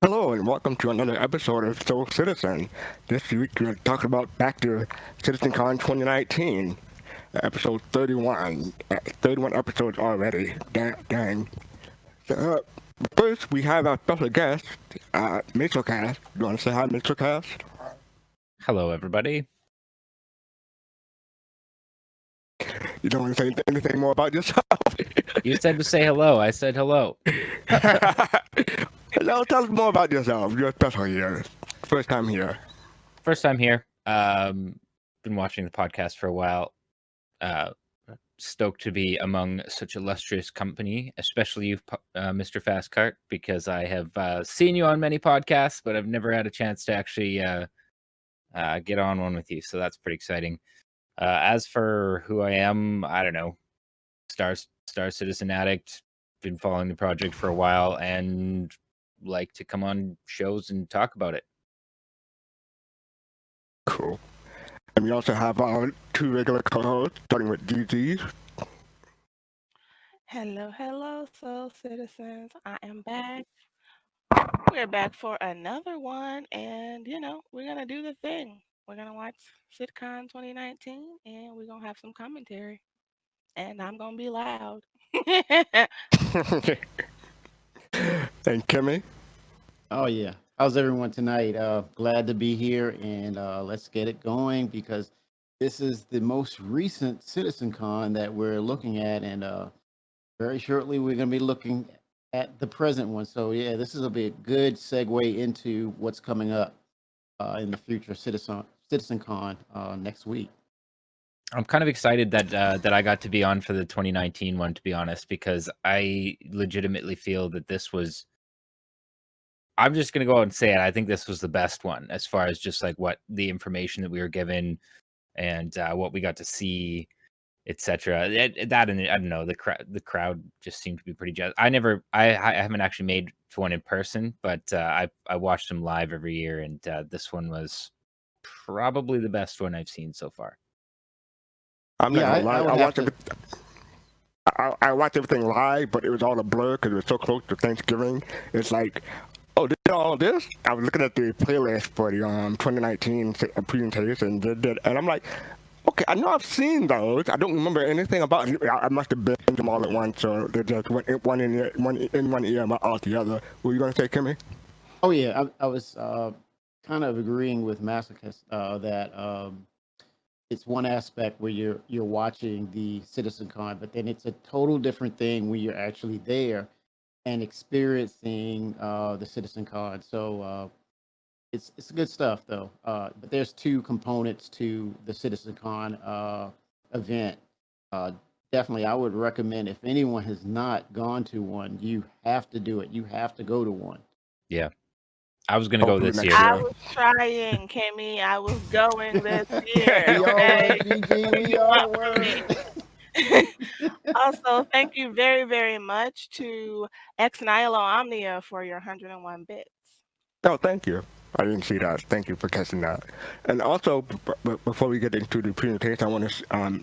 Hello and welcome to another episode of Soul Citizen. This week we're talking about back to CitizenCon 2019, episode 31. 31 episodes already. Dang. So, first, we have our special guest, MasoKast. You want to say hi, MasoKast? Hello, everybody. You don't want to say anything more about yourself? You said to say hello. I said hello. No, tell us more about yourself. You're special here. First time here. First time here. Been watching the podcast for a while. Stoked to be among such illustrious company, especially you, Mr. Fastcart, because I have seen you on many podcasts, but I've never had a chance to actually get on one with you. So that's pretty exciting. As for who I am, I don't know. Star Citizen addict. Been following the project for a while and like to come on shows and talk about it. Cool. And we also have our two regular co-hosts, starting with DZ. Hello, soul citizens. I am back. We're back for another one, and we're gonna do the thing. We're gonna watch SitCon 2019, and we're gonna have some commentary, and I'm gonna be loud. And Kimmy. Oh yeah. How's everyone tonight? Glad to be here and let's get it going because this is the most recent CitizenCon that we're looking at and very shortly we're going to be looking at the present one. So yeah, this will be a good segue into what's coming up in the future CitizenCon next week. I'm kind of excited that I got to be on for the 2019 one, to be honest, because I legitimately feel that this was. I'm just gonna go out and say it. I think this was the best one as far as just like what the information that we were given and what we got to see, etc. That and I don't know, the crowd just seemed to be pretty jazzed. I haven't actually made to one in person, but I watched them live every year, and this one was probably the best one I've seen so far. I'm not gonna lie. I would have to. I watched everything live, but it was all a blur because it was so close to Thanksgiving. It's like, oh, did all this? I was looking at the playlist for the 2019 presentation, and I'm like, okay, I know I've seen those. I don't remember anything about it. I must have binged them all at once, so they just went one in one ear, out the other. What were you gonna say, Kimmy? Oh yeah, I was kind of agreeing with MasoKast that it's one aspect where you're watching the CitizenCon, but then it's a total different thing when you're actually there and experiencing the CitizenCon. So it's good stuff though. But there's two components to the CitizenCon event. Uh, Definitely, I would recommend if anyone has not gone to one, you have to do it. You have to go to one. Yeah, I was gonna go this year. I was trying, Kimmy. I was going this year. We all Okay. were, GG. We all were. Also, thank you very, very much to Ex Nihilo Omnia for your 101 bits. Oh, thank you. I didn't see that. Thank you for catching that. And also, before we get into the presentation, I want to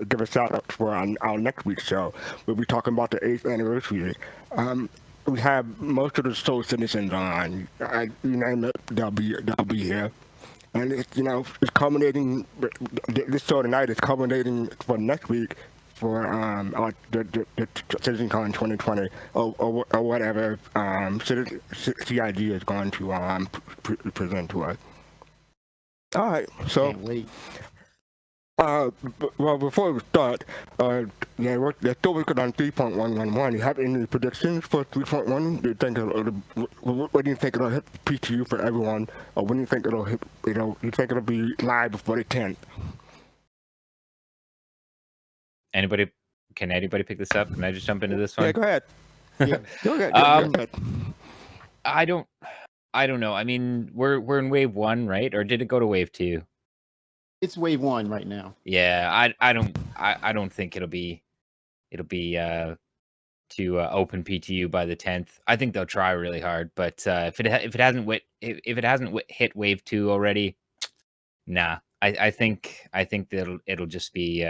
give a shout out for our next week's show. We'll be talking about the 8th anniversary. We have most of the Soul Citizens on. You name it, they'll be here. And it's culminating. This show tonight is culminating for next week for the CitizenCon 2020 or whatever CIG is going to present to us. All right, so Can't wait. well, before we start, they're still working on 3.111. You have any predictions for 3.1? Do you think what do you think it'll hit PTU for everyone, or when do you think it'll hit? You think it'll be live before the 10th? Can anybody pick this up? Can I just jump into this one? Yeah, go ahead. Yeah. Go ahead. I don't know. I mean, we're in wave 1, right? Or did it go to wave 2? It's wave 1 right now. Yeah, I don't think it'll be to open PTU by the 10th. I think they'll try really hard, but if it hasn't hit wave 2 already, nah. I think that it'll just be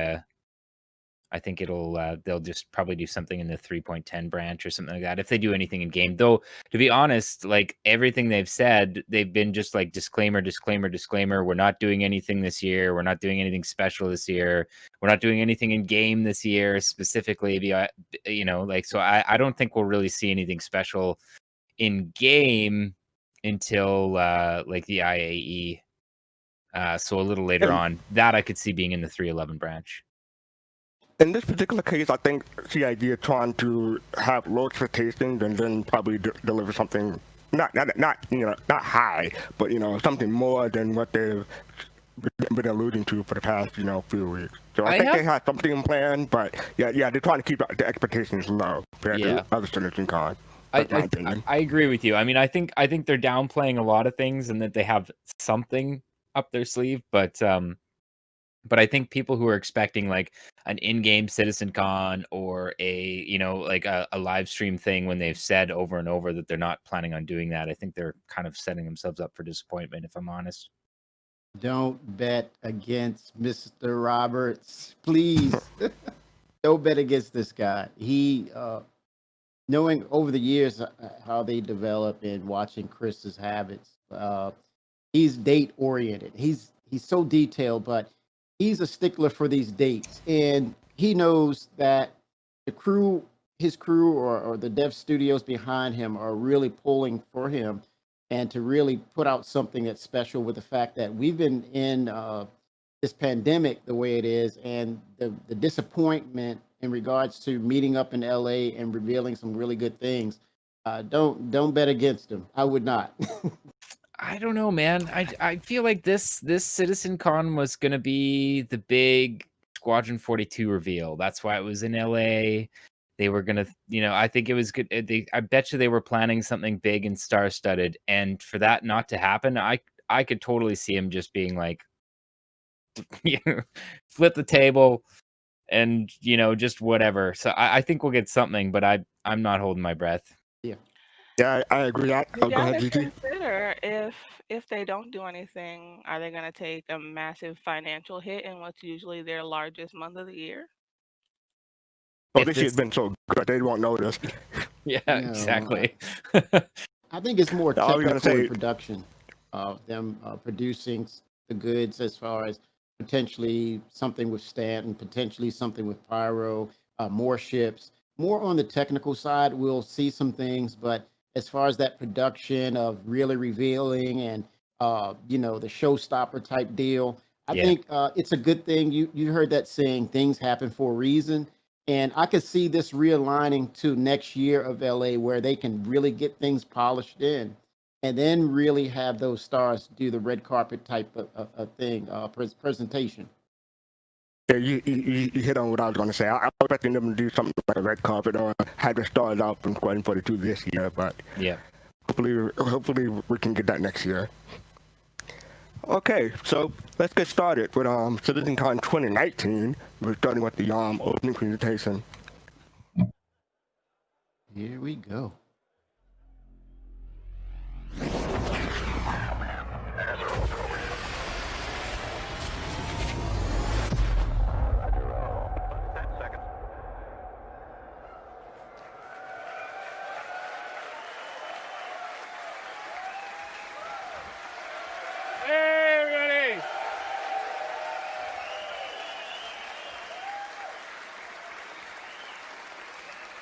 I think they'll just probably do something in the 3.10 branch or something like that if they do anything in game. Though, to be honest, like everything they've said, they've been just like disclaimer, disclaimer, disclaimer. We're not doing anything this year. We're not doing anything special this year. We're not doing anything in game this year specifically. Like, so I don't think we'll really see anything special in game until like the IAE. So a little later on, that I could see being in the 311 branch. In this particular case, I think CID is trying to have low expectations and then probably deliver something not high, but something more than what they've been alluding to for the past few weeks. So I think they have something planned, but yeah, they're trying to keep the expectations low compared to other CitizenCon. I agree with you. I mean, I think they're downplaying a lot of things and that they have something up their sleeve, but I think people who are expecting like an in-game CitizenCon or a live stream thing when they've said over and over that they're not planning on doing that, I think they're kind of setting themselves up for disappointment, if I'm honest. Don't bet against Mr. Roberts, please. Don't bet against this guy. He, knowing over the years how they develop and watching Chris's habits, he's date oriented. He's so detailed, but he's a stickler for these dates, and he knows that his crew or the dev studios behind him are really pulling for him, and to really put out something that's special with the fact that we've been in this pandemic the way it is, and the disappointment in regards to meeting up in LA and revealing some really good things. Don't bet against him. I would not. I don't know, man. I feel like this CitizenCon was gonna be the big Squadron 42 reveal. That's why it was in LA. They were gonna, I think it was good. I bet you they were planning something big and star-studded, and for that not to happen, I could totally see him just being like, flip the table, and just whatever. So I think we'll get something, but I'm not holding my breath. Yeah, I agree. You Go ahead, gotta Gigi. consider if they don't do anything, are they gonna take a massive financial hit in what's usually their largest month of the year? Oh, this year's been so good, they won't notice. Yeah, exactly. I think it's more technical in production of them producing the goods, as far as potentially something with Stanton, potentially something with Pyro, more ships. More on the technical side, we'll see some things, but as far as that production of really revealing and the showstopper type deal, I think it's a good thing. You heard that saying, things happen for a reason. And I could see this realigning to next year of LA, where they can really get things polished in, and then really have those stars do the red carpet type of thing, presentation. Yeah, you hit on what I was going to say. I was expecting them to do something like a red carpet or have the stars out from Squadron 42 this year, but hopefully we can get that next year. Okay, so let's get started with CitizenCon 2019. We're starting with the opening presentation. Here we go.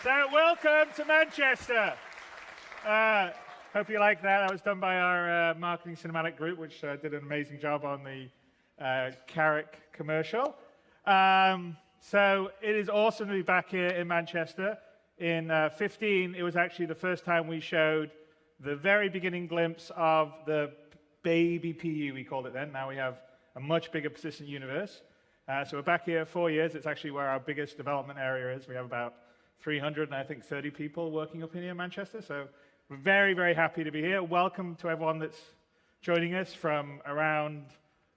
So welcome to Manchester. Hope you like that. That was done by our marketing cinematic group, which did an amazing job on the Carrick commercial. So it is awesome to be back here in Manchester. In 15, it was actually the first time we showed the very beginning glimpse of the baby PU, we called it then. Now we have a much bigger persistent universe. So we're back here 4 years. It's actually where our biggest development area is. We have about 330 people working up in here in Manchester. So we're very, very happy to be here. Welcome to everyone that's joining us from around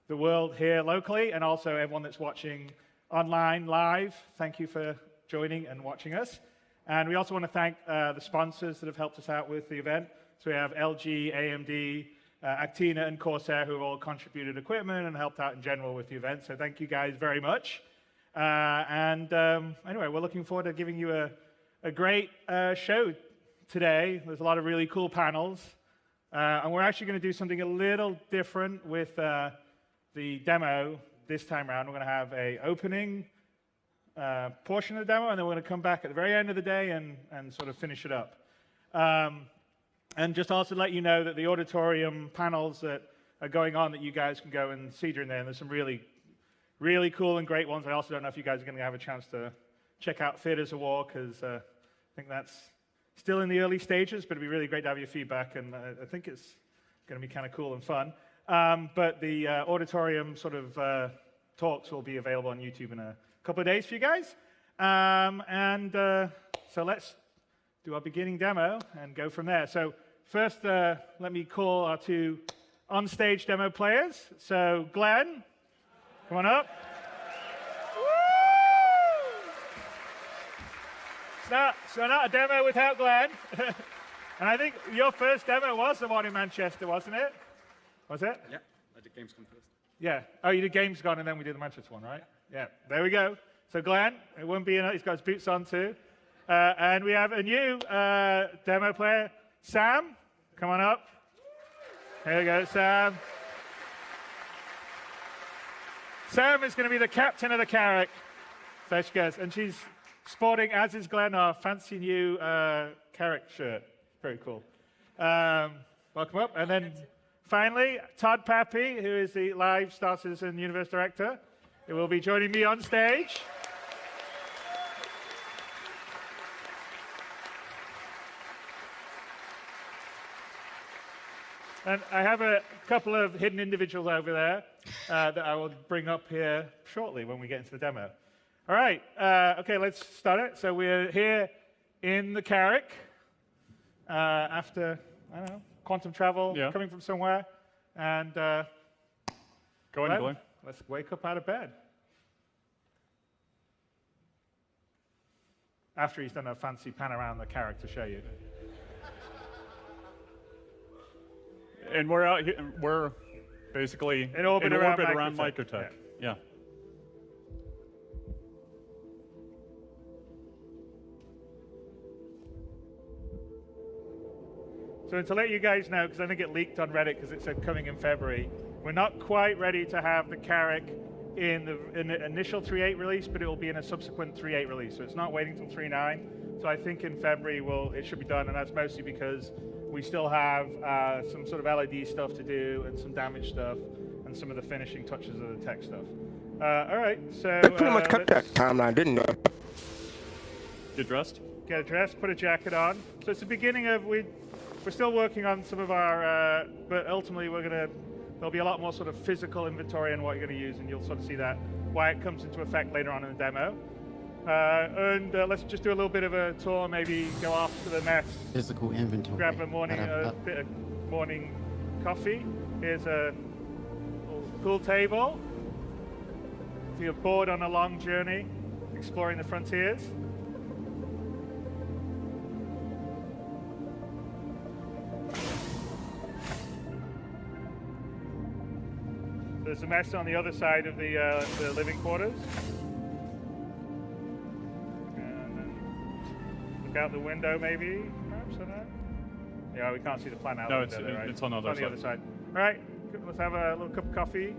the world here locally, and also everyone that's watching online live. Thank you for joining and watching us. And we also want to thank the sponsors that have helped us out with the event. So we have LG, AMD, Actina, and Corsair, who have all contributed equipment and helped out in general with the event. So thank you guys very much. Anyway, we're looking forward to giving you a great show today. There's a lot of really cool panels. And we're actually going to do something a little different with the demo this time around. We're going to have an opening portion of the demo, and then we're going to come back at the very end of the day and sort of finish it up. And just also let you know that the auditorium panels that are going on that you guys can go and see during there, and there's some really, really cool and great ones. I also don't know if you guys are going to have a chance to check out Theaters of War, because I think that's still in the early stages, but it'd be really great to have your feedback, and I think it's going to be kind of cool and fun. But the auditorium sort of talks will be available on YouTube in a couple of days for you guys. So let's do our beginning demo and go from there. So first, let me call our two on-stage demo players. So Glenn, come on up. So not a demo without Glenn. And I think your first demo was the one in Manchester, wasn't it? Was it? Yeah, I did Gamescom first. Yeah. Oh, you did Gamescom and then we did the Manchester one, right? Yeah. There we go. So Glenn, it won't be he's got his boots on too. And we have a new demo player, Sam. Come on up. Here we go, Sam. Sam is going to be the captain of the Carrack. So she goes, and she's sporting, as is Glenn, our fancy new Carrack shirt. Very cool. Welcome up. And then finally, Todd Pappy, who is the live Star Citizen Universe Director, who will be joining me on stage. And I have a couple of hidden individuals over there that I will bring up here shortly when we get into the demo. All right, okay, let's start it. So we're here in the Carrack after, I don't know, quantum travel, coming from somewhere. And Go ahead, Glenn. Let's wake up out of bed. After he's done a fancy pan around the Carrack to show you. And we're out here, we're basically in orbit around Microtech. Yeah. So to let you guys know, because I think it leaked on Reddit because it said coming in February, we're not quite ready to have the Carrack in the initial 3.8 release, but it will be in a subsequent 3.8 release. So it's not waiting till 3.9. So I think in February it should be done, and that's mostly because we still have some sort of LED stuff to do and some damage stuff and some of the finishing touches of the tech stuff. All right, so They pretty much cut that timeline, didn't they? Get dressed? Get dressed, put a jacket on. So it's the beginning of we're still working on some of our, but ultimately there'll be a lot more sort of physical inventory on what you're going to use, and you'll sort of see that why it comes into effect later on in the demo. Let's just do a little bit of a tour, maybe go off to the mess. Physical inventory. Grab a bit of morning coffee. Here's a little pool table. If you're bored on a long journey, exploring the frontiers. There's a mess on the other side of the living quarters. Out the window, maybe, perhaps, or not? Yeah, we can't see the plan out the window there, right? It's on the other side. All right, let's have a little cup of coffee.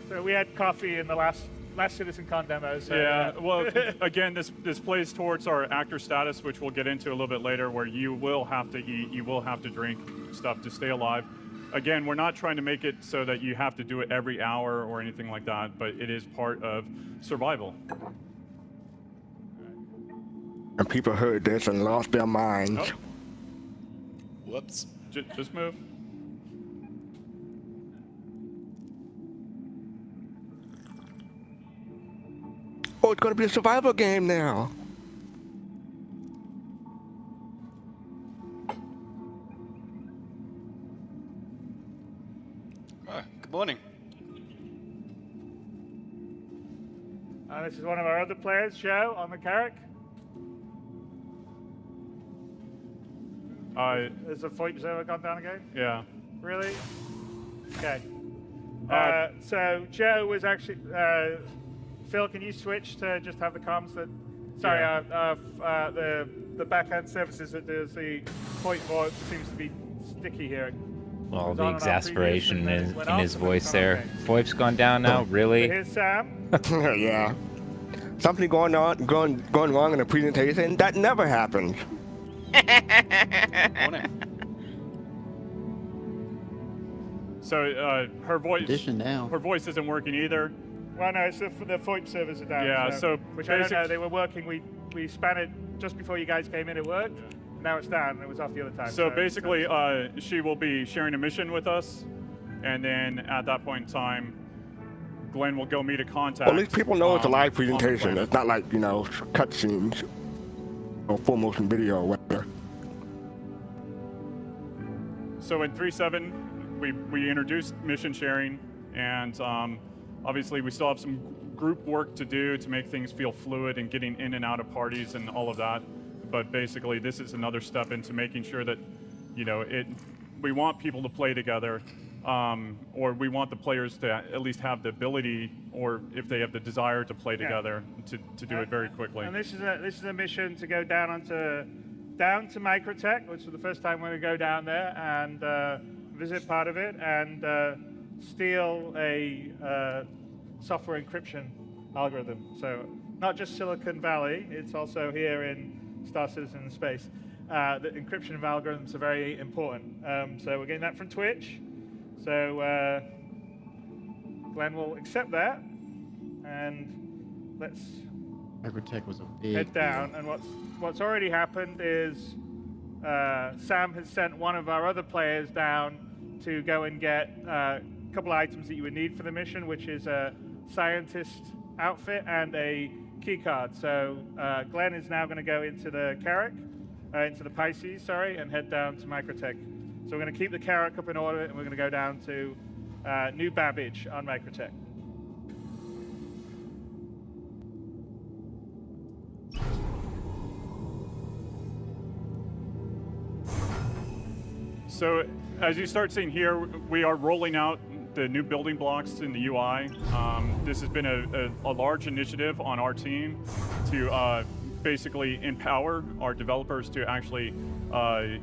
So we had coffee in the last CitizenCon demo. So yeah, well, again, this plays towards our actor status, which we'll get into a little bit later, where you will have to eat, you will have to drink stuff to stay alive. Again, we're not trying to make it so that you have to do it every hour or anything like that, but it is part of survival. And people heard this and lost their minds. Oh. Whoops. Just move. Oh, it's going to be a survival game now. Good morning. This is one of our other players, Joe, on the Carrack. Has the VoIP server gone down again? Yeah. Really? Okay. So Joe was actually. Phil, can you switch to just have the comms that? Sorry, the back-end services that does the VoIP seems to be sticky here. All It was the on our exasperation previous, and then in, it went in off, his and then it's voice gone there. okay. VoIP's gone down now? So Really? here's Sam. Yeah. Something going wrong in the presentation? That never happens. So her voice. Edition now. Her voice isn't working either. Well, no, it's the VoIP servers are down. Yeah, so which I don't know. They were working. We span it just before you guys came in. It worked. Now it's down, and it was off the other time. So basically, she will be sharing a mission with us, and then at that point in time, Glenn will go meet a contact. Well, at least people know it's a live on the presentation. planet. It's not like, cutscenes or full motion video or whatever. So in 3.7, we introduced mission sharing, and obviously we still have some group work to do to make things feel fluid and getting in and out of parties and all of that. But basically, this is another step into making sure that, we want people to play together, or we want the players to at least have the ability, or if they have the desire to play together, to do it very quickly. And this is a mission to go down to Microtech, which is the first time we're going to go down there and visit part of it and steal a software encryption algorithm. So not just Silicon Valley, it's also here in Star Citizen space. The encryption of algorithms are very important. So we're getting that from Twitch. So Glenn will accept that, and let's Microtech was a big head down. And what's already happened is Sam has sent one of our other players down to go and get a couple of items that you would need for the mission, which is a scientist outfit and a key card. So Glenn is now going to go into the Carrack, into the Pisces, sorry, and head down to Microtech. So we're going to keep the Carrack up in orbit, and we're going to go down to New Babbage on Microtech. So as you start seeing here, we are rolling out the new building blocks in the UI. This has been a large initiative on our team to basically empower our developers to actually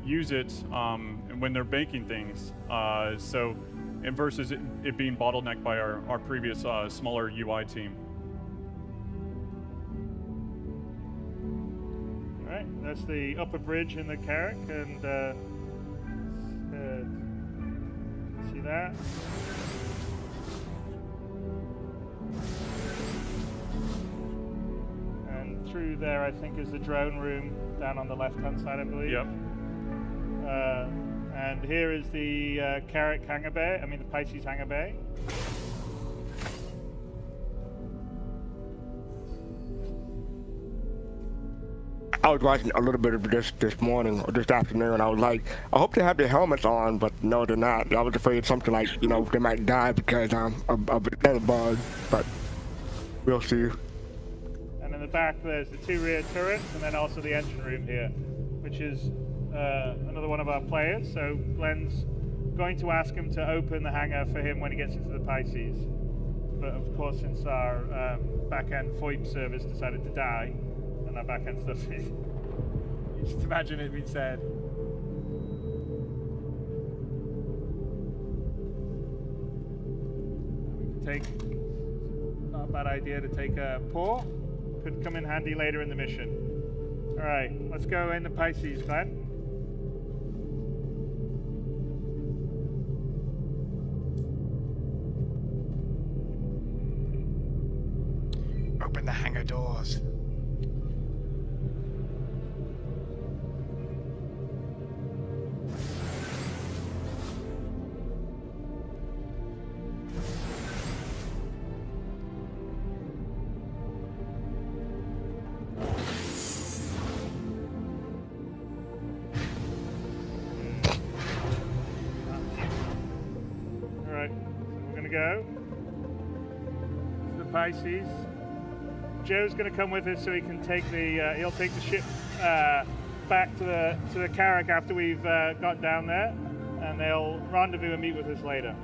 use it when they're making things. So, and versus it being bottlenecked by our previous smaller UI team. All right, that's the upper bridge in the Carrack, and see that? And through there, I think, is the drone room down on the left-hand side, I believe. Yep. And here is the Carrack hangar bay. I mean, the Pisces hangar bay. I was watching a little bit of this morning or this afternoon. I was like, I hope they have their helmets on, but no, they're not. I was afraid something like, they might die because of a bug, but we'll see. And in the back, there's the 2 rear turrets, and then also the engine room here, which is another one of our players. So Glenn's going to ask him to open the hangar for him when he gets into the Pisces. But of course, since our back-end VoIP service decided to die, and our back-end stuff, you just imagine it being said. We could take, not a bad idea to take a pour. Could come in handy later in the mission. All right, let's go in the Pisces, Glenn. Open the hangar doors. All right, so we're gonna go to the Pisces. Joe's gonna come with us so he can take the he'll take the ship back to the Carrack after we've got down there, and they'll rendezvous and meet with us later.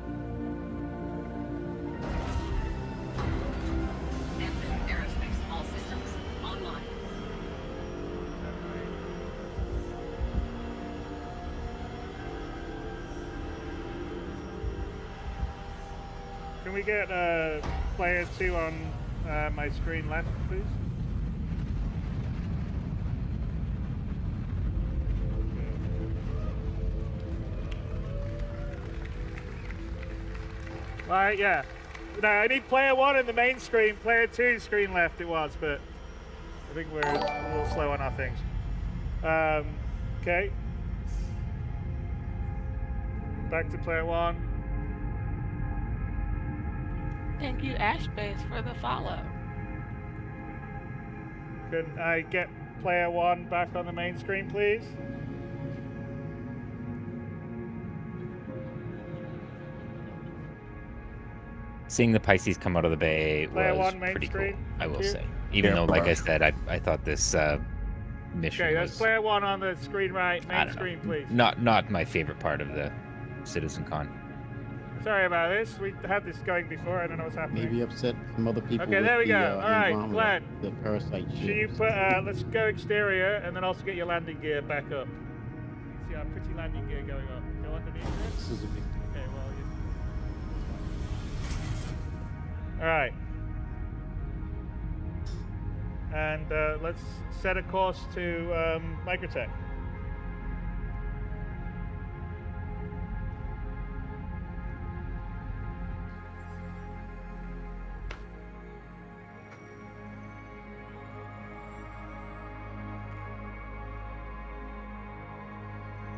Aerospace, all systems online. Can we get player 2 on my screen left, please? Right, yeah. No, I need player 1 in the main screen, player 2 screen left it was, but I think we're a little slow on our things. Okay. Back to player 1. Thank you, Ashbase, for the follow. Could I get player 1 back on the main screen, please? Seeing the Pisces come out of the bay Player was 1 main pretty cool, screen. I will Thank you. say. Even Yeah, though, like I right. said, I thought this mission Okay, that's was player 1 on the screen right, I main don't know. screen, please. not my favorite part of the CitizenCon. Sorry about this. We had this going before. I don't know what's happening. Maybe upset some other people. Okay, with there we the, go. All right, Andromeda, Glenn. the parasite Should you ships. put, let's go exterior and then also get your landing gear back up. See our pretty landing gear going up. Go underneath it. This is a big deal. Okay, well, all right. And let's set a course to Microtech.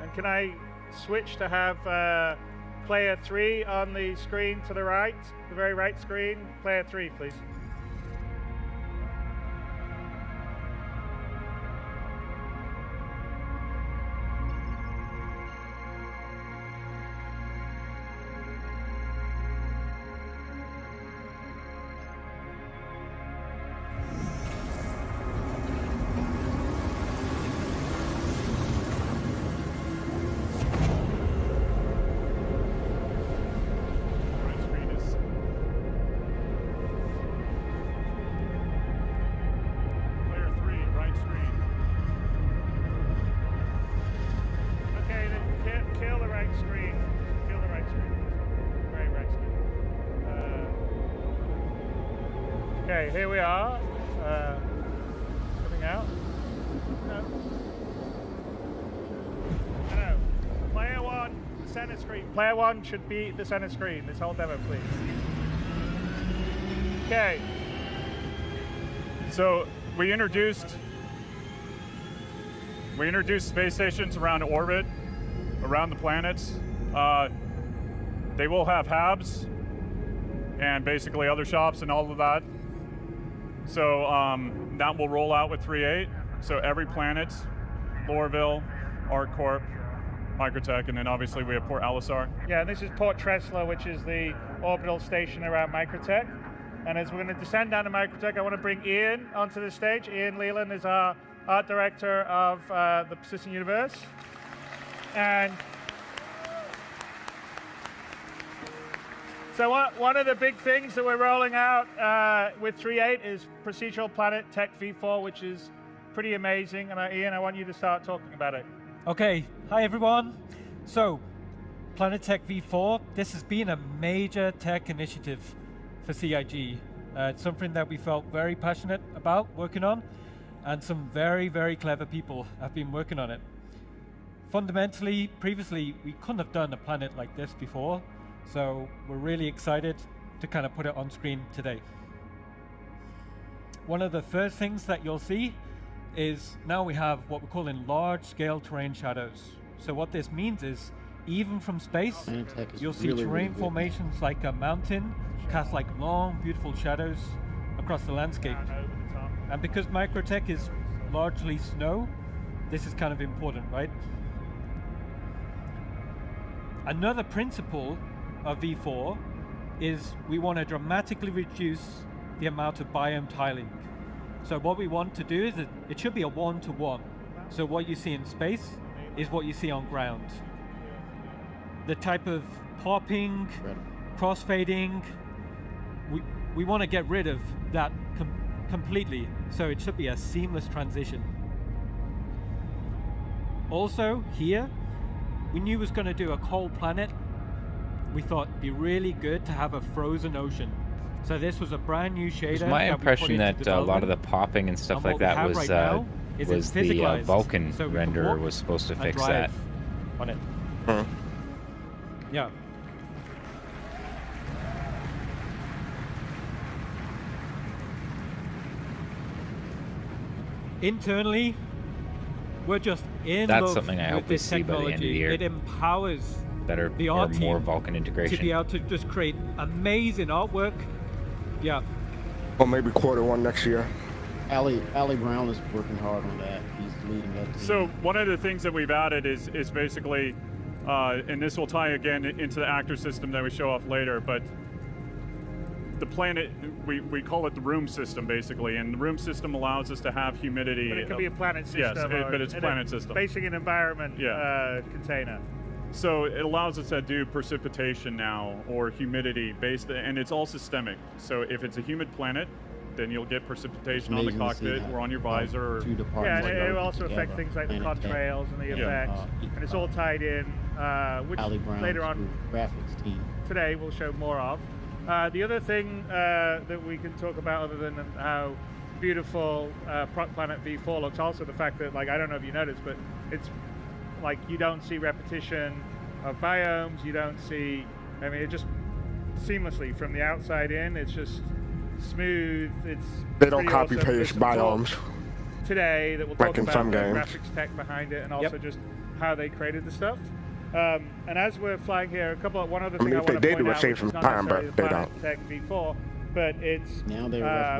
And can I switch to have player 3 on the screen to the right, the very right screen? Player 3, please. Right screen is player 3, right screen. Okay, then kill the right screen. Kill the right screen. Very right screen. Okay, here we are. Coming out. No. No. Player 1, the center screen. Player 1 should be the center screen. This whole demo, please. Okay. So we introduced space stations around orbit, around the planets. They will have hubs and basically other shops and all of that. So that will roll out with 3.8. So every planet, Lorville, ArcCorp, Microtech, and then obviously we have Port Alisar. Yeah, and this is Port Tresla, which is the orbital station around Microtech. And as we're going to descend down to Microtech, I want to bring Ian onto the stage. Ian Leland is our art director of the Persistent Universe. And so one of the big things that we're rolling out with 3.8 is Procedural Planet Tech V4, which is pretty amazing. And Ian, I want you to start talking about it. Okay, hi everyone. So, Planetech V4, this has been a major tech initiative for CIG. It's something that we felt very passionate about working on, and some very, very clever people have been working on it. Fundamentally, previously, we couldn't have done a planet like this before, so we're really excited to kind of put it on screen today. One of the first things that you'll see is now we have what we're calling large-scale terrain shadows. So what this means is, even from space, Planetech is you'll see really, terrain really good. formations like a mountain cast like long, beautiful shadows across the landscape. Down over the top. And because Microtech is largely snow, this is kind of important, right? Another principle of V4 is we want to dramatically reduce the amount of biome tiling. So what we want to do is it should be a 1-to-1. So what you see in space is what you see on ground. The type of popping, crossfading, we want to get rid of that completely. So it should be a seamless transition. Also here, we knew it was going to do a cold planet. We thought it'd be really good to have a frozen ocean. So this was a brand new shader. It was my impression that a lot of the popping and stuff like that was the Vulkan so renderer was supposed to fix that. On it. Huh. Yeah. Internally, we're just in That's love something I with hope we this see by the end of the technology. year. It empowers Better the or art more team Vulkan to be integration. able to just create amazing artwork. Yeah. Or maybe Q1 next year. Ali Brown is working hard on that. He's leading that team. So one of the things that we've added is basically, and this will tie again into the actor system that we show off later, but the planet, we call it the room system basically, and the room system allows us to have humidity. But it can be a planet system. Yes, but it's planet system. Basically an environment container. So it allows us to do precipitation now, or humidity based, and it's all systemic. So if it's a humid planet, then you'll get precipitation on the cockpit or on your visor. Yeah, and it will also affect things like the contrails and the effects, and it's all tied in, which later on graphics team today we'll show more of. The other thing that we can talk about, other than how beautiful Planet V4 looks, also the fact that, like, I don't know if you noticed, but it's like you don't see repetition of biomes. You don't see, I mean, it just seamlessly from the outside in. It's just smooth. They don't copy paste biomes. Today that we'll like talk in about some the games. graphics tech behind it, and also just how they created the stuff. And as we're flying here, one other thing I want to point out, which is not necessarily the Planet Tech V4, but it's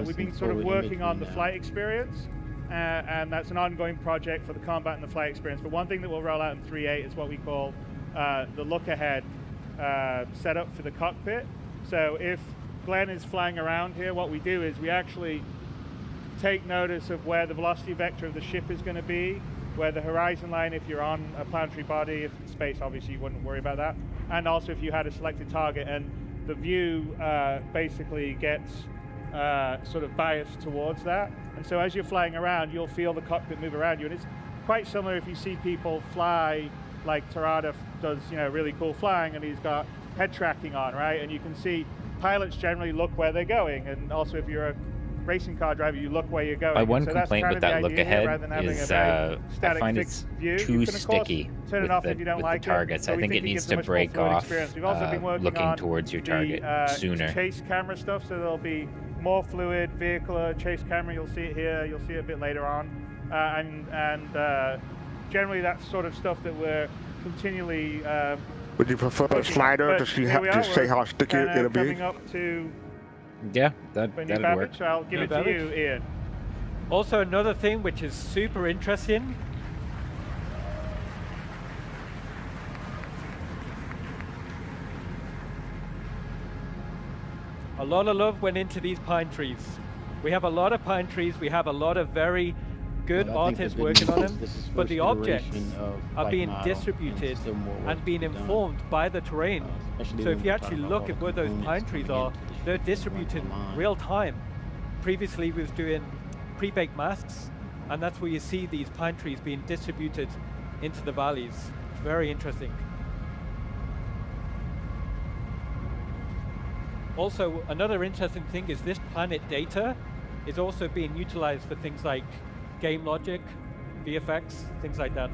we've been sort of working on the flight experience, and that's an ongoing project for the combat and the flight experience. But one thing that we'll roll out in 3.8 is what we call the look ahead setup for the cockpit. So if Glenn is flying around here, what we do is we actually take notice of where the velocity vector of the ship is going to be, where the horizon line, if you're on a planetary body, if it's space, obviously you wouldn't worry about that, and also if you had a selected target, and the view basically gets sort of biased towards that. And so as you're flying around, you'll feel the cockpit move around you, and it's quite similar if you see people fly like Tarada does, really cool flying, and he's got head tracking on, right? And you can see pilots generally look where they're going, and also if you're a racing car driver, you look where you're going. My one so complaint with that look ahead is I find it's too sticky with the targets. I think it needs to break off looking towards your target sooner. Chase camera stuff, so there'll be more fluid vehicular chase camera. You'll see it here. You'll see it a bit later on, and generally that's sort of stuff that we're continually. Would you prefer a slider to say how sticky it'll be? Coming up to yeah, that'd work. So I'll give it to you, Ian. Also, another thing which is super interesting. A lot of love went into these pine trees. We have a lot of pine trees. We have a lot of very good artists working on them, but the objects are being distributed and being informed by the terrain. So if you actually look at where those pine trees are, they're distributed real time. Previously we was doing pre-baked masks, and that's where you see these pine trees being distributed into the valleys. It's very interesting. Also, another interesting thing is this planet data is also being utilized for things like game logic, VFX, things like that.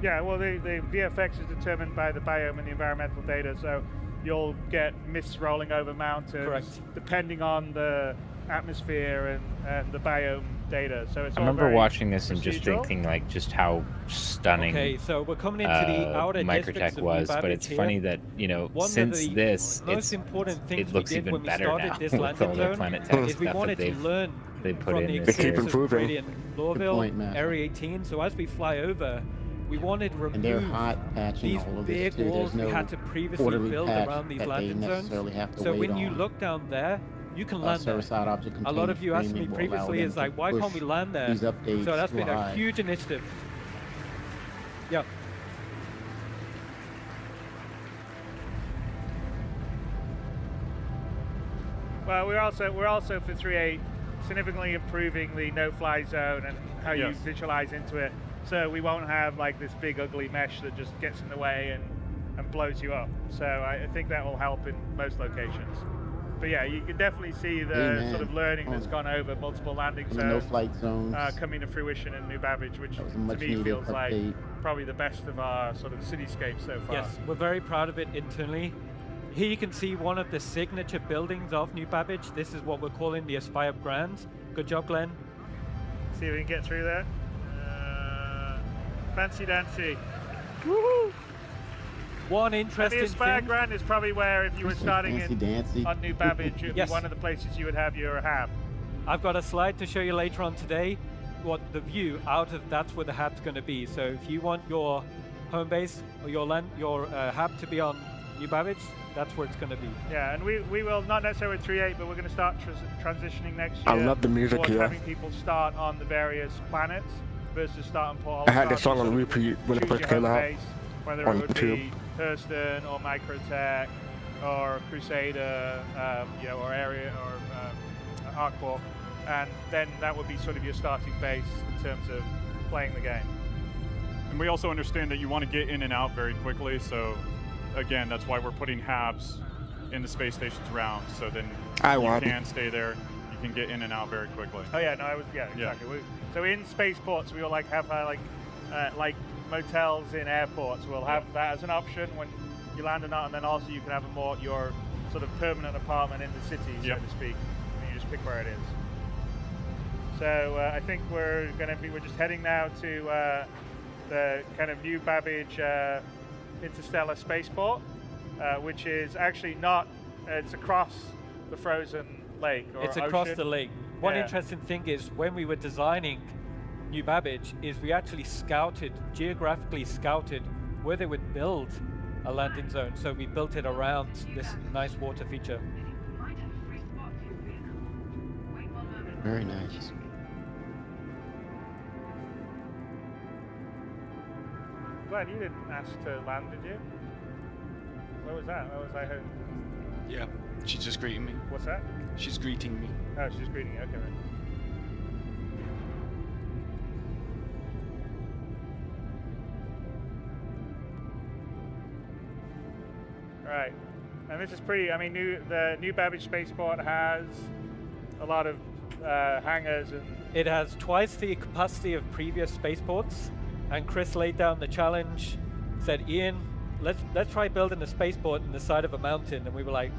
Yeah, well, the VFX is determined by the biome and the environmental data, so you'll get mists rolling over mountains, depending on the atmosphere and the biome data. So it's I remember watching this and just thinking, like, just how stunning. Okay, so we're coming into the outer Microtech was, but it's funny that since this, it looks even better now with all the Planet Tech stuff that they put in. They keep improving. Lorville, Area 18. So as we fly over, we wanted to remove these big walls we had to previously build around these landing zones. So when you look down there, you can land there. A lot of you asked me previously, is like, why can't we land there? So that's been a huge initiative Well, we're also for 3.8 significantly improving the no-fly zone and how you visualize into it. So we won't have like this big ugly mesh that just gets in the way and blows you up. So I think that will help in most locations. But yeah, you can definitely see the sort of learning that's gone over multiple landing zones, no-flight zones coming to fruition in New Babbage, which to me feels like probably the best of our sort of cityscape so far. Yes, we're very proud of it internally. Here you can see one of the signature buildings of New Babbage. This is what we're calling the Aspire Grand. Good job, Glenn. See if we can get through that. Fancy dancy. Woohoo! One interesting the Aspire thing. Grand is probably where, if you were starting on New Babbage, it would be one of the places you would have your hab. I've got a slide to show you later on today. What the view out of that's where the hab's going to be. So if you want your home base or your hab to be on New Babbage, that's where it's going to be. Yeah, and we will not necessarily with 3.8, but we're going to start transitioning next year. I love the music here. Having people start on the various planets versus start on Port. I had the song on repeat when it first came out. Whether it would be Hurston or Microtech or Crusader, or Area or Arcport, and then that would be sort of your starting base in terms of playing the game. And we also understand that you want to get in and out very quickly, so again, that's why we're putting habs in the space stations around, so then you can stay there, you can get in and out very quickly. Oh yeah, no, exactly. So in spaceports, we will have like motels in airports. We'll have that as an option when you land or not, and then also you can have your sort of permanent apartment in the city, so to speak. And you just pick where it is. So I think we're just heading now to the kind of New Babbage interstellar spaceport, which is actually not. It's across the frozen lake. It's across the lake. One interesting thing is when we were designing New Babbage is we actually geographically scouted where they would build a landing zone. So we built it around this nice water feature. Very nice. Glad you didn't ask to land, did you? What was that? What was I heard? Yeah, she's just greeting me. What's that? She's greeting me. Oh, she's greeting you. Okay, right. Right, and this is pretty. I mean, the New Babbage spaceport has a lot of hangars, and it has twice the capacity of previous spaceports. And Chris laid down the challenge, said, "Ian, let's try building a spaceport in the side of a mountain." And we were like,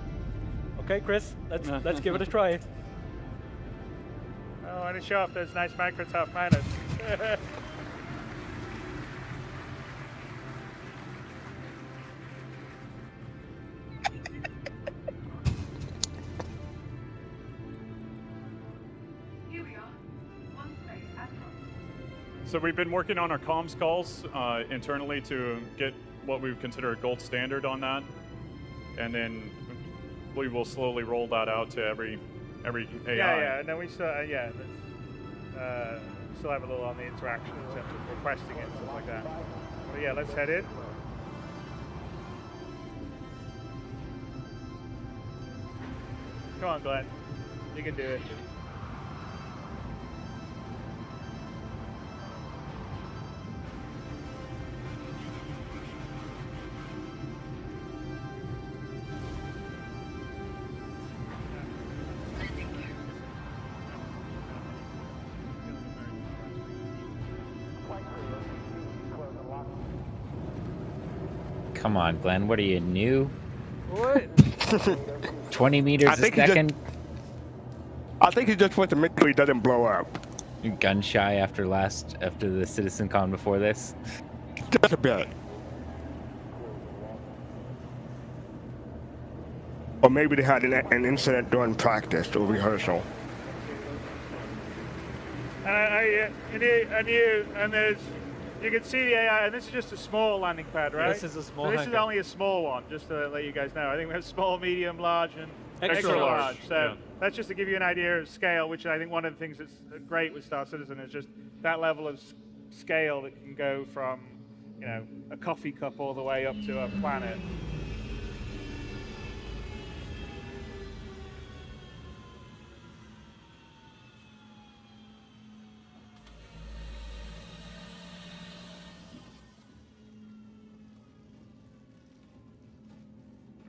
"Okay, Chris, let's give it a try." Oh, and to show off those nice Microsoft miners. So we've been working on our comms calls internally to get what we would consider a gold standard on that, and then we will slowly roll that out to every AI. Yeah, and then we still still have a little on the interaction in terms of requesting it and stuff like that. But yeah, let's head in. Come on, Glenn, you can do it. Come on, Glenn. What are you, new? What? 20 meters a second? I think he just wants to make sure he doesn't blow up. Gun shy after the CitizenCon before this? Just a bit. Or maybe they had an incident during practice or rehearsal. And there's, you can see the AI, and this is just a small landing pad, right? This is a small. So this hangar. is only a small one, just to let you guys know. I think we have small, medium, large, and Extra large. So that's just to give you an idea of scale, which I think one of the things that's great with Star Citizen is just that level of scale that can go from, a coffee cup all the way up to a planet.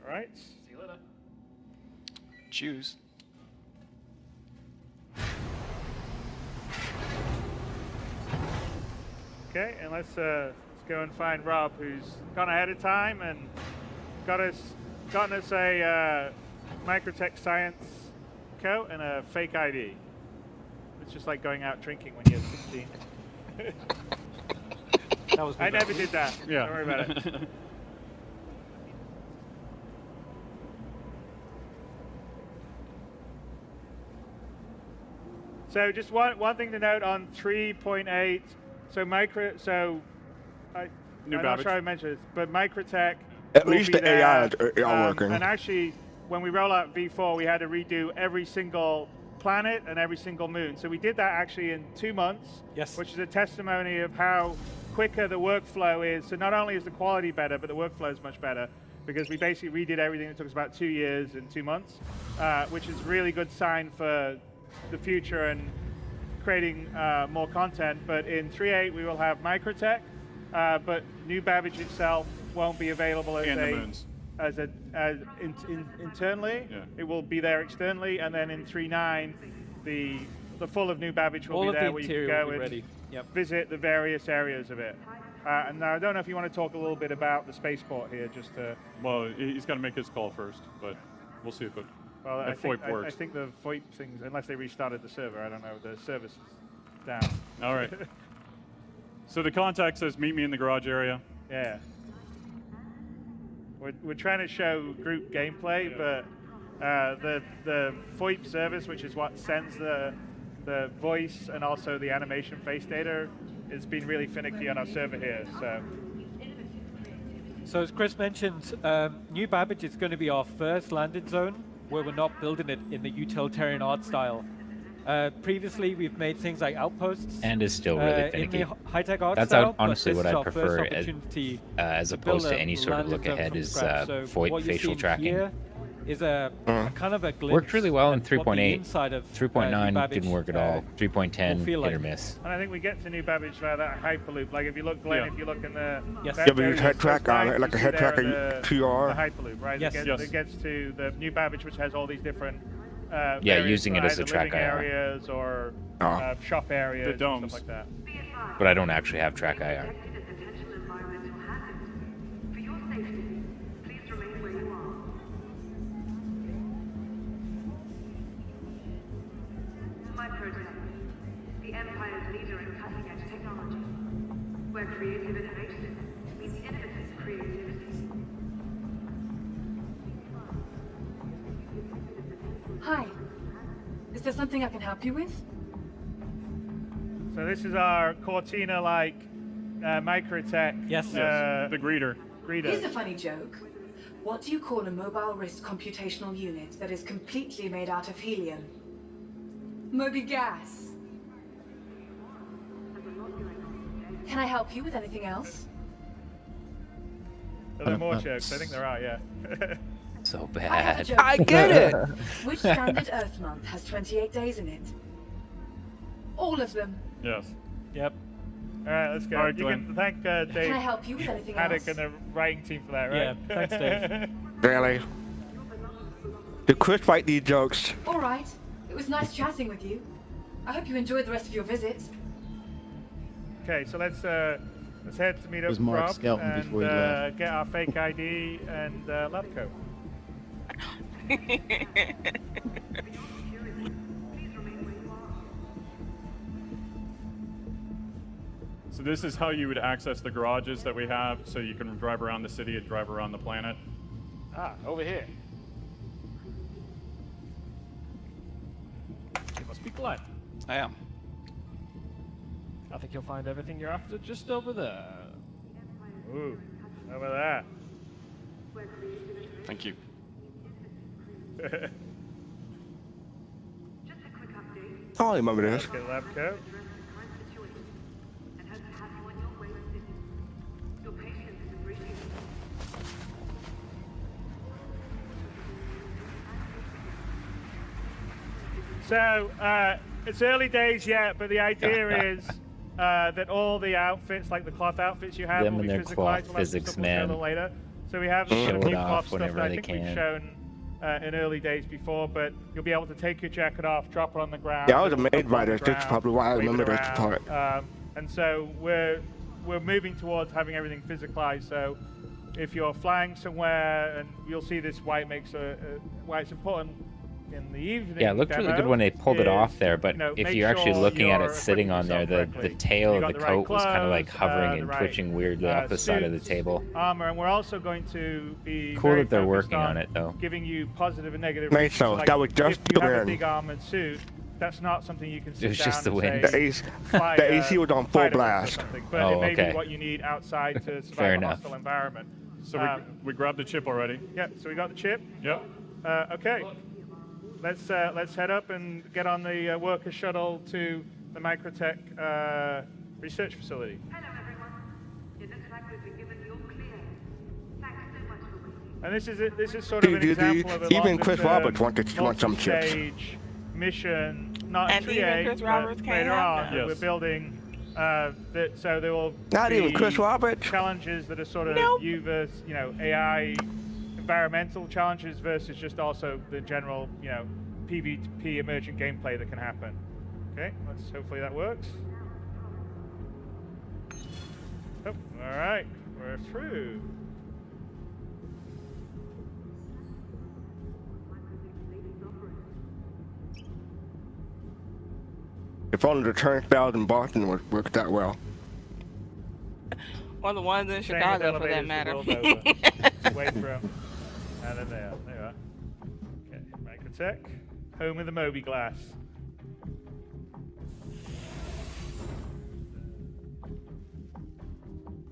All right. See you later. Choose. Okay, and let's go and find Rob, who's gone ahead of time and gotten us a Microtech Science coat and a fake ID. It's just like going out drinking when you're 16. That was I never did that. Yeah. Don't worry about it. So just one thing to note on 3.8. So I'm not sure I mentioned this, but Microtech. At will least be the AI there. are working. And actually, when we roll out V4, we had to redo every single planet and every single moon. So we did that actually in 2 months, Yes. which is a testimony of how quicker the workflow is. So not only is the quality better, but the workflow is much better because we basically redid everything. It took us about 2 years and 2 months, which is a really good sign for the future and creating more content. But in 3.8, we will have Microtech, but New Babbage itself won't be available as And the moons. Internally. Yeah. It will be there externally, and then in 3.9, the full of New Babbage will All be of there the where you can interior go will be and ready. Yep. visit the various areas of it. And now I don't know if you want to talk a little bit about the spaceport here, just to. Well, he's got to make his call first, but we'll see if it. Well, if VoIP works. I think the VoIP things, unless they restarted the server, I don't know. The service is down. All right. So the contact says, "Meet me in the garage area." Yeah. We're trying to show group gameplay, but the VoIP service, which is what sends the voice and also the animation face data, has been really finicky on our server here. So as Chris mentioned, New Babbage is going to be our first landing zone where we're not building it in the utilitarian art style. Previously, we've made things like outposts. And is still really in finicky. the high-tech art That's style, honestly but what this is I our first prefer opportunity as to opposed build to a any sort of landing look zone ahead from is scratch. So VoIP what you're facial seeing tracking. here is a kind of a glimpse. Worked really well in at what the 3.8. inside of, 3.9 Babbage, didn't work at all. 3.10 will feel hit or like. miss. And I think we get to New Babbage via that hyperloop. Like if you look, Glenn, Yeah. if you look in the Yes. that Yeah, but you area, head track first on line, it, like you a see head there track the PR. hyperloop, right? Yes. It gets to the New Babbage, which has all these different. Yeah, various using it as a either track living IR. areas or Oh. shop areas, The and domes. stuff like that. But I don't actually have track IR. For your safety, please remain where you are. Microtech, the Empire's leader in cutting-edge technology, where creative innovation meets innovative creativity. Hi. Is there something I can help you with? So this is our Cortina-like Microtech. Yes. The greeter. Here's a funny joke. What do you call a mobile risk computational unit that is completely made out of helium? Moby gas. Can I help you with anything else? Are there more jokes? I think there are, yeah. So I have a bad. joke. I get it. Which standard Earth month has 28 days in it? All of them. Yes. Yep. All right, let's go. All right, You Glenn. can thank Dave Can I help you with anything Haddock else? and the writing team for that, right? Yeah, thanks, Dave. Really? Did Chris write these jokes? All right. It was nice chatting with you. I hope you enjoyed the rest of your visit. Okay, so let's head to meet up was with Mark Rob Skelton and before he left. get our fake ID and lab coat. So this is how you would access the garages that we have, so you can drive around the city and drive around the planet. Ah, over here. You must be Glenn. I am. I think you'll find everything you're after just over there. Ooh, how about Thank you. that? Just a quick update. Oh, I remember this. Get a lab coat. Current situation, and hope to have you on your way soon. Your patience is appreciated. So, it's early days yet, but the idea is that all the outfits, like the cloth outfits you have, Them will and be their physicalized. cloth We'll have some physics, stuff we'll show a man. little later. So we have the Show sort of it new off cloth stuff whenever that I they think we've can. shown in early days before, but you'll be able to take your jacket off, drop it on the ground. Yeah, I was it'll amazed come by on the this. That's ground, probably why I wave it remember this around. part. And so we're moving towards having everything physicalized. So if you're flying somewhere, and you'll see this why it's important in the evening. Yeah, it looked really good when they pulled it off there, but if you're actually looking at it sitting on there, the tail of the coat was kind of like hovering and twitching weirdly off the side of the table. Armor, and we're also going to be Cool very that they're focused working on it, though. giving you positive and negative. Nice, reasons. so Like, that was just if you the have a win. big armored suit, that's not something you can sit It was down just the and wind. say, The AC was on full fight a wolf or blast. something, but Oh, it may okay. be what you need outside to survive Fair a enough. hostile environment. So we grabbed the chip already. Yeah, so we got the chip. Yep. Okay, let's head up and get on the worker shuttle to the Microtech research facility. Hello, everyone. It looks like we've been given your clear. Thanks so much for waiting. And this is sort of an example of a Even Chris longer-term, Roberts wants some chips. multi-stage mission, not And in even 3A, Chris but Roberts can't later have on. none. We're building so there will Not be even Chris Roberts. challenges that are sort of you versus AI, environmental challenges versus just also the general PvP emergent gameplay that can happen. Okay, hopefully that works. Oh, all right, we're through. If only the turnstiles in Boston would work that well. Or the ones in Same with Chicago, for that elevators the matter. world over. Way through. And then there you are. Okay, Microtech, home of the Moby Glass.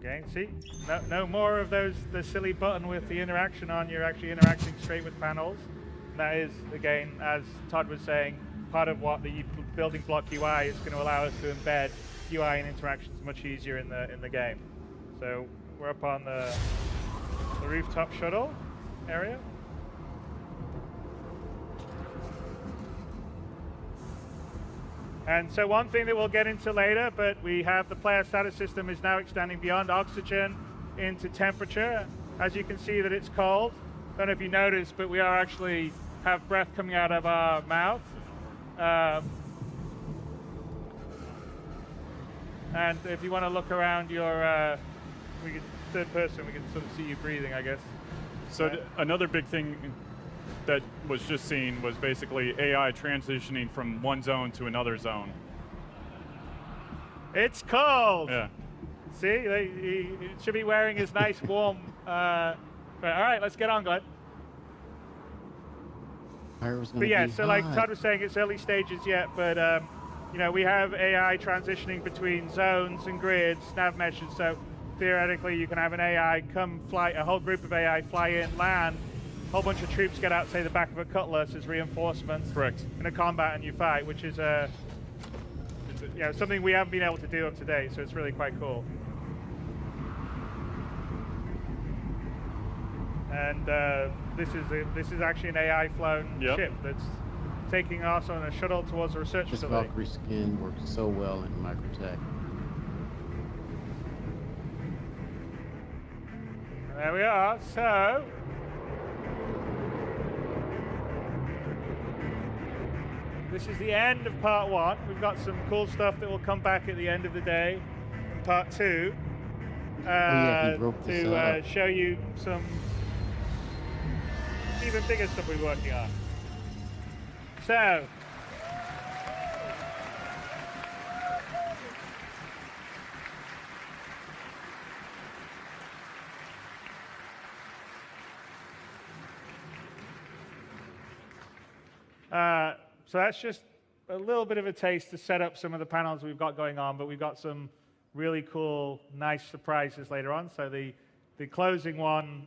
Okay, see? No more of the silly button with the interaction on. You're actually interacting straight with panels. And that is, again, as Todd was saying, part of what the building block UI is going to allow us to embed UI and interactions much easier in the game. So we're up on the rooftop shuttle area. And so one thing that we'll get into later, but we have the player status system is now extending beyond oxygen into temperature. As you can see that it's cold. Don't know if you noticed, but we are actually have breath coming out of our mouth. And if you want to look around your third person, we can sort of see you breathing, I guess. So another big thing that was just seen was basically AI transitioning from one zone to another zone. It's cold. Yeah. See, he should be wearing his nice warm. All right, let's get on, Glenn. But yeah, so like Todd was saying, it's early stages yet, but we have AI transitioning between zones and grids, nav meshes. So theoretically, you can have an AI come fly, a whole group of AI fly in, land, a whole bunch of troops get out, say the back of a cutlass as reinforcements. Correct. In a combat and you fight, which is something we haven't been able to do up to date. So it's really quite cool. And this is actually an AI flown ship that's taking us on a shuttle towards a research This facility. Valkyrie skin works so well in Microtech. There we are. So this is the end of part one. We've got some cool stuff that will come back at the end of the day in part two to show you some even bigger stuff we're working on. So so that's just a little bit of a taste to set up some of the panels we've got going on, but we've got some really cool, nice surprises later on. So the closing one,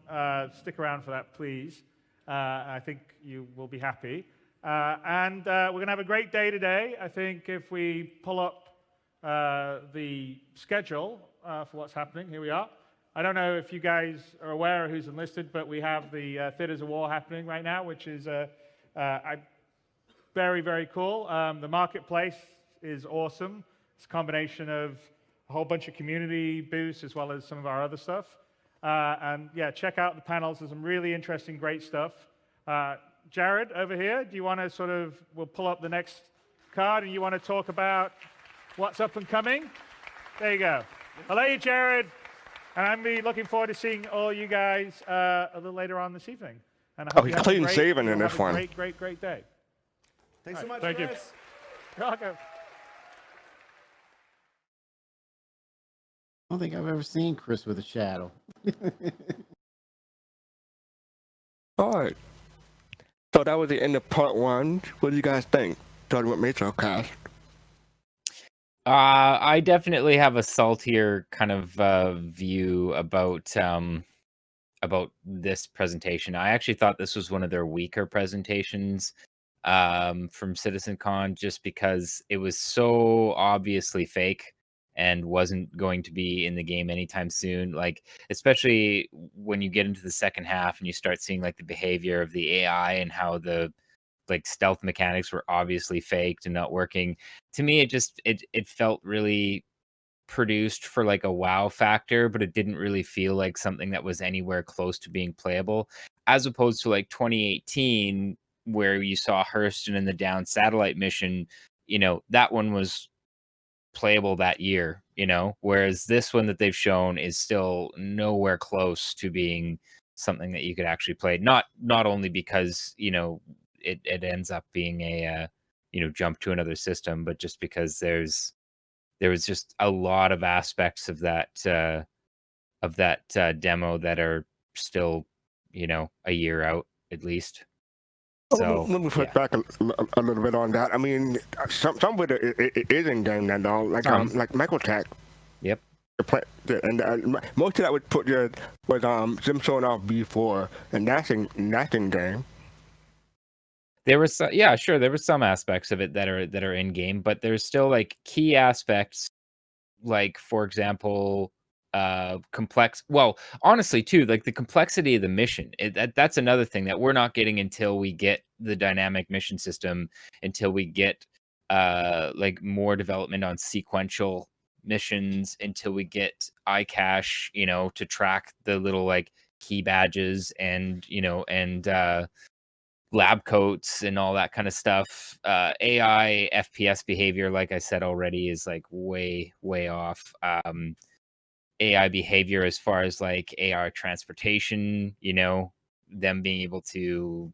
stick around for that, please. I think you will be happy. And we're going to have a great day today. I think if we pull up the schedule for what's happening, here we are. I don't know if you guys are aware of who's enlisted, but we have the Theaters of War happening right now, which is very, very cool. The marketplace is awesome. It's a combination of a whole bunch of community boosts as well as some of our other stuff. And yeah, check out the panels. There's some really interesting, great stuff. Jared, over here, do you want to sort of, we'll pull up the next card, and you want to talk about what's up and coming? There you go. Hello, you, Jared. And I'm really looking forward to seeing all you guys a little later on this evening. And I hope he's you have clean a great, shaven in you'll this have a one. great day. Thanks so much, Thank Chris. you. You're welcome. I don't think I've ever seen Chris with a shadow. All right. So that was the end of part 1. What do you guys think? Starting with MasoKast. I definitely have a saltier kind of view about this presentation. I actually thought this was one of their weaker presentations from CitizenCon, just because it was so obviously fake and wasn't going to be in the game anytime soon. Like, especially when you get into the second half and you start seeing like the behavior of the AI and how the like stealth mechanics were obviously faked and not working. To me, it felt really produced for like a wow factor, but it didn't really feel like something that was anywhere close to being playable, as opposed to like 2018, where you saw Hurston in the down satellite mission. That one was playable that year, whereas this one that they've shown is still nowhere close to being something that you could actually play. Not only because, it ends up being a, jump to another system, but just because there was just a lot of aspects of that demo that are still, a year out at least. So let me push back a little bit on that. I mean, some of it is in game now, though. Like Microtech. Yep. And most of that was them showing off V4, and that's in game. There was there were some aspects of it that are in game, but there's still like key aspects, like for example, honestly too, like the complexity of the mission. That's another thing that we're not getting until we get the dynamic mission system, until we get like more development on sequential missions, until we get iCache, to track the little like key badges and lab coats and all that kind of stuff. AI FPS behavior, like I said already, is like way off. AI behavior as far as like AR transportation, them being able to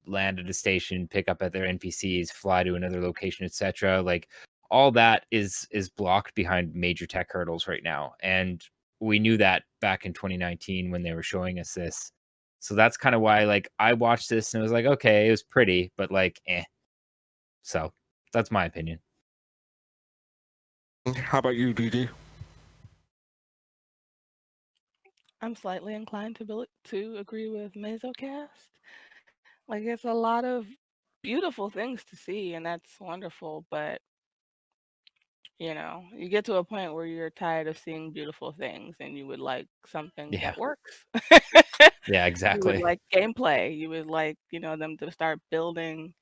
land at a station, pick up at their NPCs, fly to another location, etc. Like all that is blocked behind major tech hurdles right now. And we knew that back in 2019 when they were showing us this. So that's kind of why, like, I watched this and it was like, okay, it was pretty, but like, eh. So that's my opinion. How about you, DD? I'm slightly inclined to agree with MasoKast. Like, it's a lot of beautiful things to see, and that's wonderful, but you get to a point where you're tired of seeing beautiful things and you would like something Yeah. that works. Yeah, You would exactly. like gameplay. You would like, them to start building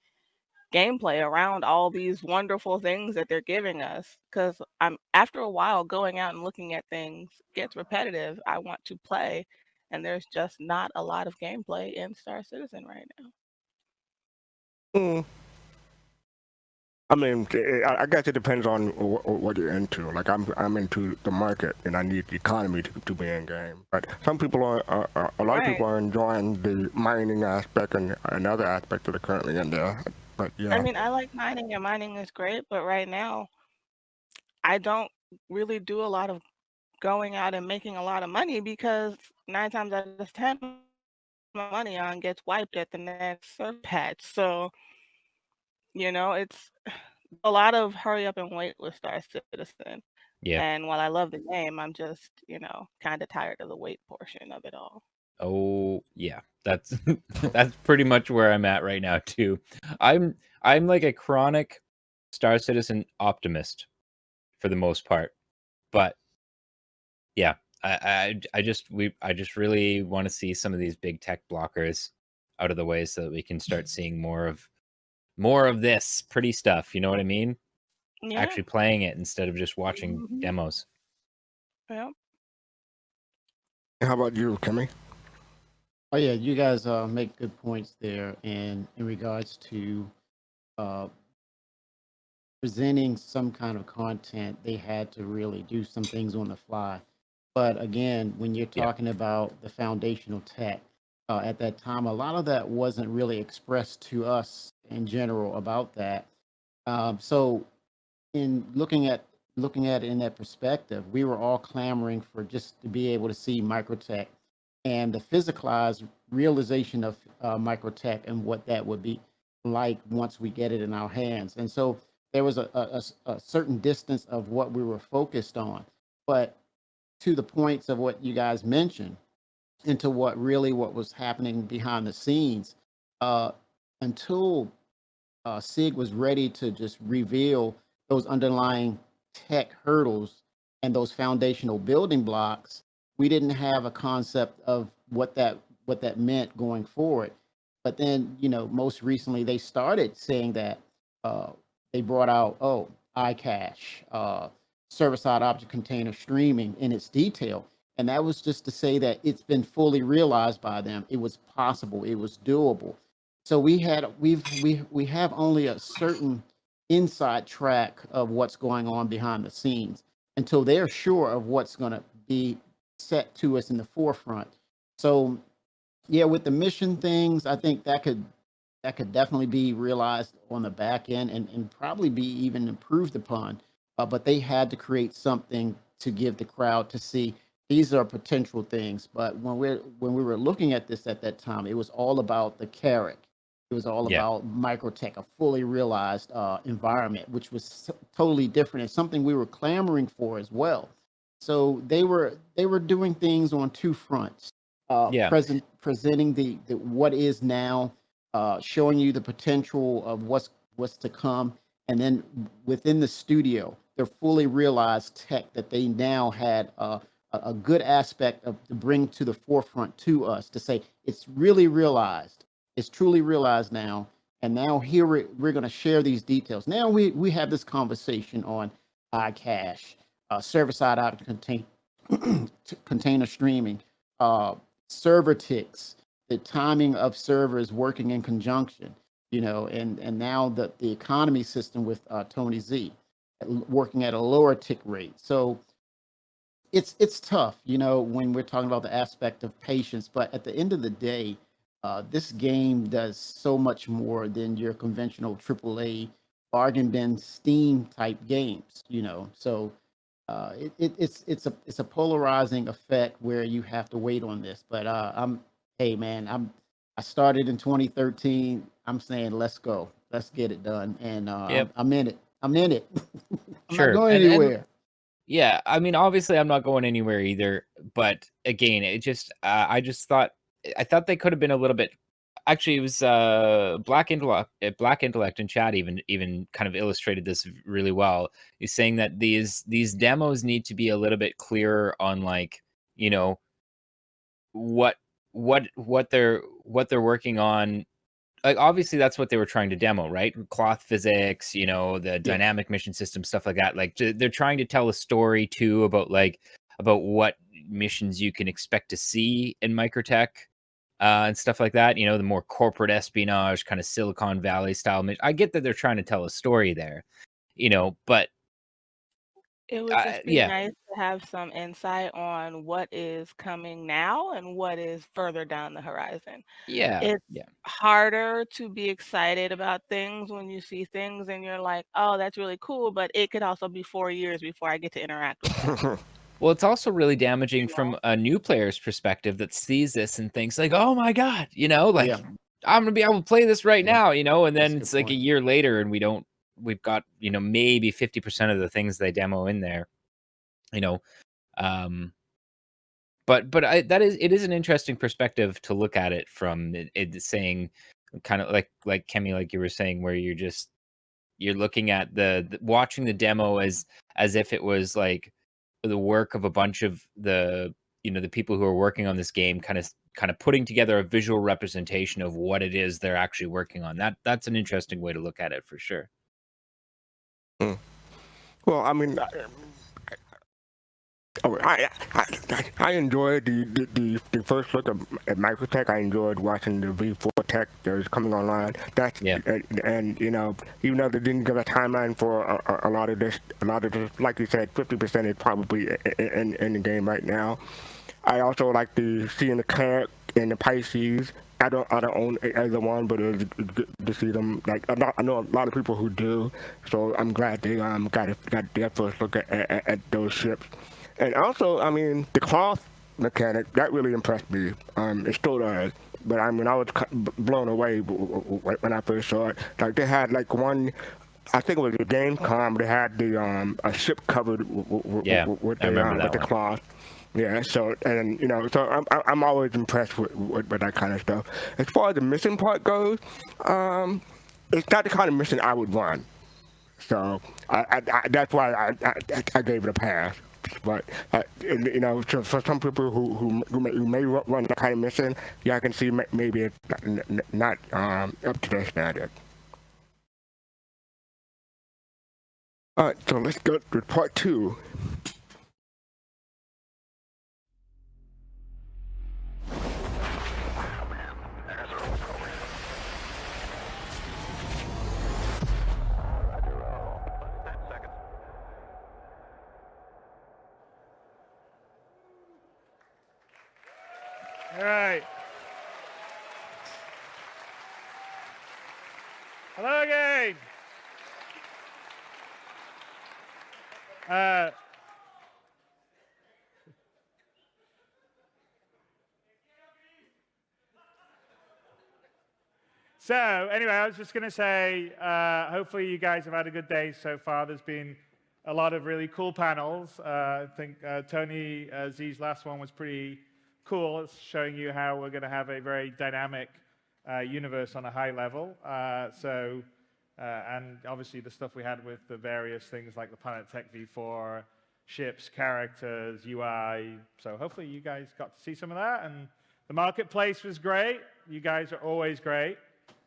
gameplay around all these wonderful things that they're giving us. Because after a while, going out and looking at things gets repetitive. I want to play, and there's just not a lot of gameplay in Star Citizen right now. I mean, I guess it depends on what you're into. Like I'm into the market, and I need the economy to be in game. But some people a lot of people are enjoying the mining aspect and other aspects that are currently in there. But yeah. I mean, I like mining, and mining is great, but right now, I don't really do a lot of going out and making a lot of money because 9 times out of 10, my money on gets wiped at the next server patch. So, it's a lot of hurry up and wait with Star Citizen. Yeah. And while I love the game, I'm just, kind of tired of the wait portion of it all. Oh yeah, that's that's pretty much where I'm at right now too. I'm like a chronic Star Citizen optimist for the most part, but yeah, I just really want to see some of these big tech blockers out of the way so that we can start seeing more of this pretty stuff. You know what I mean? Yeah. Actually playing it instead of just watching demos. Yeah. And how about you, Kimmy? Oh yeah, you guys make good points there, and in regards to uh, presenting some kind of content, they had to really do some things on the fly. But again, when you're Yeah. talking about the foundational tech, at that time, a lot of that wasn't really expressed to us in general about that. So in looking at it in that perspective, we were all clamoring for just to be able to see microtech and the physicalized realization of microtech and what that would be like once we get it in our hands. And so there was a certain distance of what we were focused on, but to the points of what you guys mentioned, into what was happening behind the scenes, uh, until SIG was ready to just reveal those underlying tech hurdles and those foundational building blocks, we didn't have a concept of what that meant going forward. But then, you know, most recently they started saying that uh, they brought out iCache, server-side object container streaming in its detail, and that was just to say that it's been fully realized by them. It was possible. It was doable. So we have only a certain inside track of what's going on behind the scenes until they're sure of what's going to be set to us in the forefront. So yeah, with the mission things, I think that could definitely be realized on the back end and probably be even improved upon. But they had to create something to give the crowd to see these are potential things. But when we were looking at this at that time, it was all about the carrot. It was all Yeah. about microtech, a fully realized environment, which was totally different and something we were clamoring for as well. So they were doing things on two fronts, Yeah. presenting the what is now, showing you the potential of what's to come, and then within the studio, they're fully realized tech that they now had a good aspect of to bring to the forefront to us to say it's really realized, it's truly realized now, and now here we're going to share these details. Now we have this conversation on iCache, server-side object container streaming, uh, server ticks, the timing of servers working in conjunction, you know, and now the economy system with Tony Z working at a lower tick rate. So it's tough, you know, when we're talking about the aspect of patience. But at the end of the day, this game does so much more than your conventional AAA bargain bin Steam type games, you know. So it's a polarizing effect where you have to wait on this. But hey man, I started in 2013. I'm saying let's go, let's get it done, and Yep. I'm in it. I'm in it. I'm not Sure. going And anywhere. yeah, I mean, obviously, I'm not going anywhere either. But again, I thought they could have been a little bit. Actually, it was Black Intellect in chat even kind of illustrated this really well. He's saying that these demos need to be a little bit clearer on, like, you know, what what they're working on. Like, obviously that's what they were trying to demo, right? Cloth physics, you know, the Yeah. dynamic mission system, stuff like that. Like, they're trying to tell a story too about, like, about what missions you can expect to see in microtech, and stuff like that. You know, the more corporate espionage, kind of Silicon Valley style. I get that they're trying to tell a story there, you know, but It would just be yeah, nice to have some insight on what is coming now and what is further down the horizon. yeah, It's yeah. harder to be excited about things when you see things and you're like, "Oh, that's really cool," but it could also be 4 years before I get to interact with that. Well, it's also really damaging You from know? a new player's perspective that sees this and thinks like, "Oh my god," you know, like, Yeah. "I'm gonna be able to play this right Yeah. now," you know, and That's then a good it's like a point. year later and we've got, you know, maybe 50% of the things they demo in there, you know. Um, but it is an interesting perspective to look at it from, it saying kind of like Kemi, like you were saying, where you're looking at watching the demo as if it was like the work of a bunch of the, you know, the people who are working on this game, kind of putting together a visual representation of what it is they're actually working on. That's an interesting way to look at it for sure. Well, I mean, Oh, I enjoyed the first look at Microtech. I enjoyed watching the V4 tech that was coming online. That's Yeah. and you know, even though they didn't give a timeline for a lot of this, like you said, 50% is probably in the game right now. I also like the seeing the Cleric and the Pisces. I don't own either one, but it was good to see them. Like I know a lot of people who do, so I'm glad they got their first look at those ships. And also, I mean, the cloth mechanic that really impressed me. It still does. But I mean, I was blown away when I first saw it. Like they had like one. I think it was a Gamescom. They had the a ship covered with the cloth. Yeah, so and you know, so I'm always impressed with that kind of stuff. As far as the mission part goes, it's not the kind of mission I would run. So that's why I gave it a pass. But you know, for some people who may run that kind of mission, yeah, I can see maybe it's not up to their standard. All right, so let's go to part 2. All right. Hello again. So anyway, I was just going to say, hopefully you guys have had a good day so far. There's been a lot of really cool panels. I think Tony Z's last one was pretty cool. It's showing you how we're going to have a very dynamic universe on a high level. And obviously the stuff we had with the various things like the Planet Tech V4, ships, characters, UI. So hopefully you guys got to see some of that. And the marketplace was great. You guys are always great.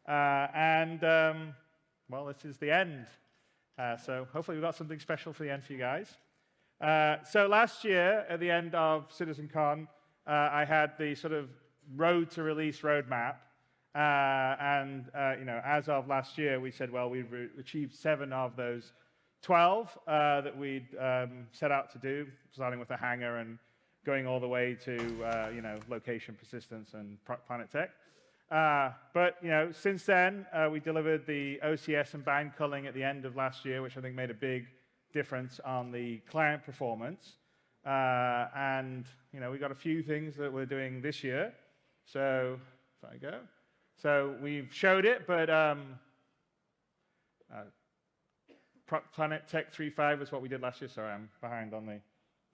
Well, this is the end. So hopefully we've got something special for the end for you guys. So last year, at the end of CitizenCon, I had the sort of road to release roadmap. You know, as of last year, we said, well, we've achieved 7 of those 12 that we'd set out to do, starting with the hangar and going all the way to, you know, location persistence and Planet Tech. But, you know, since then, we delivered the OCS and band culling at the end of last year, which I think made a big difference on the client performance. You know, we got a few things that we're doing this year. So, if I go. So we've showed it, but Planet Tech 3.5 is what we did last year. Sorry, I'm behind on the...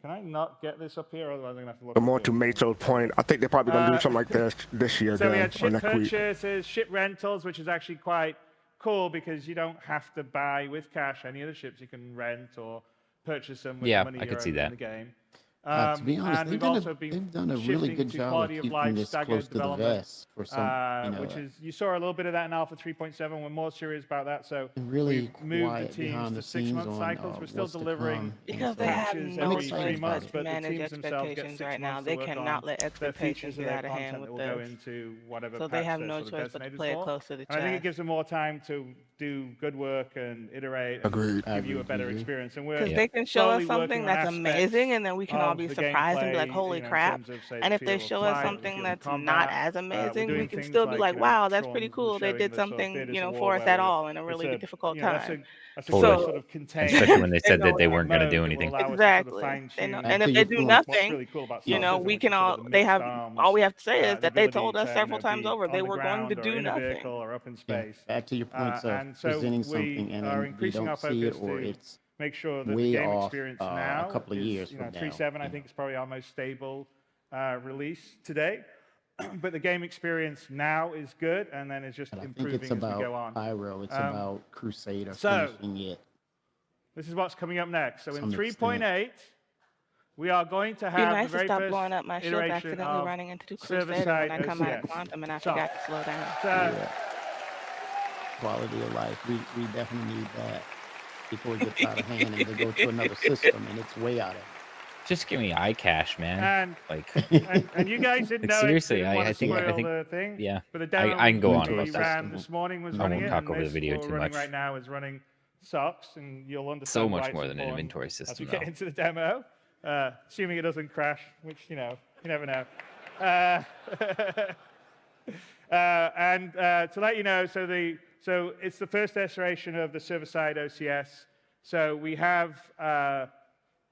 Can I not get this up here? Otherwise, I'm going to have to look. More to Maso's point, I think they're probably going to do something like this year. So we had ship purchases, ship rentals, which is actually quite cool because you don't have to buy with cash any of the ships. You can rent or purchase them with money I could see that. in the game. To be honest, they've done a really good job of keeping this close to the vest for some, you know, which is, you saw a little bit of that in Alpha 3.7. We're more serious about that. So really we've moved the teams to 6-month cycles. We're still delivering because they have no every 3 months, but the manage teams themselves get expectations 6 right now. months They to work cannot on let their expectations features get and out their of hand content that with will go this. into whatever So they have patch no they're sort of choice but to designated play it for. close to the And I think it chest. gives them more time to do good work and iterate and Agreed. give you a better experience. And we're Because they can show us slowly something working on that's aspects amazing, and then we can all of be the surprised and be like, gameplay, "Holy you know, in crap!" terms of, say, And the if they feel of show us flight, the something feel of that's not combat. as We're amazing, we doing can things still be like, you know, "Wow, that's Sean pretty was cool. They showing did the sort of something, theaters you know, of war for us where at all in a it's really a, difficult you know, time." that's a Totally. good sort of contained, Especially when they said that they dynamic weren't going to mode do that anything. will allow us to sort of Exactly. fine-tune And if they do what's nothing, really cool about you know, Solstice, we which can is sort all. of the They mixed have arms, all we have to say is the that they ability told us to, you several know, times be over they on the were going to ground or do in a vehicle nothing. or up in Yeah, space. back to your points of And so presenting we something and are then we increasing our don't see it, focus or to it's make sure that the way game off experience a now couple of is, years you know, from now. 3.7 I think is probably our most stable release today. But the game experience now is good, and then it's just I think improving it's as we about go on. Pyro. It's about Crusader So finishing it. this is what's coming up next. So in Some 3.8, we are going to Be have nice the to very stop first blowing up my ship iteration accidentally of running into Crusader server-side when I come out of OCS. Quantum and I So, forgot to slow down. Yeah. Quality of life. We definitely need that before it gets out of hand and they go to another system and it's way out of hand. Just give me iCache, man. And and you guys didn't know seriously, it. I think the thing. yeah. But the demo I can go on we about ran this. this morning was I running won't it, talk and over the this video we're too running much. right now is running socks, and you'll understand So why much it's more than an important inventory as we system, get though. into the demo, assuming it doesn't crash, which you never know. And to let you know, so it's the first iteration of the server-side OCS. So we have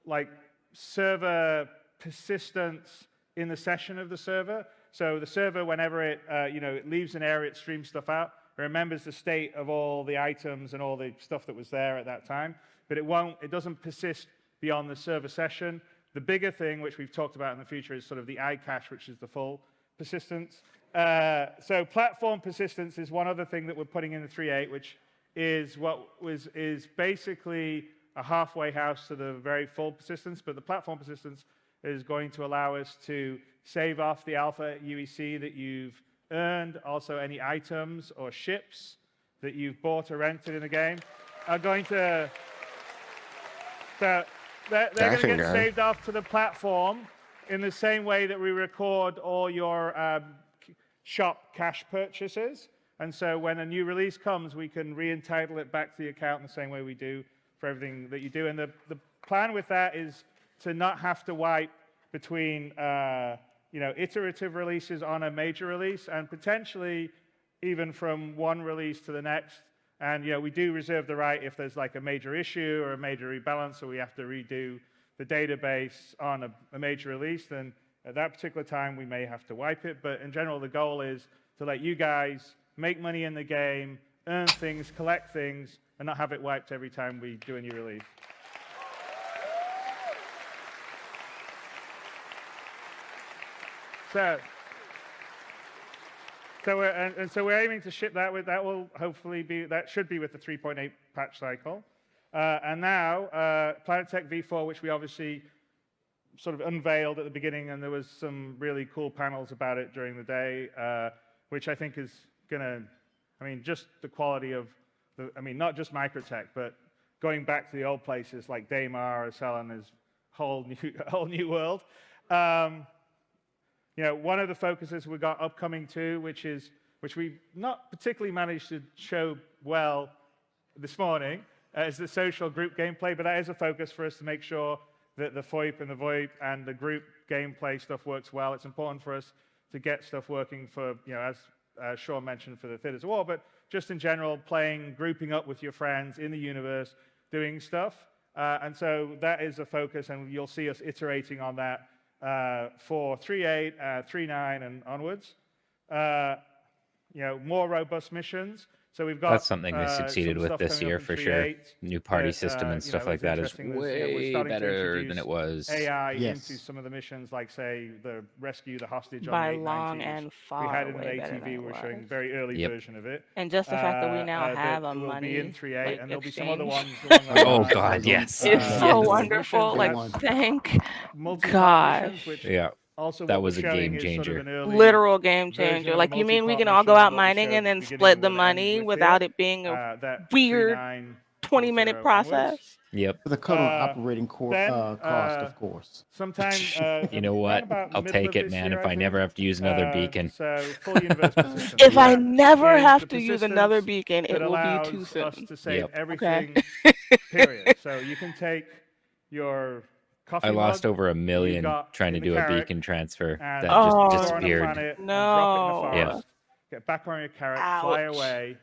like server persistence in the session of the server. So the server, whenever it it leaves an area, it streams stuff out. It remembers the state of all the items and all the stuff that was there at that time, but it doesn't persist beyond the server session. The bigger thing, which we've talked about in the future, is sort of the iCache, which is the full persistence. So platform persistence is one other thing that we're putting in the 3.8, which is is basically a halfway house to the very full persistence, but the platform persistence is going to allow us to save off the alpha UEC that you've earned. Also, any items or ships that you've bought or rented in the game are going to... So they're going to get saved off to the platform in the same way that we record all your shop cash purchases. And so when a new release comes, we can re-entitle it back to the account in the same way we do for everything that you do. And the plan with that is to not have to wipe between iterative releases on a major release, and potentially even from one release to the next. And we do reserve the right if there's like a major issue or a major rebalance, or we have to redo the database on a major release, then at that particular time we may have to wipe it. But in general, the goal is to let you guys make money in the game, earn things, collect things, and not have it wiped every time we do a new release. So we're aiming to ship that with, that will hopefully be, that should be with the 3.8 patch cycle. And now, Planetech V4, which we obviously sort of unveiled at the beginning, and there was some really cool panels about it during the day, which I think is gonna, just the quality of, not just Microtech, but going back to the old places like Daymar or Cellen is whole new world. One of the focuses we got upcoming too, which we've not particularly managed to show well this morning, is the social group gameplay, but that is a focus for us to make sure that the FOIP and the VoIP and the group gameplay stuff works well. It's important for us to get stuff working for, as Sean mentioned, for the Theaters of War, but just in general, grouping up with your friends in the universe, doing stuff. And so that is a focus, and you'll see us iterating on that for 3.8, 3.9, and onwards. More robust missions. So we've got that's something they succeeded with this year for sure. New party system and stuff like that is way better than it was. AI into some of the missions, like say the rescue the hostage by on the long and far we had in way an better ATV. than We're it showing a was. very early version of it. And just the fact that we now have a that will money be in 3.8, like, and there'll be some exchange. other ones. Along those Oh lines. God, yes. It's so Yes. wonderful. Like, thank Multi-pot gosh. missions, which Yeah. also That what was we're a showing game is sort of changer. an early Literal game version changer. of Like, a you mean we multi-pot can all go mission, out what we mining showed and then at the beginning split the will end money with without it. it being a That weird 20-minute 3940 process? onwards. Yep. For the cut on operating cost, of course. Sometime You know what? I'll take it, man, if I never have to use another beacon. So full universe persistence. If I That never is have the to use another persistence beacon, it that will be allows too soon. us to save Yep. everything, period. So you can take your coffee I lost mug over $1 million got trying to in the do a carrot beacon transfer and that Oh, just store on a disappeared. planet and drop it in a No. forest, get back on your carrot, fly Ouch. away,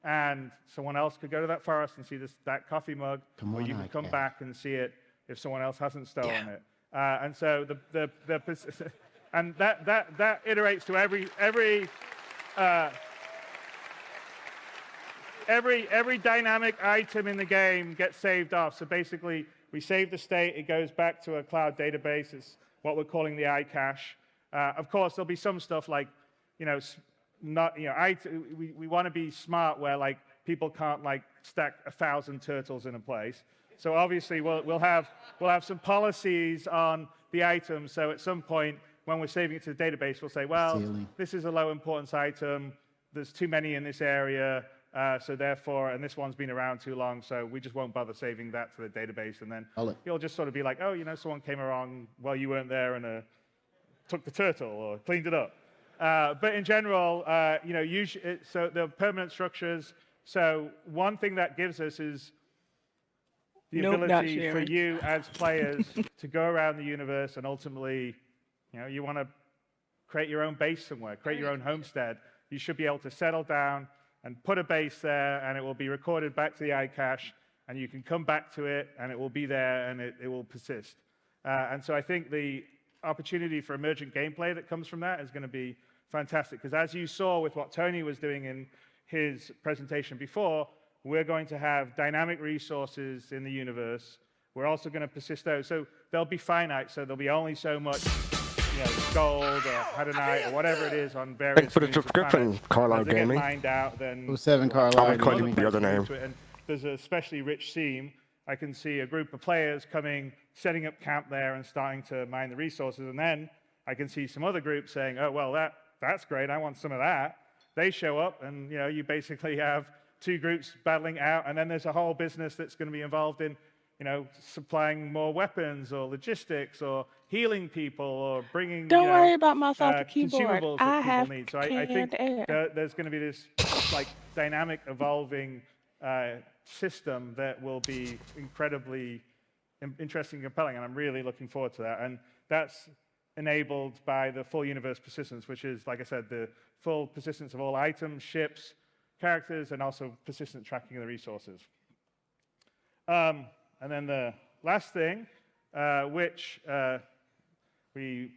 and someone else could go to that forest and see that coffee mug, or you can come back and see it if someone else hasn't stolen it. And so and that iterates to every dynamic item in the game gets saved off. So basically, we save the state, it goes back to a cloud database. It's what we're calling the iCache. Of course, there'll be some stuff like, we want to be smart where like people can't like stack 1,000 turtles in a place. So obviously we'll have some policies on the items. So at some point when we're saving it to the database, we'll say, well, this is a low importance item. There's too many in this area. So therefore, and this one's been around too long, so we just won't bother saving that to the database. And then you'll just sort of be like, oh, you know, someone came along while you weren't there and took the turtle or cleaned it up. But in general, you know, so the permanent structures. So one thing that gives us is the ability for you as players to go around the universe and ultimately, you know, you want to create your own base somewhere, create your own homestead. You should be able to settle down and put a base there, and it will be recorded back to the iCache, and you can come back to it, and it will be there, and it will persist. And so I think the opportunity for emergent gameplay that comes from that is going to be fantastic, because as you saw with what Tony was doing in his presentation before, we're going to have dynamic resources in the universe. We're also going to persist those. So they'll be finite, so there'll be only so much, you know, gold or hadonite or whatever it is on various. Thanks for the subscription, Carlisle Gaming. Mined out, then 07 Carlisle Gaming. The other name. And there's an especially rich seam. I can see a group of players coming, setting up camp there and starting to mine the resources. And then I can see some other groups saying, oh, well, that's great. I want some of that. They show up, and you know, you basically have two groups battling out, and then there's a whole business that's going to be involved in, you know, supplying more weapons or logistics or healing people or bringing. Don't worry about my salty keyboard. Consumables I that have people need. So I think there's going to be this like dynamic, evolving system that will be incredibly interesting and compelling, and I'm really looking forward to that. And that's enabled by the full universe persistence, which is, like I said, the full persistence of all items, ships, characters, and also persistent tracking of the resources. And then the last thing, which we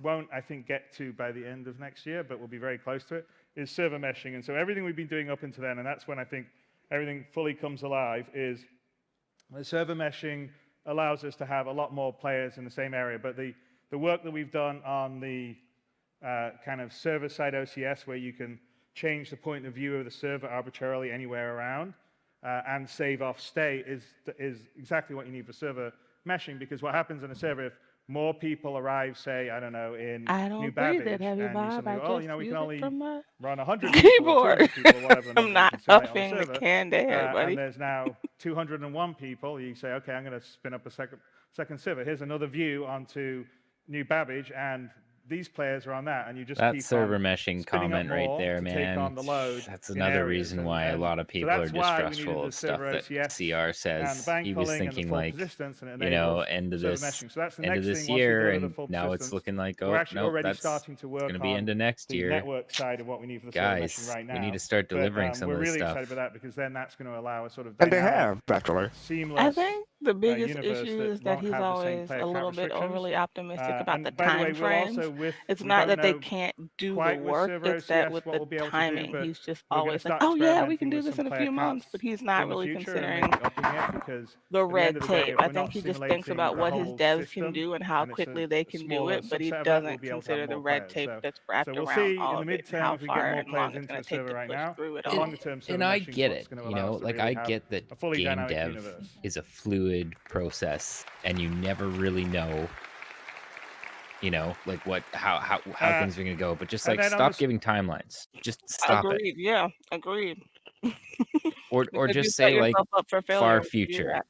won't, I think, get to by the end of next year, but we'll be very close to it, is server meshing. And so everything we've been doing up until then, and that's when I think everything fully comes alive, is the server meshing allows us to have a lot more players in the same area. But the work that we've done on the kind of server-side OCS, where you can change the point of view of the server arbitrarily anywhere around and save off state is exactly what you need for server meshing, because what happens in a server, if more people arrive, say, I don't know, in New Babbage, and you suddenly go, oh, you know, we can only run 100 people or 200 people, whatever. I'm not huffing the canned air, buddy. And there's now 201 people. You say, okay, I'm going to spin up a second server. Here's another view onto New Babbage, and these players are on that, and you just that keep server meshing comment right there, man. That's another reason why a lot of people are distrustful of stuff that CR says. He was thinking like, you know, end of this year, and now it's looking like, oh no, that's going to be end of next year. Network side of what we need for the guys, right now. We need to start delivering some of this stuff. We're really excited about that, because then that's going to allow a sort of and they have actually seamless. I think the biggest issue is that he's always a little bit overly optimistic about the time frames. It's not that they can't do the work, it's that with the timing, he's just always like, oh yeah, we can do this in a few months, but he's not really considering the red tape. I think he just thinks about what his devs can do and how quickly they can do it, but he doesn't consider the red tape that's wrapped around all of it and how far and long it's going to take to push through it all. And I get it, you know, like I get that game dev is a fluid process, and you never really know, you know, like how things are going to go, but just like stop giving timelines. Just stop it. Yeah, agreed. or just say like far future.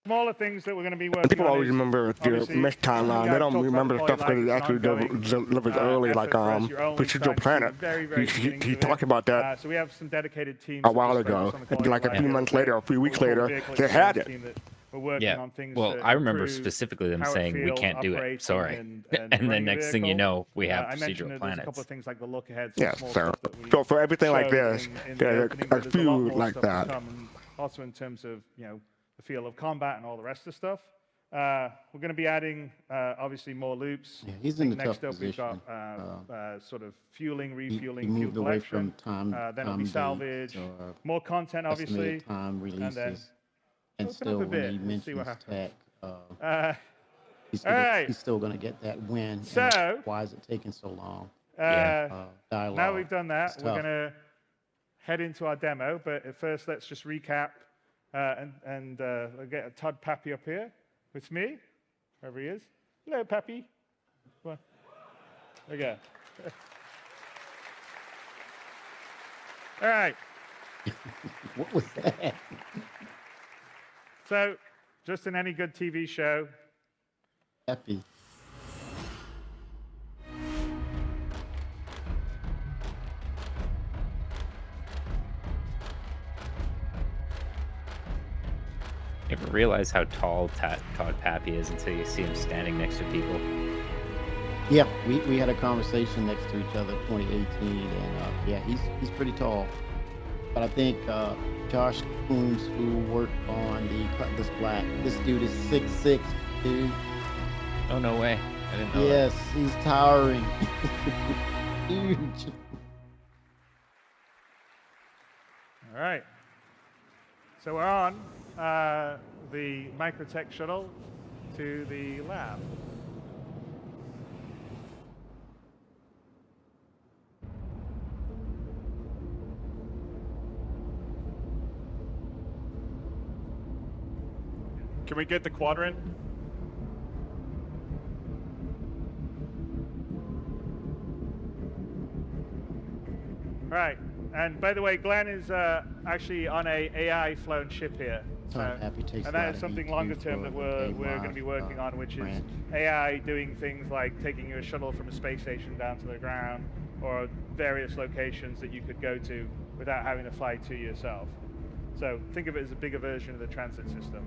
Smaller things that we're going to be working People on always remember the mesh timeline. They don't remember the stuff that it actually delivers early, like Procedural Planet. He talked about that so we have some dedicated teams a while ago, and like a few months later, a few weeks later, they had it. Yeah, well, I remember specifically them saying we can't do it. Sorry, and then next thing you know, we have Procedural Planets. A couple of things like the look ahead. Yes, so for everything like this, there are a few like that. Also, in terms of, you know, the feel of combat and all the rest of the stuff. We're going to be adding, obviously, more loops. Yeah, he's in a Next tough up, we've position. got sort of fueling, refueling, he fuel moved away collection. from time, then it'll be salvage, more content, obviously, time releases, and then and still when he mentions tech, he's still going to get that win. So, why is it taking so long? Now we've done that, we're going to head into our demo, but at first let's just recap and I'll get Todd Pappy up here with me, wherever he is. Hello, Pappy. Come on. There we go. All right. What was that? So, just in any good TV show. Happy. You ever realize how tall Todd Pappy is until you see him standing next to people? Yeah, we had a conversation next to each other 2018, and yeah, he's pretty tall. But I think Josh Coombs, who worked on the Cutlass Black, this dude is 6'6", dude. Oh, no way. I didn't know Yes, he's towering. Huge. All right. So we're on the Microtech shuttle to the lab. Can we get the quadrant? All right. And by the way, Glenn is actually on a AI flown ship here. And that is something longer term that we're going to be working on, which is AI doing things like taking your shuttle from a space station down to the ground, or various locations that you could go to without having to fly to yourself. So think of it as a bigger version of the transit system.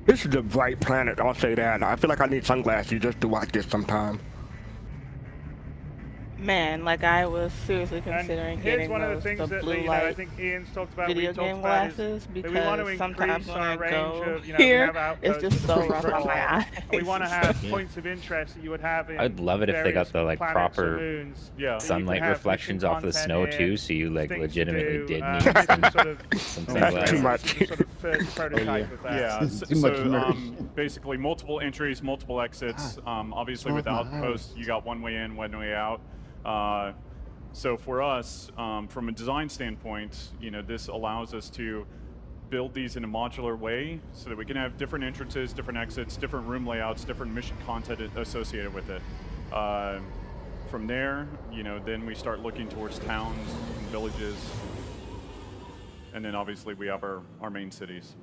This is a bright planet, I'll say that. I feel like I need sunglasses just to watch this sometime. Man, like I was seriously considering Here's getting one of the those things that blue I light think Ian's talked about. video we talked game about is glasses that we want to because sometimes increase when I our range go of, we have here, it's outposts just with so the rough on my eyes. We want to have points of interest that you would have in I'd love it if they got the like various planets or proper moons. sunlight reflections off the snow too, so you like legitimately did need this some, is sort of some That's sunglasses. too much. sort of first prototype of that. Yeah, Too much so immersion. basically multiple entries, multiple exits. Obviously with Outpost, you got one way in, one way out. So for us, from a design standpoint, this allows us to build these in a modular way so that we can have different entrances, different exits, different room layouts, different mission content associated with it. From there, then we start looking towards towns and villages. And then obviously we have our main cities.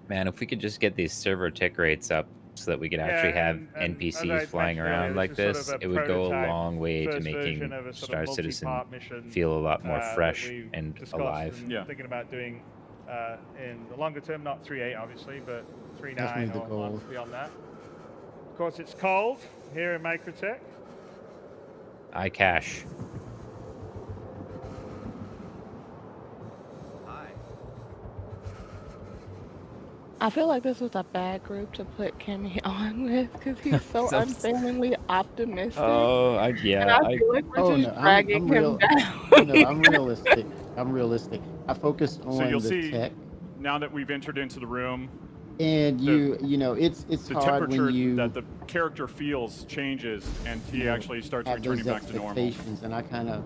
Man, if we could just get these server tick rates up so that we could actually have and NPCs flying around like this, it would go a long way to making Star Citizen feel a lot more fresh and alive. Thinking about doing in the longer term, not 3.8 obviously, but 3.9 Definitely the or goal. months beyond that. Of course, it's cold here in Microtech. iCache. I feel like this was a bad group to put Kimmy on with because he's so unfailingly optimistic. Oh, And I feel like we're just dragging him real, down. no, I'm realistic. I'm realistic. I focused on So you'll the see, tech, now that we've entered into the room, and it's the hard temperature when you that the character feels changes, and he actually starts have returning those back to normal. expectations, and I kind of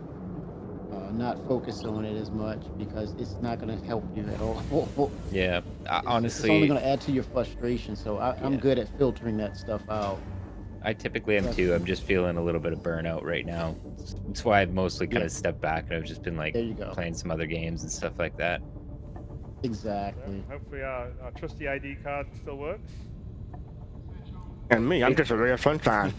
not focus on it as much because it's not going to help you at all. Yeah, honestly, it's only going to add to your frustration. So I'm good at filtering that stuff out. I typically am too. I'm just feeling a little bit of burnout right now. That's why I've mostly kind of stepped back and I've just been like playing some other games and stuff like that. Exactly. Hopefully our trusty ID card still works. And me, I'm just a ray of sunshine.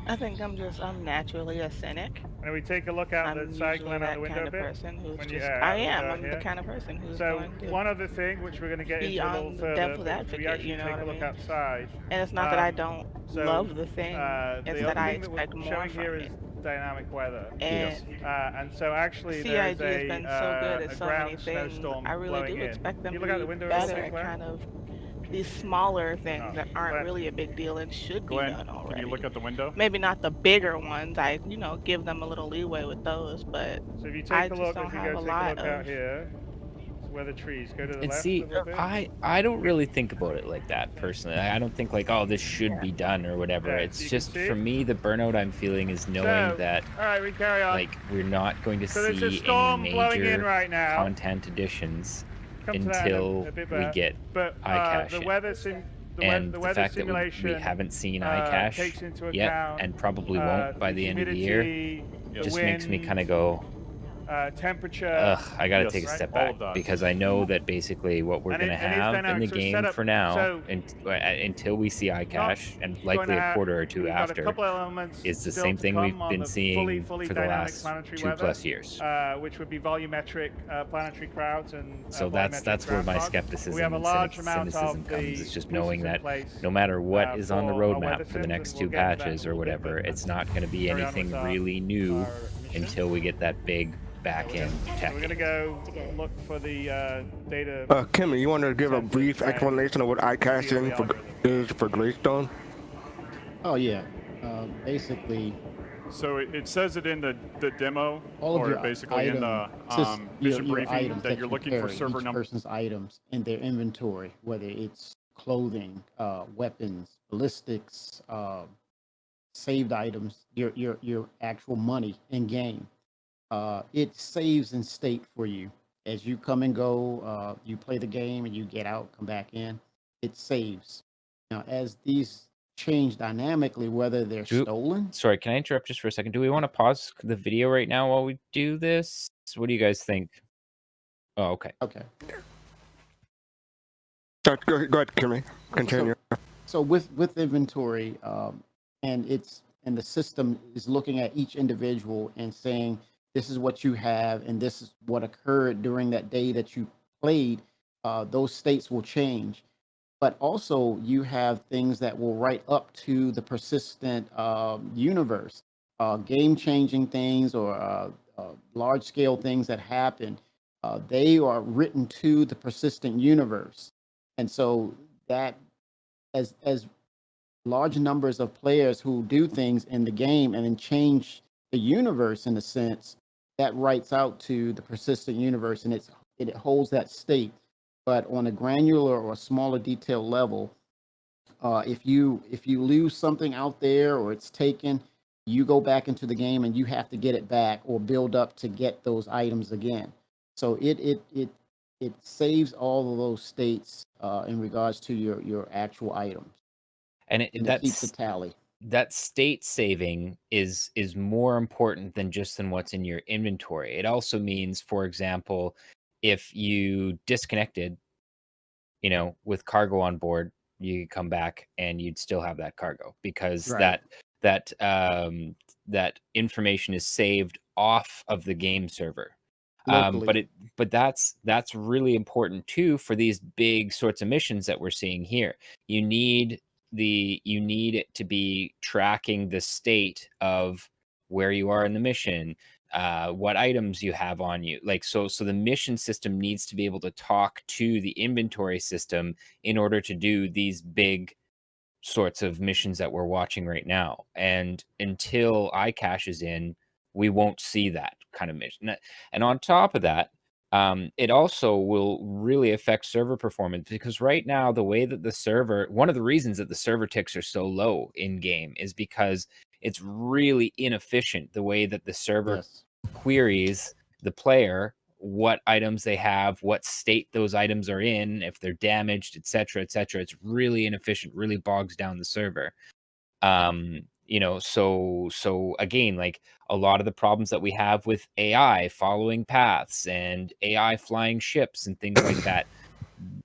I think I'm naturally a cynic. And we take a look out I'm the side usually glen out that the window kind a of bit. person who's when just, you, I am. I'm here. the kind of person who's So going to one other thing which we're going to get be into a on little the further, devil's but we advocate, actually you know take what a I look mean? outside. And it's not that I don't so, love the thing, the it's other that I thing that expect we're more showing from here it. is dynamic weather. And so actually CIG there's has been so good at so many things. I really do expect them to be better at kind of these smaller things that aren't really a big deal and should be done already. Can you look out the window? Maybe not the bigger ones. I, give them a little leeway with those, but So if you I take a just look, don't if you have go a take a lot look out of. here, where the trees go to the And left see, a little bit. I don't really think about it like that personally. I don't think like, oh, this should be done or whatever. Yeah, It's so you just can see. for me, the burnout I'm feeling is knowing So, that all right, we carry on. like we're not going to So there's a see storm any blowing in major right now. content additions come to that in until a bit we better. get But iCache the in. weather And the the weather fact that we simulation haven't seen takes iCache into yet, account and probably won't by the end of the year, humidity, the just makes me wind, kind of go, temperature. ugh, I got to Yes, take a right? step All back, of that. because I know that basically what we're And going to it is have in dynamic, the so it's game set up for now, so until we see iCache, and going likely to a have, quarter or two we've got a after, couple of elements is the still same to thing come we've on been the seeing fully for the dynamic last planetary 2+ years. which would be volumetric planetary crowds and So volumetric that's where ground my fog. skepticism We have a and large amount of cynicism the comes. It's just pieces knowing in that place no matter what is on the for our weather roadmap for the sims, next and 2 we'll get into that patches in a or little bit, whatever, but it's not going to be carry on anything with really new our mission. until we get that big back-end So tech. we're going to go look for the data. Kimmy, you want to give a center brief to try and explanation of what iCaching steal the algorithm. is for Greystone? Oh yeah, basically So it says it in the demo, all of or your basically in the mission your briefing, items that you're you looking for carry, server each number. person's items in their inventory, whether it's clothing, weapons, ballistics, saved items, your actual money in game. It saves in state for you as you come and go. You play the game and you get out, come back in. It saves. Now, as these change dynamically, whether they're stolen. Sorry, can I interrupt just for a second? Do we want to pause the video right now while we do this? What do you guys think? Oh, okay. Okay. Go ahead, Kimmy. Continue. So with inventory, and the system is looking at each individual and saying, this is what you have, and this is what occurred during that day that you played. Those states will change, but also you have things that will write up to the persistent universe, game-changing things or large-scale things that happen. They are written to the persistent universe, and so that as large numbers of players who do things in the game and then change the universe in a sense, that writes out to the persistent universe, and it holds that state. But on a granular or smaller detail level, if you lose something out there or it's taken, you go back into the game and you have to get it back or build up to get those items again. So it saves all of those states in regards to your actual items. And it keeps a tally. That state saving is more important than what's in your inventory. It also means, for example, if you disconnected, with cargo on board, you could come back and you'd still have that cargo, because Right. that information is saved off of the game server. Locally. But that's really important too for these big sorts of missions that we're seeing here. You need it to be tracking the state of where you are in the mission, what items you have on you. Like, so the mission system needs to be able to talk to the inventory system in order to do these big sorts of missions that we're watching right now. And until iCache is in, we won't see that kind of mission. And on top of that, it also will really affect server performance, because right now, the way that one of the reasons that the server ticks are so low in game is because it's really inefficient the way that the server queries the player, what items they have, what state those items are in, if they're damaged, etc., etc. It's really inefficient, really bogs down the server. So again, like, a lot of the problems that we have with AI following paths and AI flying ships and things like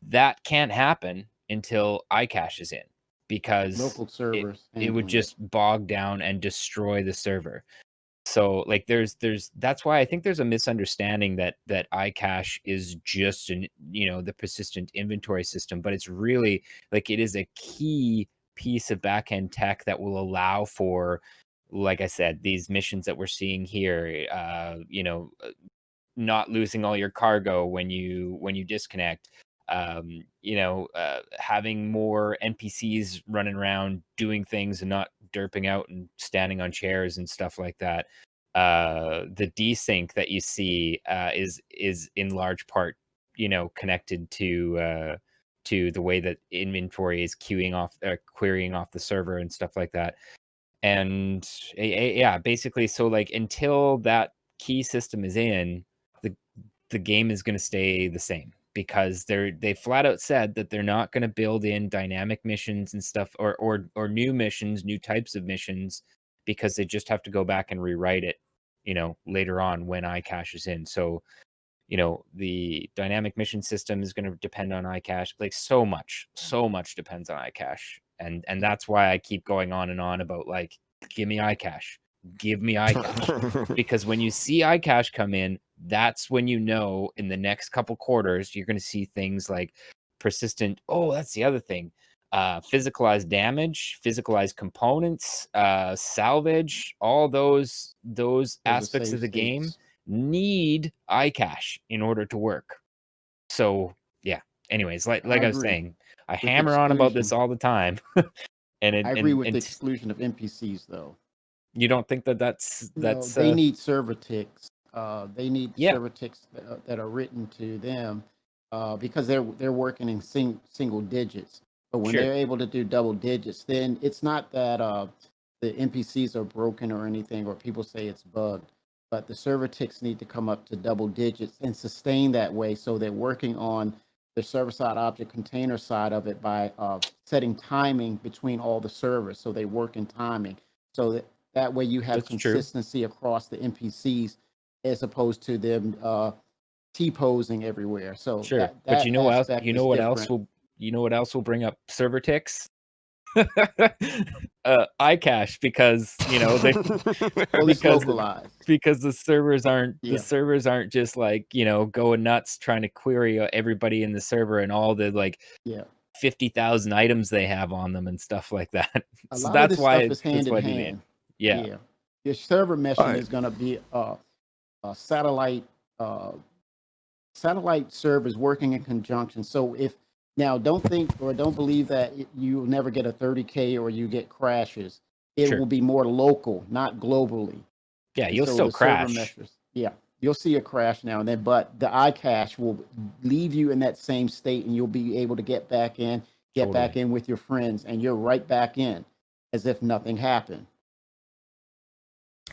that can't happen until iCache is in, because Local servers it would just bog down and destroy the server. So, like, that's why I think there's a misunderstanding that iCache is just the persistent inventory system, but it's really, like, it is a key piece of backend tech that will allow for, like I said, these missions that we're seeing here, not losing all your cargo when you disconnect, having more NPCs running around doing things and not derping out and standing on chairs and stuff like that. The desync that you see is in large part, connected to the way that inventory is querying off the server and stuff like that. And yeah, basically, so, like, until that key system is in, the game is going to stay the same, because they flat out said that they're not going to build in dynamic missions and stuff, or new missions, new types of missions, because they just have to go back and rewrite it, later on when iCache is in. So, the dynamic mission system is going to depend on iCache. Like so much depends on iCache. And that's why I keep going on and on about like, give me iCache. Give me iCache. Because when you see iCache come in, that's when in the next couple quarters, you're going to see things like persistent. Oh, that's the other thing. Physicalized damage, physicalized components, salvage, all those aspects of the game need iCache in order to work. So yeah. Anyways, like I was saying, I hammer on about this all the time. I agree with the exclusion of NPCs, though. You don't think that's No, they need server ticks. They need server ticks that are written to them because they're working in single digits. But when they're able to do double digits, then it's not that the NPCs are broken or anything, or people say it's bugged. But the server ticks need to come up to double digits and sustain that way. So they're working on the server-side object container side of it by setting timing between all the servers. So they work in timing. So that way you have consistency across the NPCs as opposed to them T-posing everywhere. So but you know what else will bring up server ticks? iCache, because because the servers aren't just like going nuts trying to query everybody in the server and all the like 50,000 items they have on them and stuff like that. So that's why it's hand in hand. Your server meshing is going to be satellite servers working in conjunction. So don't think or don't believe that you'll never get a 30K or you get crashes. It will be more local, not globally. Yeah, you'll still crash. You'll see a crash now and then, but the iCache will leave you in that same state and you'll be able to get back in with your friends, and you're right back in as if nothing happened.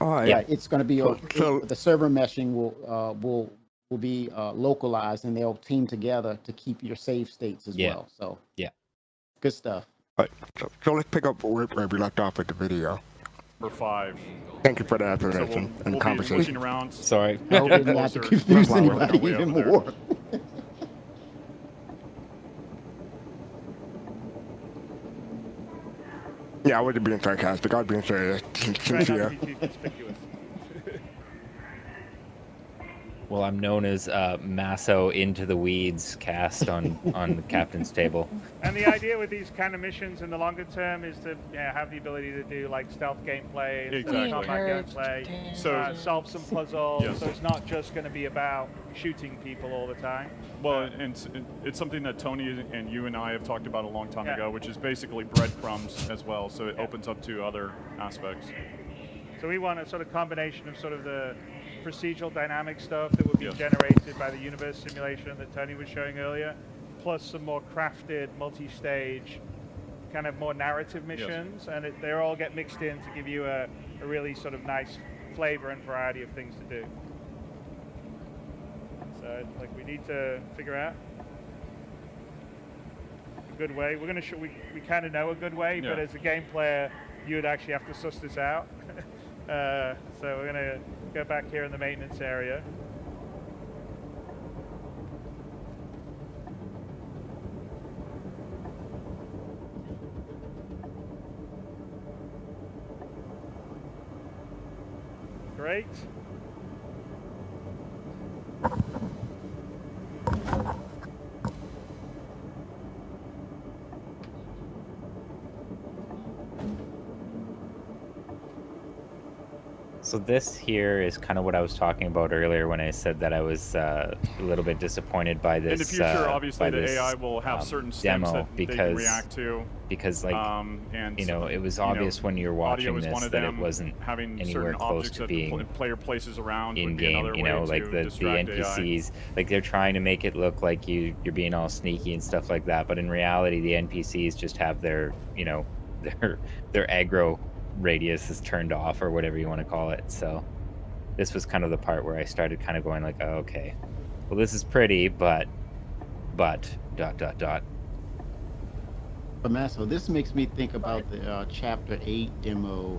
It's going to be the server meshing will be localized, and they'll team together to keep your save states as well. So good stuff. All right, so let's pick up where we left off with the video. Number 5. Thank you for the explanation and conversation. Around. Sorry. I hope it didn't have to confuse anybody even more. Yeah, I wasn't being sarcastic. I was being serious. Sincere. Well, I'm known as Maso into the weeds cast on the captain's table. And the idea with these kind of missions in the longer term is to have the ability to do like stealth gameplay, combat gameplay, solve some puzzles. Yes. So it's not just going to be about shooting people all the time. Well, and it's something that Tony and you and I have talked about a long time ago, which is basically breadcrumbs as well. So it opens up to other aspects. So we want a sort of combination of sort of the procedural dynamic stuff that would be generated by the universe simulation that Tony was showing earlier, plus some more crafted, multi-stage, kind of more narrative missions, and they all get mixed in to give you a really sort of nice flavor and variety of things to do. So, like, we need to figure out a good way. We're going to we kind of know a good way, but as a game player, you would actually have to suss this out. So we're going to go back here in the maintenance area. Great. So this here is kind of what I was talking about earlier when I said that I was a little bit disappointed by this. In the future, obviously, the AI will have certain stems that they can react to. Because, like, and it was obvious when you were watching this that it wasn't anywhere close to being player places around in-game. Like the NPCs, like they're trying to make it look like you're being all sneaky and stuff like that. But in reality, the NPCs just have their aggro radius is turned off, or whatever you want to call it. So this was kind of the part where I started kind of going like, oh, okay, well, this is pretty, but but ... But Maso, this makes me think about the Chapter 8 demo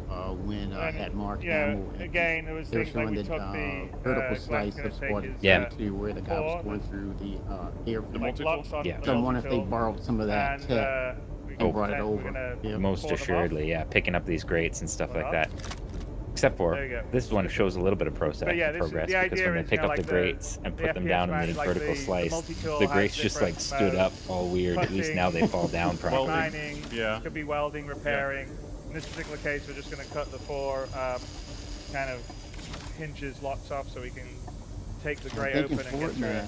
when I And, had Mark yeah, Hamill. And again, there was they were things like showing we the took the vertical Glenn's slice gonna of take Squad his, Yeah. 2 where the guy was core, going through the the airfield. locks on Yeah. the So I'm wondering if they multi-tool, borrowed some of that and tech we and brought it we're over. gonna Yeah. Most pour them off. assuredly, yeah. Picking up these grates and stuff like that. Except There for you go. this one shows a little bit of But yeah, this is, progress the because idea when they is, pick up like the grates and put them FPS down in the match, like vertical the slice, multi-tool the has grates just like different stood up modes. all weird. At least now they fall down properly. Mining, Yeah. could be welding, repairing. In this particular case, we're just going to cut the 4 kind of hinges, locks off, so we can take the I'm grate thinking open and get forward, through it. man,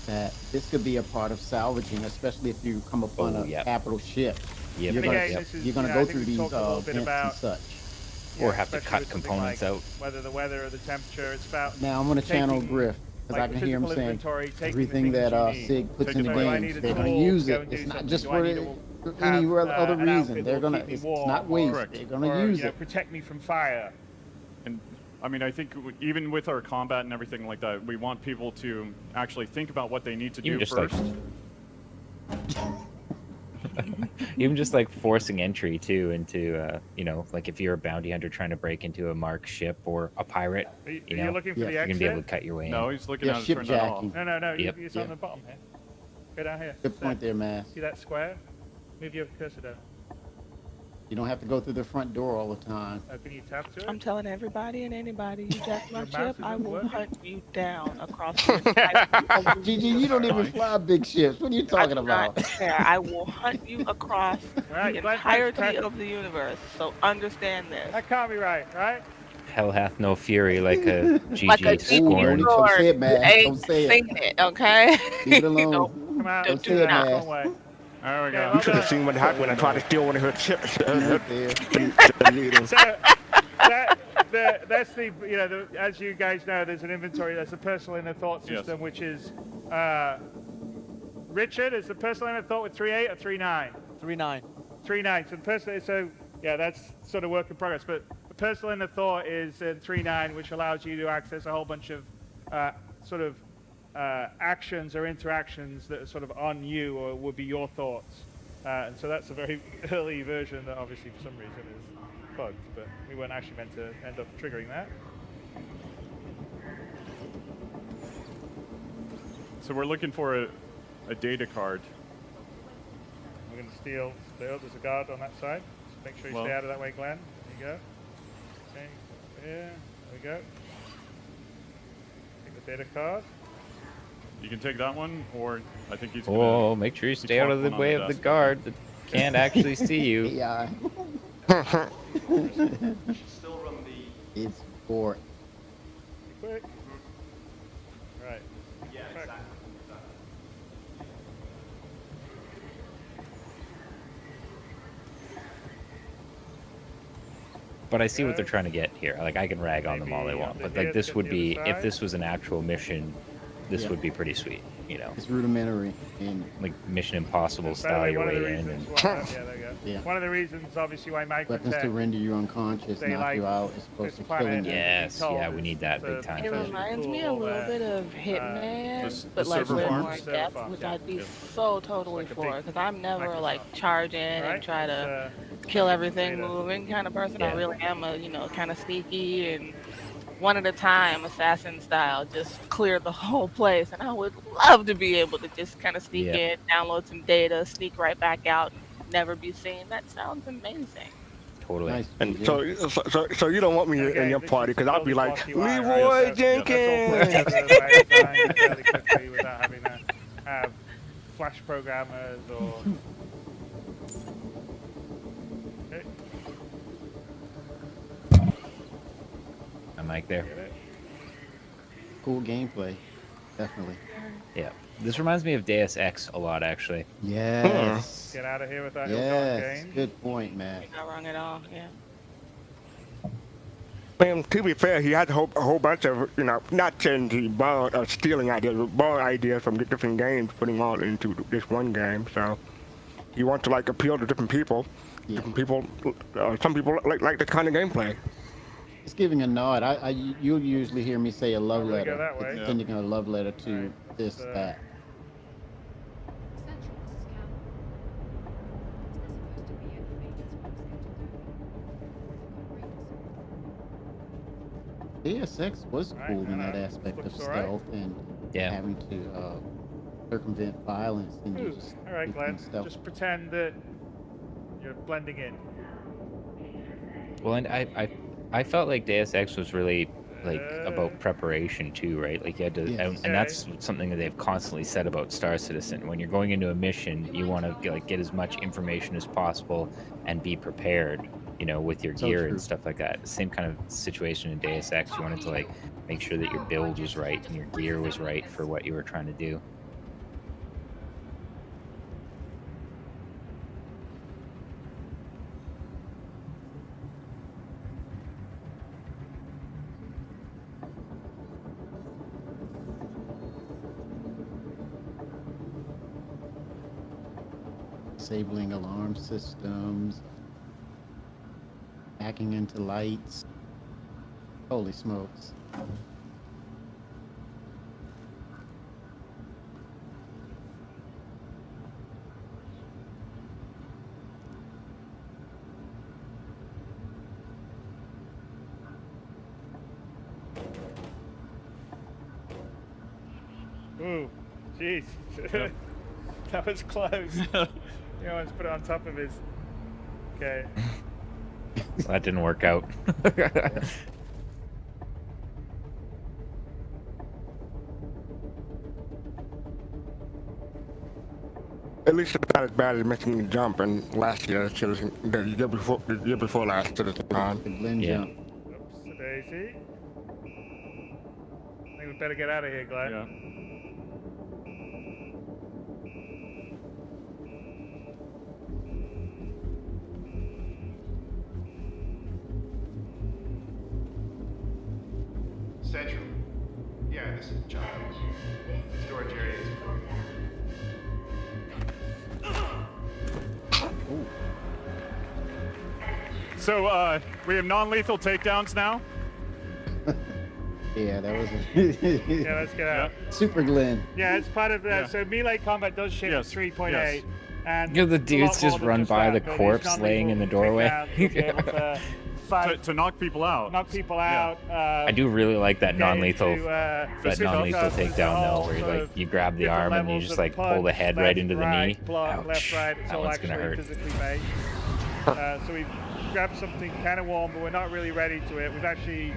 that this could be a part of salvaging, especially if you come upon Oh, a yep. capital ship. Yep. You're And gonna, again, this is, you're gonna I go think through we these talked a little bit vents about, and such. Or have to especially cut with something components like out. whether the weather or the temperature. It's about Now I'm gonna channel taking, Griff because like, I can hear him physical saying inventory, taking the everything things that you need. Sig puts in the So do I games. need a They're gonna tool use to go it. and It's do not something? just Do for I need to any have, other an reason. outfit They're that will gonna. keep me It's warm not or- waste. Correct. They're gonna or, use you know, it. protect me from fire. And I mean, I think even with our combat and everything like that, we want people to actually think about what they need to Even do just like first. even just like forcing entry too into you know, like if you're a bounty hunter trying to break into a marked ship or a pirate, Are you you know, looking for Yeah. the you're exit? gonna be able to cut your way No, in. he's looking Yeah, how to ship turn that off. jacking. No, Yep. it's on Yep. the bottom here. Go down here. Good point there, Mass. See that square? Move your cursor down. You don't have to go through the front door all the time. Can you tap to it? I'm telling everybody and anybody you jack my Your mouse ship, I isn't will working? hunt you down across the entire Gigi, you don't even fly big ships. What are you I talking do about? not care. I will hunt you across Right, the Glenn, entirety press- of the universe. So understand this. That can't be right, right? Hell hath no fury like a GG Like a scorn. Ooh, Lord, don't say it, man. you ain't Don't say it. seen it, okay? Leave it alone. Don't Come out. Don't do say it, not. man. One way. There we Okay, go. well You should have done. seen what happened when I tried to steal one of her chips. Right there. So that's the, you know, as you guys know, there's an inventory. There's a personal inner thought Yes. system, which is Richard is the personal inner thought with 3.8 or 3.9. 3.9. 3.9. So the personal, so yeah, that's sort of work in progress. But the personal inner thought is in 3.9, which allows you to access a whole bunch of sort of actions or interactions that are sort of on you or would be your thoughts. And so that's a very early version that obviously for some reason is bugged, but we weren't actually meant to end up triggering that. So we're looking for a data card. We're going to steal. There's a guard on that side. Just make sure you Well- stay out of that way, Glenn. There you go. Okay, here. There we go. Take the data card. You can take that one, or I think he's Oh, gonna... make sure you he's stay out of the walking on way of the desk. guard that can't actually see you. Yeah. Still run the... It's for Be quick. Right. Yeah, Quick. exactly. But I see what they're trying to get here. Like, I can rag on them all they Maybe want, on but the like hit, this get would the be, other if side. this was an actual mission, this Yeah. would be pretty sweet. You know, it's rudimentary and like Mission Impossible By the style way, your one of the way in. reasons And why, yeah, there you go. Yeah. One of the reasons, obviously, why weapons to Microtech render you unconscious, They knock like you out, is supposed this to planet killing you. Yes, told yeah, we is need that to big time. It Very reminds me a cool, little bit of Hitman, the but like server with farms? more Server depth, farms, which yeah. I'd be Yeah. so totally It's like a for, big because I'm never like Microsoft. charge in Right? and try to It's, kill everything data. moving kind of person. Yeah. I really am a, kind of sneaky and one at a time, assassin style, just clear the whole place. And I would love to be able to just kind of sneak Yep. in, download some data, sneak right back out, and never be seen. That sounds amazing. Totally. Nice. And GG. so you don't want me Okay, in your this party is because I'll be building like block UI, right? Leroy So that's all put Jenkins. together by design fairly quickly without having to have Flash programmers or. Okay, I'm Mike there. get it. Cool gameplay, definitely. Yeah. This reminds me of Deus Ex a lot, actually. Yes. Get out of here with that Yes. ill-gotten gain. Good point, man. You're not wrong at all. Yeah. Man, to be fair, he had a whole bunch of, not saying he borrowed or stealing ideas, but borrowed ideas from different games, putting all into this one game. So he wants to like appeal to different people. Yeah. Different people, some people like this kind of gameplay. It's giving a nod. You'll usually hear me say a love Probably go letter. that way. It's Yeah. sending a love letter to Right, this, let's, that. ASX was Right, cool in I that know. aspect of Looks all right. stealth and Yeah. having to circumvent violence and Ooh, just all right, do Glenn. things stealth. Just pretend that you're blending in. Well, and I felt like Deus Ex was really like about preparation too, right? Like you had to, Yes. and that's something that they've constantly said about Star Citizen. When you're going into a mission, you want to get as much information as possible and be prepared, you know, with your So gear true. and stuff like that. Same kind of situation in Deus Ex. You wanted to like make sure that your build was right and your gear was right for what you were trying to do. Disabling alarm systems, hacking into lights. Holy smokes. Ooh, jeez. That was close. You almost put it on top of his. Okay. That didn't work out. At least it's not as bad as missing the jump in last year, the year before last CitizenCon. The Glen Yeah. jump. Oops, daisy. I think we better get out of here, Glenn. Yeah. Central. Yeah, this is John. Storage area is So we have non-lethal takedowns now. Yeah, that was Yeah, let's get out. Super Glen. Yeah, it's part of Yeah. So melee combat does ship Yes, to 3.8. yes. And You know, the it's a dudes lot more just than run by that, the but it's corpse non-lethal laying in the doorway. takedowns, you'll be able to fight, To knock people out. knock people out. I do really like that get non-lethal into, that physical non-lethal customers, takedown the though, whole where you, sort like of you grab the different arm and you levels just of like pull the punch, head left, right into the knee. right, block, left, Ouch. right. It's That all one's gonna actually hurt. physically made. So we've grabbed something kind of warm, but we're not really ready to it. We've actually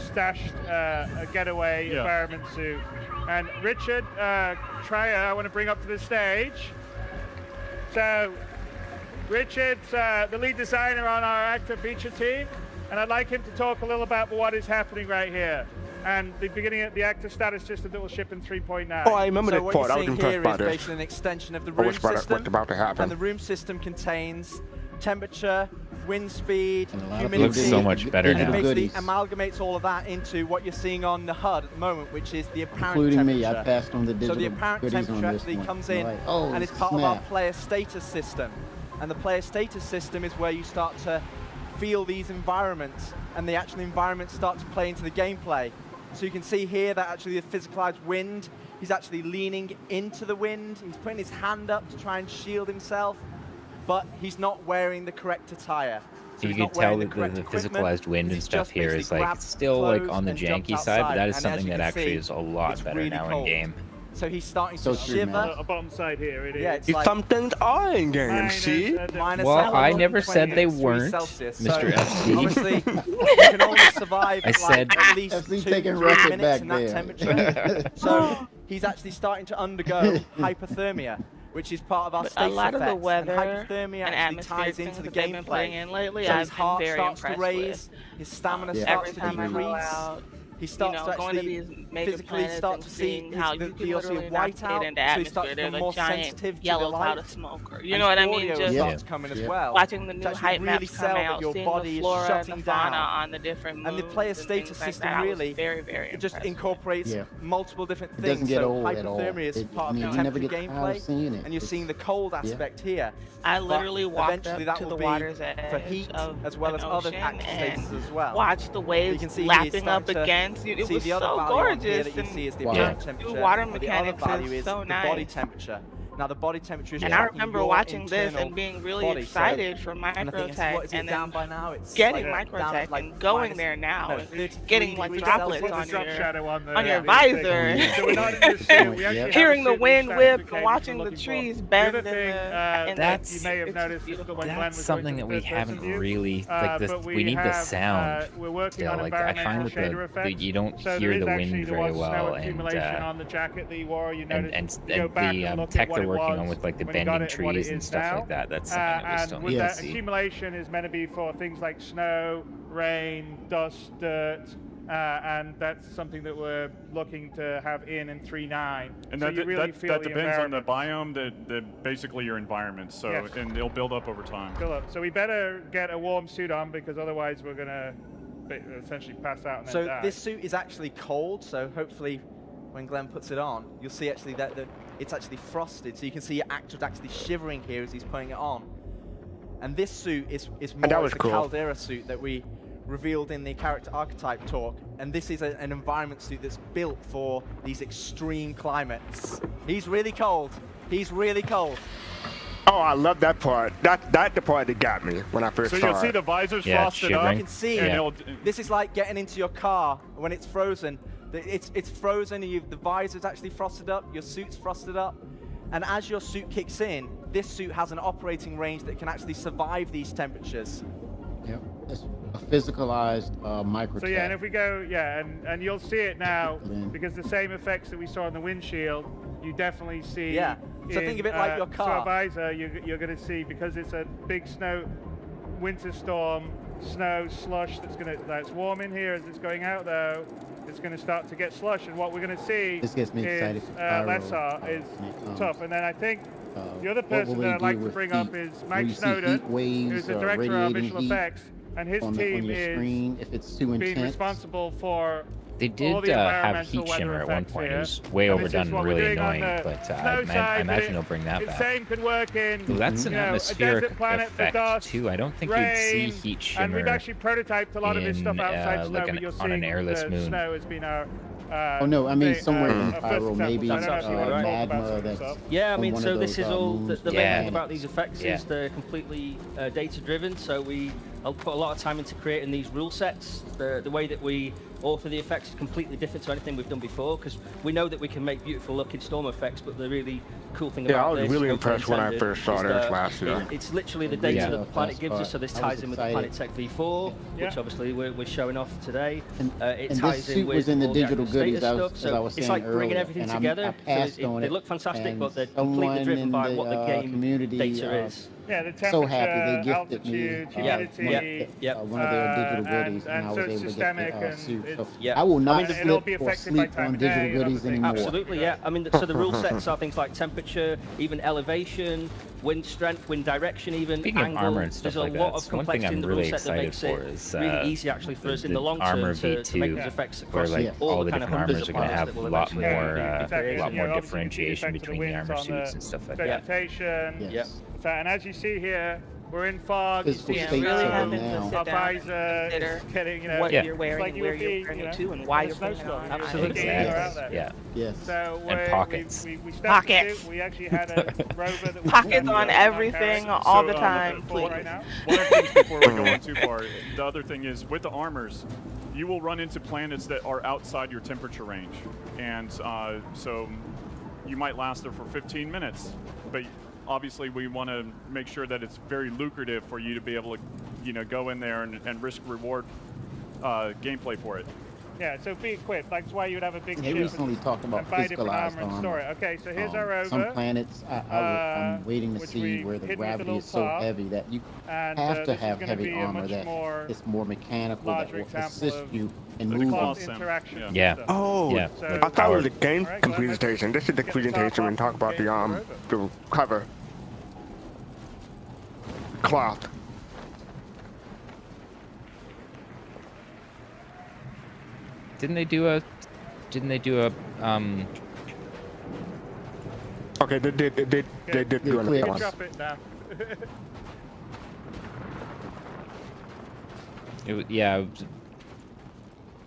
stashed a getaway Yeah. environment suit. And Richard Trier, I want to bring up to the stage. So Richard's the lead designer on our actor feature team, and I'd like him to talk a little about what is happening right here and the beginning of the actor status system that will ship in 3.9. Oh, I remember So that what part. I you're was seeing impressed here by is this. basically an extension of the I room was about system. what's about to happen. And the room system contains temperature, wind speed, And a lot of humidity. Looks so much better and it now. basically Goodies. amalgamates all of that into what you're seeing on the HUD at the moment, which is the apparent Including temperature. me, I passed on the So digital the apparent goodies on temperature this actually one. comes in Like, oh, and is part of our snap. player status system. And the player status system is where you start to feel these environments, and the actual environments start to play into the gameplay. So you can see here that actually the physicalized wind, he's actually leaning into the wind, he's putting his hand up to try and shield himself, but he's not wearing the correct attire. So You he's can not tell wearing that the correct equipment, physicalized wind and he's stuff just here is basically like grabbed it's still like clothes on the and jumped janky side, but outside. that is And as something you that can actually see, is a lot it's better really now in cold. game. So he's starting So to true, shiver. man. A bottom side here, it is. Yeah, it's It's like some things are in game, Minus, see? minus Well, I 120 never said they degrees weren't, Celsius. Mr. So FC. obviously, you can only survive I said- like at least FC 2 taking 3 record minutes back in that there. temperature. So he's actually starting to undergo hypothermia, which is part of our But a status lot of the effects. weather and hypothermia and actually atmospheric ties things into the that they've been putting gameplay. in lately, So I've his been heart very starts to impressed raise, his stamina Yeah. starts Every to time I go decrease. out, He starts you know, to going to actually these mega physically planets start and to see seeing how you the can DLC literally of not white get out, into so he starts atmosphere. to There's become a more giant sensitive to the yellow light. cloud of smoke. Or, you And know what I audio mean? Just Yeah. starts coming as Yeah. well. watching the new to actually hype really maps sell come that out, your seeing body the is flora and shutting the fauna down. on the different moons And the player and status things like system that. I was really very, very it just impressed with. incorporates Yeah. multiple different It things. doesn't get so old at all. hypothermia is It- part of you the never temperature get tired of gameplay, seeing it. and you're It's- seeing the cold yeah. aspect here. I But literally walked eventually up that to will the be water's edge for heat of as well an as other ocean active and states as well. watched the You waves can see he's lapping up starting to against it. It see was the other so value on here gorgeous. that you And see is the Wow. apparent the temperature. water but the other mechanics value is is so the body nice. temperature. Now the body temperature is And I tracking remember your watching this internal and being really body, so- excited for and I think it's, microtech, what is it and down then by now? It's getting like down microtech at, like, and going minus- there now no, and 33 getting like degrees droplets Celsius. on drop your shadow on on your the visor, thing. So we're not in the suit. We actually have hearing a the suit wind with whip straps and that watching we're the looking for. trees The bend other thing in that you the. may have It's noticed beautiful. when Glenn That's was something going that to we the first-person haven't view. really like this. But We need the have, sound we're working still. on Like I find environmental that shader the effects. you don't So hear there the is actually, wind there very was snow well, and accumulation on the jacket that you wore. You noticed, you go back and look tech at what they're it working on was with like the when you got bending it and what it trees and is stuff now. like that. That's something that we And still with need to that see. accumulation is meant to be for things like snow, rain, dust, dirt, and that's something that we're looking to have in 3.9. And so that, you really that, feel that the depends on the environment. biome, basically your environment. So, Yes. and it'll build up over time. Fill up. So we better get a warm suit on because otherwise we're gonna essentially pass out and then So die. this suit is actually cold, so hopefully when Glenn puts it on, you'll see actually that it's actually frosted, so you can see your actor's actually shivering here as he's putting it on. And this suit is more that of was the cool. Caldera suit that we revealed in the character archetype talk, and this is an environment suit that's built for these extreme climates. He's really cold. He's really cold. Oh, I love that part. That's the part that got me when I first So saw you'll see it. the visors Yeah, frosted up. shivering. You can see and it. it'll- This is like getting into your car when it's frozen. It's frozen, and the visor's actually frosted up, your suit's frosted up. And as your suit kicks in, this suit has an operating range that can actually survive these temperatures. Yep. It's a physicalized microtech. So yeah, and if we go, yeah, and you'll see it now Mm. because the same effects that we saw on the windshield, you definitely see. Yeah. So think of it like your car. So visor, you're going to see because it's a big snow, winter storm, snow slush that's warm in here as it's going out though. It's going to start to get slush, and what we're going to see This gets me excited is for pyro Lessar is when it comes. tough, and then I think. The other What person will that they I'd do like to with bring heat? up is Will Mike you see Snowden, heat waves, who's the director of radiating visual heat effects, and his on team your screen is if it's too being intense? responsible for They all did the have environmental heat shimmer weather at one effects point. here. It was way And this is overdone and what we're really doing on annoying, the but snow I side, imagine but they'll bring that the back. same could work in Ooh, that's an you know, atmospheric a desert planet for effect dust, too. I don't think you'd see rain, heat and shimmer we've actually prototyped a lot of this stuff in, outside snow, like but you're on an seeing airless the moon. snow has been our Oh no, I mean thing, somewhere in first pyro, example. maybe So I don't know if you wanna talk about magma some of that's this stuff. Yeah, I on mean, one so of this those, is all moons the or main thing planets. about these effects Yeah. is they're completely data driven. So I'll put a lot of time into creating these rule sets. The way that we author the effects is completely different to anything we've done before because we know that we can make beautiful looking storm effects, but the really cool thing Yeah, about I was this, really no pun impressed when I intended, first saw is this that last year. It's literally the data Yeah. that the planet gives us. Fast So this Cart. I was ties in with the excited. Planet Tech V4, Yeah. which obviously we're showing off today. And, It and ties this in suit with was in the all digital active goodies, status as stuff. I was It's saying like bringing earlier, everything and together. I passed So on they it, look fantastic, and but they're someone completely driven in by the, what the game community, data is. Yeah, the temperature, so happy they gifted me altitude, Yeah, humidity, one of their digital goodies, and and I was so able to systemic get the and suit. So Yeah. I will not and it'll slip be or affected by sleep time on of day digital and other goodies things. anymore. Absolutely, yeah. I mean, so the rule sets are things like temperature, even elevation, wind strength, wind direction, even Speaking of angle. armor and stuff There's a like lot that, of so one thing complexity in I'm the rule really set that excited makes for it is really easy actually for us in the long armor term to make V2, those effects where across like all all the the kind of different hundreds armors of are going to planets have that a will lot eventually more, exactly. a lot You more know, obviously you can see the differentiation effects of the between the winds armor on the suits and stuff like that. vegetation. Yep. So, and as you see here, we're in fog. You Physical see Yeah, states really of having them to now. sit our down and visor consider is getting, you know, what Yeah. you're it's wearing like and you where would you're be, wearing you it know, to and why on a you're putting it snowstorm. on. You're Absolutely. skiing or out Exactly. there. Yeah. Yes. So And we pockets. stepped into Pockets. it. We actually had a rover that was Pockets on everything all the So, time, full please. right now. One of the things before we go on too far, the other thing is with the armors, you will run into planets that are outside your temperature range, and so you might last there for 15 minutes, but obviously we want to make sure that it's very lucrative for you to be able to, you know, go in there and risk reward gameplay for it. Yeah, so be equipped. That's why you would have a big They ship recently talked about and buy different physicalized armor and armor. store it. Okay, so here's our rover. Some planets, I'm waiting to which see we where the hit with a gravity little is so top. heavy that you And have to this is have gonna heavy be a armor much that more it's more mechanical, that larger will example assist of you in the moving. class close sim. interaction. Yeah. system. Oh, Yeah. So- I thought it was a game Alright, Glenn, let's presentation. This is the get the top presentation off and talk about and the get into the cover. Cloth. Didn't they do a Okay, they did do an clear. applause. Drop it now. yeah,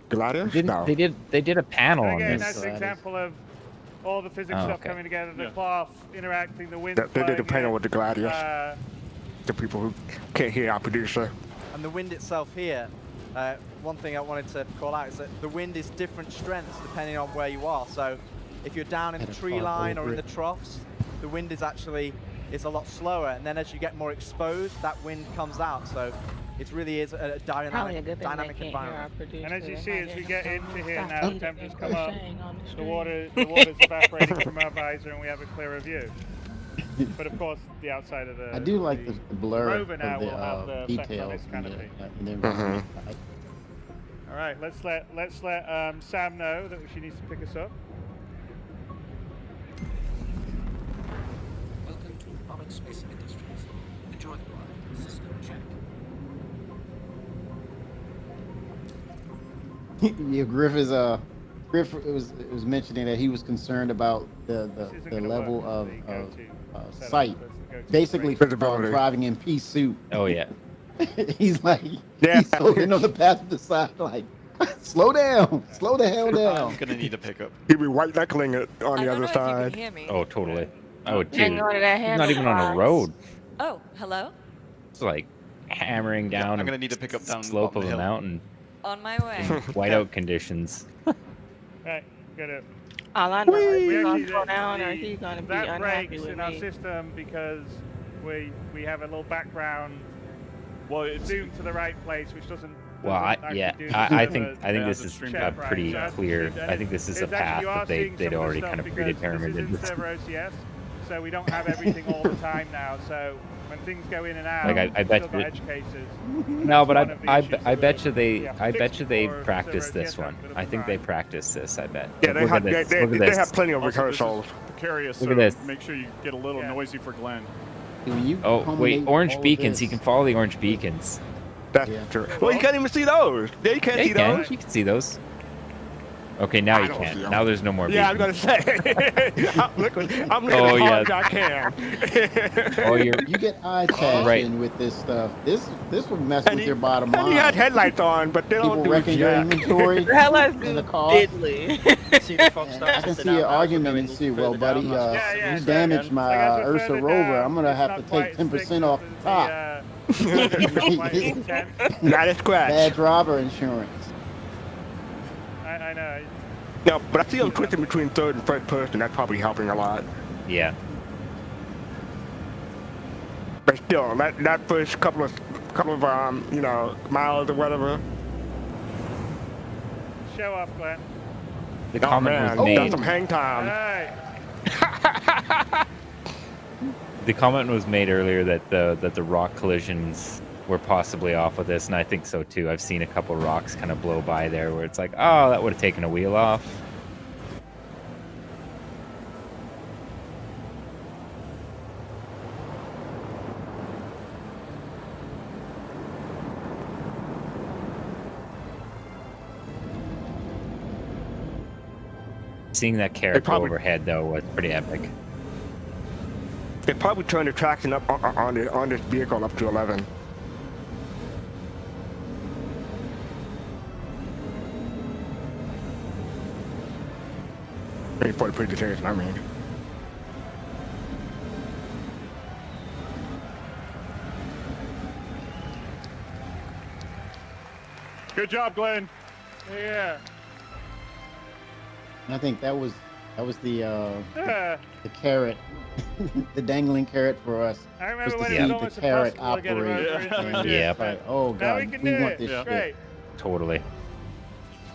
Gladius? didn't No. they did a panel on Again, this. that's an example of all the physics stuff coming together, the cloth interacting, the wind. They did a panel with the gladiators. Uh, The people who can't hear our producer. And the wind itself here, one thing I wanted to call out is that the wind is different strengths depending on where you are. So if you're down in the tree line or in the troughs, the wind is a lot slower. And then as you get more exposed, that wind comes out. So it really is a dynamic environment. And as you see, as we get into here now, the temperatures come up, the water's evaporating from our visor, and we have a clearer view. But of course, the outside of the I do like the blur rover now of will have the the effect on details this canopy. in the environment. All right, let's let Sam know that she needs to pick us up. Welcome to Roberts Space Industries. Enjoy the ride. System check. Yeah, Griff was mentioning that he was concerned about the level of sight, basically driving in pea soup. Oh yeah. He's like, he's holding on the passenger side, like, slow down, slow the hell down. I'm gonna need a pickup. He'd be white knuckling it on the other side. Oh, totally. Oh, dude. Hang on to that He's not even on a handlebar. road. Oh, hello. It's like hammering down. I'm gonna need to pick up down slope the of a hill. mountain. On my way. Whiteout conditions. Right, got it. All I know is he's gonna slow down or he's gonna be that unhappy breaks with in our me. system because we have a little background. Well, it's zoomed to the right place, which doesn't. Well, I think this is pretty clear. I think this is a path that they'd already kind of predetermined. This is server OCS, so we don't have everything all the time now. So when things go in and out, Like I bet still you. got edge cases. No, but That's I bet you they fix practice for this server one. OCS, I think they practice this. I bet. Yeah, they Look have at this. they Look at this. have plenty of Also, this is rehearsals. precarious, Look so at this. make sure you get a little noisy for Glenn. Oh wait, orange beacons. You can follow the orange beacons. That's true. Well, you can't even see those. Yeah, you can't Yeah, see you can. those. You can see those. Okay, now I you don't see can. them. Now there's no more. Yeah, I was beacons. gonna say. I'm looking Oh, as hard yeah. as I can. Oh, You get eye tagging with this stuff. This would mess with your bottom line. And he had headlights on, but they People don't do wrecking your jack. inventory. The headlights in do the car. diddly. See the fog And starts I can to see down an now, argument we're and going see, well, further buddy, down. you damaged my Ursa rover. I'm gonna have to take 10% off the top. Not a scratch. Bad driver insurance. I know. No, but I see them twisting between third and first person. That's probably helping a lot. Yeah. But still, that first couple of miles or whatever. Show off, Glenn. The comment was That's made. some hang time. Hey. The comment was made earlier that the rock collisions were possibly off with this, and I think so too. I've seen a couple rocks kind of blow by there where it's like, oh, that would have taken a wheel off. Seeing that carrot go overhead though was pretty epic. They probably turned the traction up on this vehicle up to 11. For the presentation, I mean. Good job, Glenn. Yeah. And I think that was the carrot, the dangling carrot for us. I remember was to when it was see almost the carrot impossible to get a operate. rotor into And a Yeah. it's like, oh Now god, we can we do want it. this shit. Great. Totally.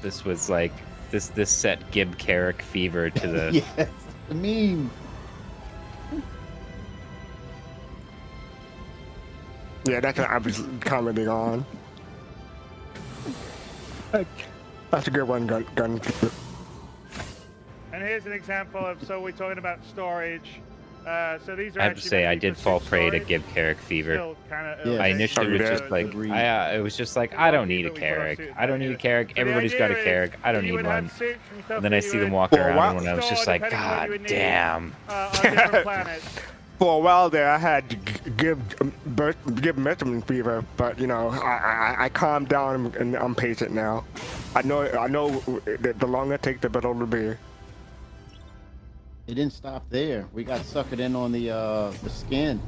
This was like this set Gib Carrick fever to the Yes, the meme. Yeah, that's what I was commenting on. That's a good one, gun. And here's an example of, so we're talking about storage. So these are I have to actually say, I meant did for fall storage. prey to Gib Carrick fever. Still kinda Yeah. I early initially days, was so just like, Agreed. it was just like, I don't need a Carrick. I don't need a Carrick. So the Everybody's got a idea is Carrick. I don't you need would have one. 6 and stuff And then that I you see them would walking Well, around, what? and I was just store like, depending on what God you would need, damn. on different planets. For a while there, I had give measurement fever, but I calmed down and I'm patient now. I know that the longer it takes, the better it'll be. It didn't stop there. We got suckered in on the skin,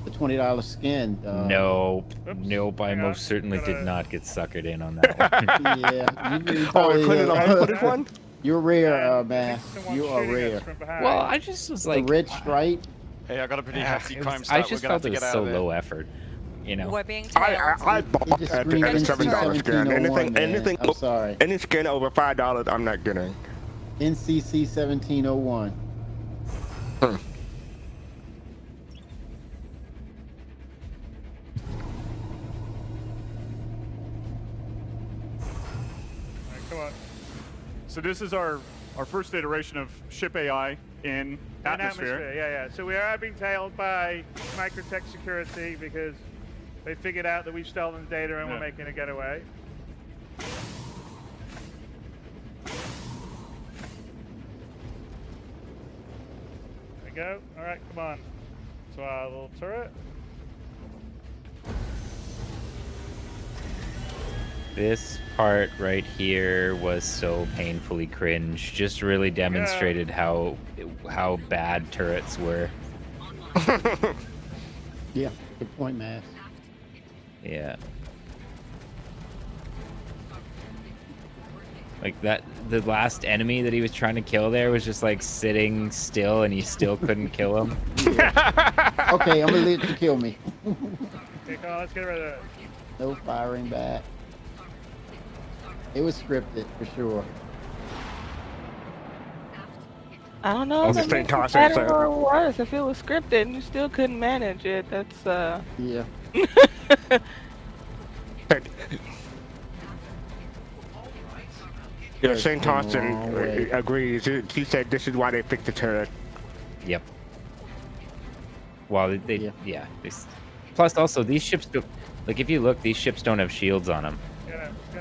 the $20 skin. Nope. Nope. I most certainly did not get suckered in on that one. Yeah, you Oh, probably, we put it on footage one? You're rare, Mass. You are rare. Well, I just was like, the red stripe. Hey, I got a pretty hefty it was- crime I start. just We're gonna felt it have was to get so out of it. low effort. You know. We're being I tailed. bought just at the screamed $7 skin. NC-1701, man. I'm sorry. Any skin over $5, I'm not getting. NCC 1701. Come on. So this is our first iteration of ship AI in atmosphere. Yeah. So we are being tailed by Microtech Security because they figured out that we've stolen data and we're making a getaway. There we go. All right, come on. So our little turret. This part right here was so painfully cringe. Just really demonstrated how bad turrets were. Yeah, good point, Mass. Yeah. Like that, the last enemy that he was trying to kill there was just like sitting still, and he still couldn't kill him. Okay, I'm gonna let you kill me. Okay, come on, let's get rid of it. No firing back. It was scripted for sure. I don't know was if just saying it toss makes it, it so- better or worse. If it was scripted and you still couldn't manage it, that's Yeah. Yeah, Shane Wrong Thompson way. agrees. He said this is why they picked the turret. Yep. Well, yeah. Plus, also these ships don't. Like, if you look, these ships don't have shields on them.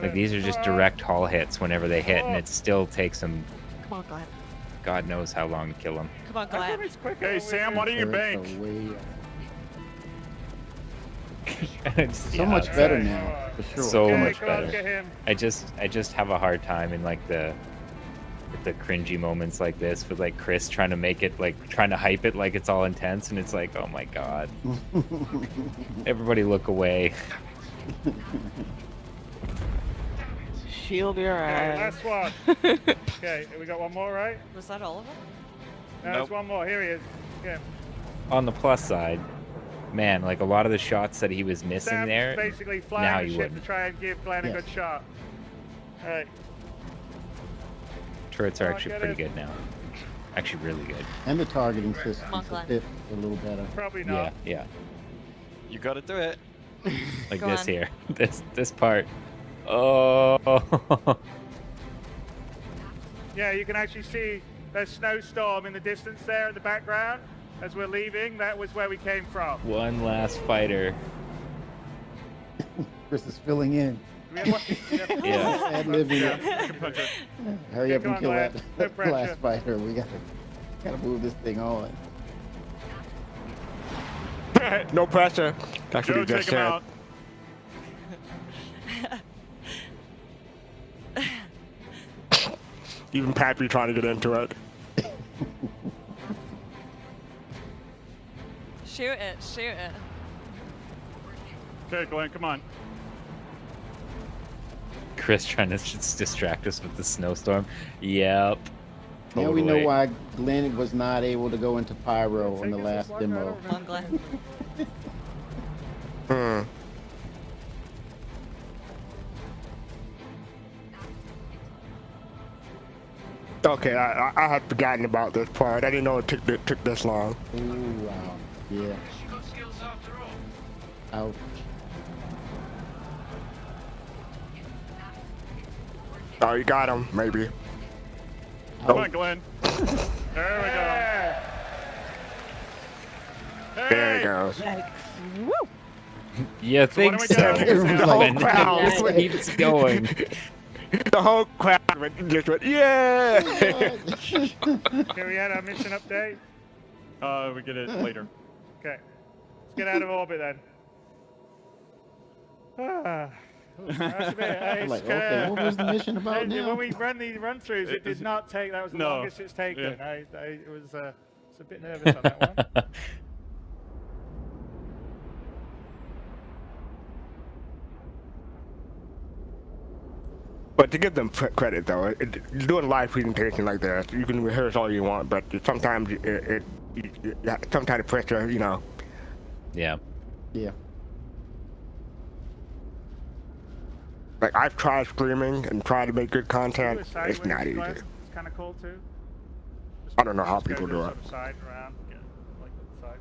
Like, these are just direct hull hits whenever they hit, and it still takes them. Come on, Glenn. God knows how long to kill them. Come on, Glenn. Hey, Sam, what do you bank? So much better now, for sure. So Okay, much come on, better. get him. I just have a hard time in like the cringy moments like this with like Chris trying to make it like trying to hype it like it's all intense, and it's like, oh my god. Everybody look away. shield your Okay, eyes. last one. Okay, we got one more, right? Was that all of them? No, there's one more. Here he is. Okay. On the plus side, man, like a lot of the shots that he was missing Sam's there, basically now flying the you ship wouldn't. to try and give Glenn a Yes. good shot. All right. Turrets are Oh, actually get pretty it. good now. Actually, really good. And the targeting system Come on, Glenn. is a little better. Probably Yeah, not. yeah. You got to do it. Like Go this on. here, this part. Oh. Yeah, you can actually see the snowstorm in the distance there in the background. As we're leaving, that was where we came from. One last fighter. Chris is filling in. Yeah. Ad-libbing it. Hurry up Come and on, kill Glenn. that No pressure. last fighter. We gotta move this thing on. No pressure. That's what Joe, he just take him said. out. Even Pappy trying to get into it. Shoot it, shoot it. Okay, Glenn, come on. Chris trying to just distract us with the snowstorm. Yep. Now we know Totally. why Glenn was not able to go into Pyro on the Take last this one demo. right Come on, Glenn. Hmm. Okay, I had forgotten about this part. I didn't know it took this long. Ooh, wow. Yeah. Ouch. Oh, you got him, maybe. Come on, Glenn. There we go. There it goes. Woo! You So what think am I so? getting? The whole When crowd. it keeps going. The whole crowd just went, yeah! Okay, we had our mission update. We get it later. Okay. Let's get out of orbit then. That's a bit, I'm like, okay, what was the mission about now? When we run these run-throughs, it did not take. That was the No. longest it's taken. Yeah. It was a bit nervous on that one. But to give them credit, though, doing a live presentation like that, you can rehearse all you want, but sometimes sometimes the pressure, you know. Yeah. Yeah. Like, I've tried streaming and tried to make good content. It's not easy. It's kind of cool too. I don't know how Just go people to do the it. sort of side around, like the side.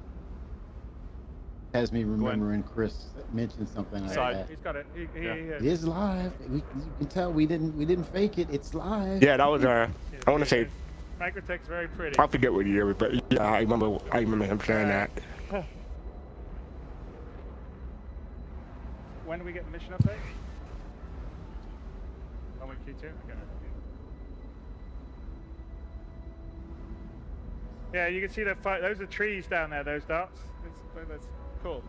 Has me remembering Chris mentioned something like that. He's got it. It is live. You can tell we didn't fake it. It's live. Yeah, that was I want to say. Microtech's very pretty. I forget what year, but yeah, I remember him saying that. When do we get the mission update? Only Q2? Okay. Yeah, you can see that those are trees down there, those dots. That's cool.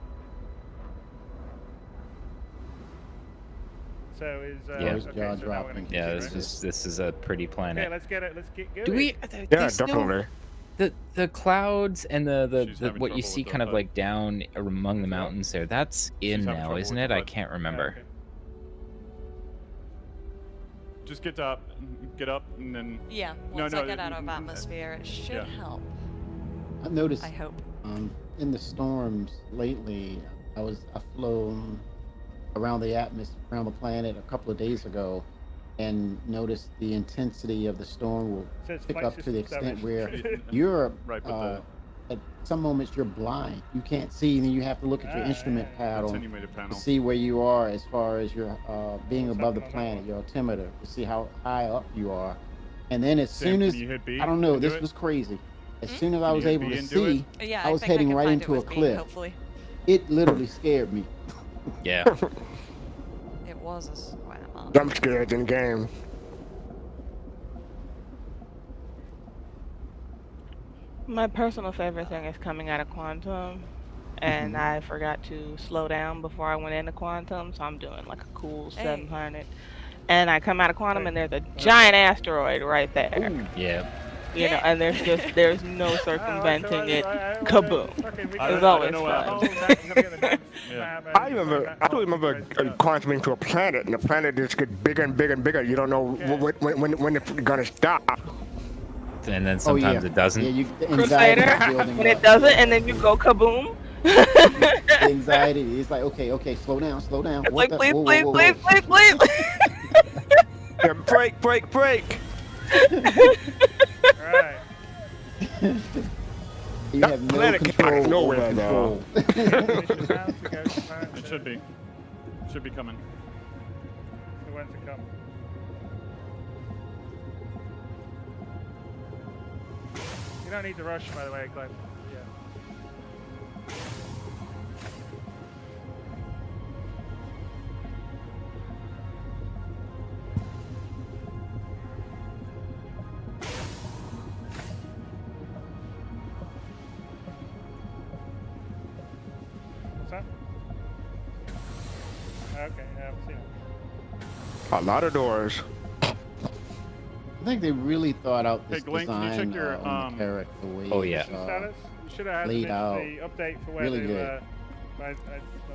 So is Yeah. okay, jaw so dropping. Yeah, this is a pretty planet. Okay, let's get it. Let's get going. Do we? Yeah, there's no- definitely. the clouds and the having what you trouble see with the kind of HUD. like down among the mountains there. That's in having now, trouble isn't with it? the I HUD. can't remember. Okay. Just get up, and then. Yeah, No, once no, I get out of atmosphere, it should yeah. help. I've noticed. I hope. In the storms lately, I've flown around the atmosphere, around the planet a couple of days ago, and noticed the intensity of the storm will Says pick flight up to the system extent damage. where you're Right, but at some moments you're blind. You can't see, and then you have to look at your instrument paddle attenuated panel. to see where you are as far as your being above the planet, your altimeter, to see how high up you are. And then as Sam, soon can as you hit B I don't know, and do this it? was crazy. As soon as I Can was you hit able B to and do see, Yeah, I was think heading can right find it into a with B, cliff. hopefully. It literally scared me. Yeah. It was a swam. Jump scares in game. My personal favorite thing is coming out of Quantum, and I forgot to slow down before I went into Quantum, so I'm doing like a cool 700. And I come out of Quantum, and there's a giant asteroid right there. Yeah. You know, and there's no circumventing it. Kaboom! It's always fun. I don't remember quantum into a planet, and the planet just gets bigger and bigger and bigger. You don't know when it's gonna stop. And then sometimes it doesn't. Yeah, Crusader, when it doesn't, and then you go kaboom. Anxiety. It's like, okay, slow down. It's What like, the- please, whoa, please, whoa, please, whoa. please, please. Yeah, break. Right. You have no planet came out of control over nowhere, though. control. It should be. Should be coming. So when's it come? You don't need to rush, by the way, Glenn. Yeah. What's that? Okay, I haven't seen it. A lot of doors. I think they really thought out this Hey, Glenn, can you design check your, on the carrot, the way Oh, yeah. it's, Status? You should have had laid out. the update for where Really they good. I'm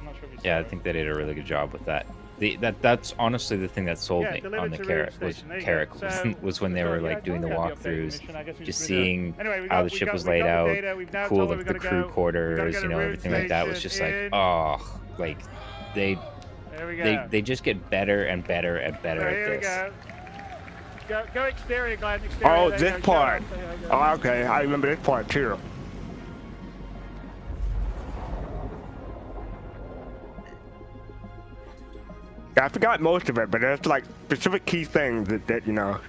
not sure if you Yeah, saw I it. think they did a really good job with that. That's honestly the thing that sold Yeah, me delivered on the to carrot Root was Station. There you carrot go. So- was when they were yeah, like doing the I got the update walkthroughs, mission. I guess we just should do that. seeing Anyway, how the ship was laid got the out, data. We've now cool told the, them the we've crew gotta go. quarters, We've you gotta know, go to everything like that was just like, Root oh, like they There we go. they just get better and better and better So at here we this. go. Go exterior, Glenn. Exterior. Oh, There this you go. part. There you go. Oh, okay, I remember this part too. Yeah, I forgot most of it, but there's like specific key things that you know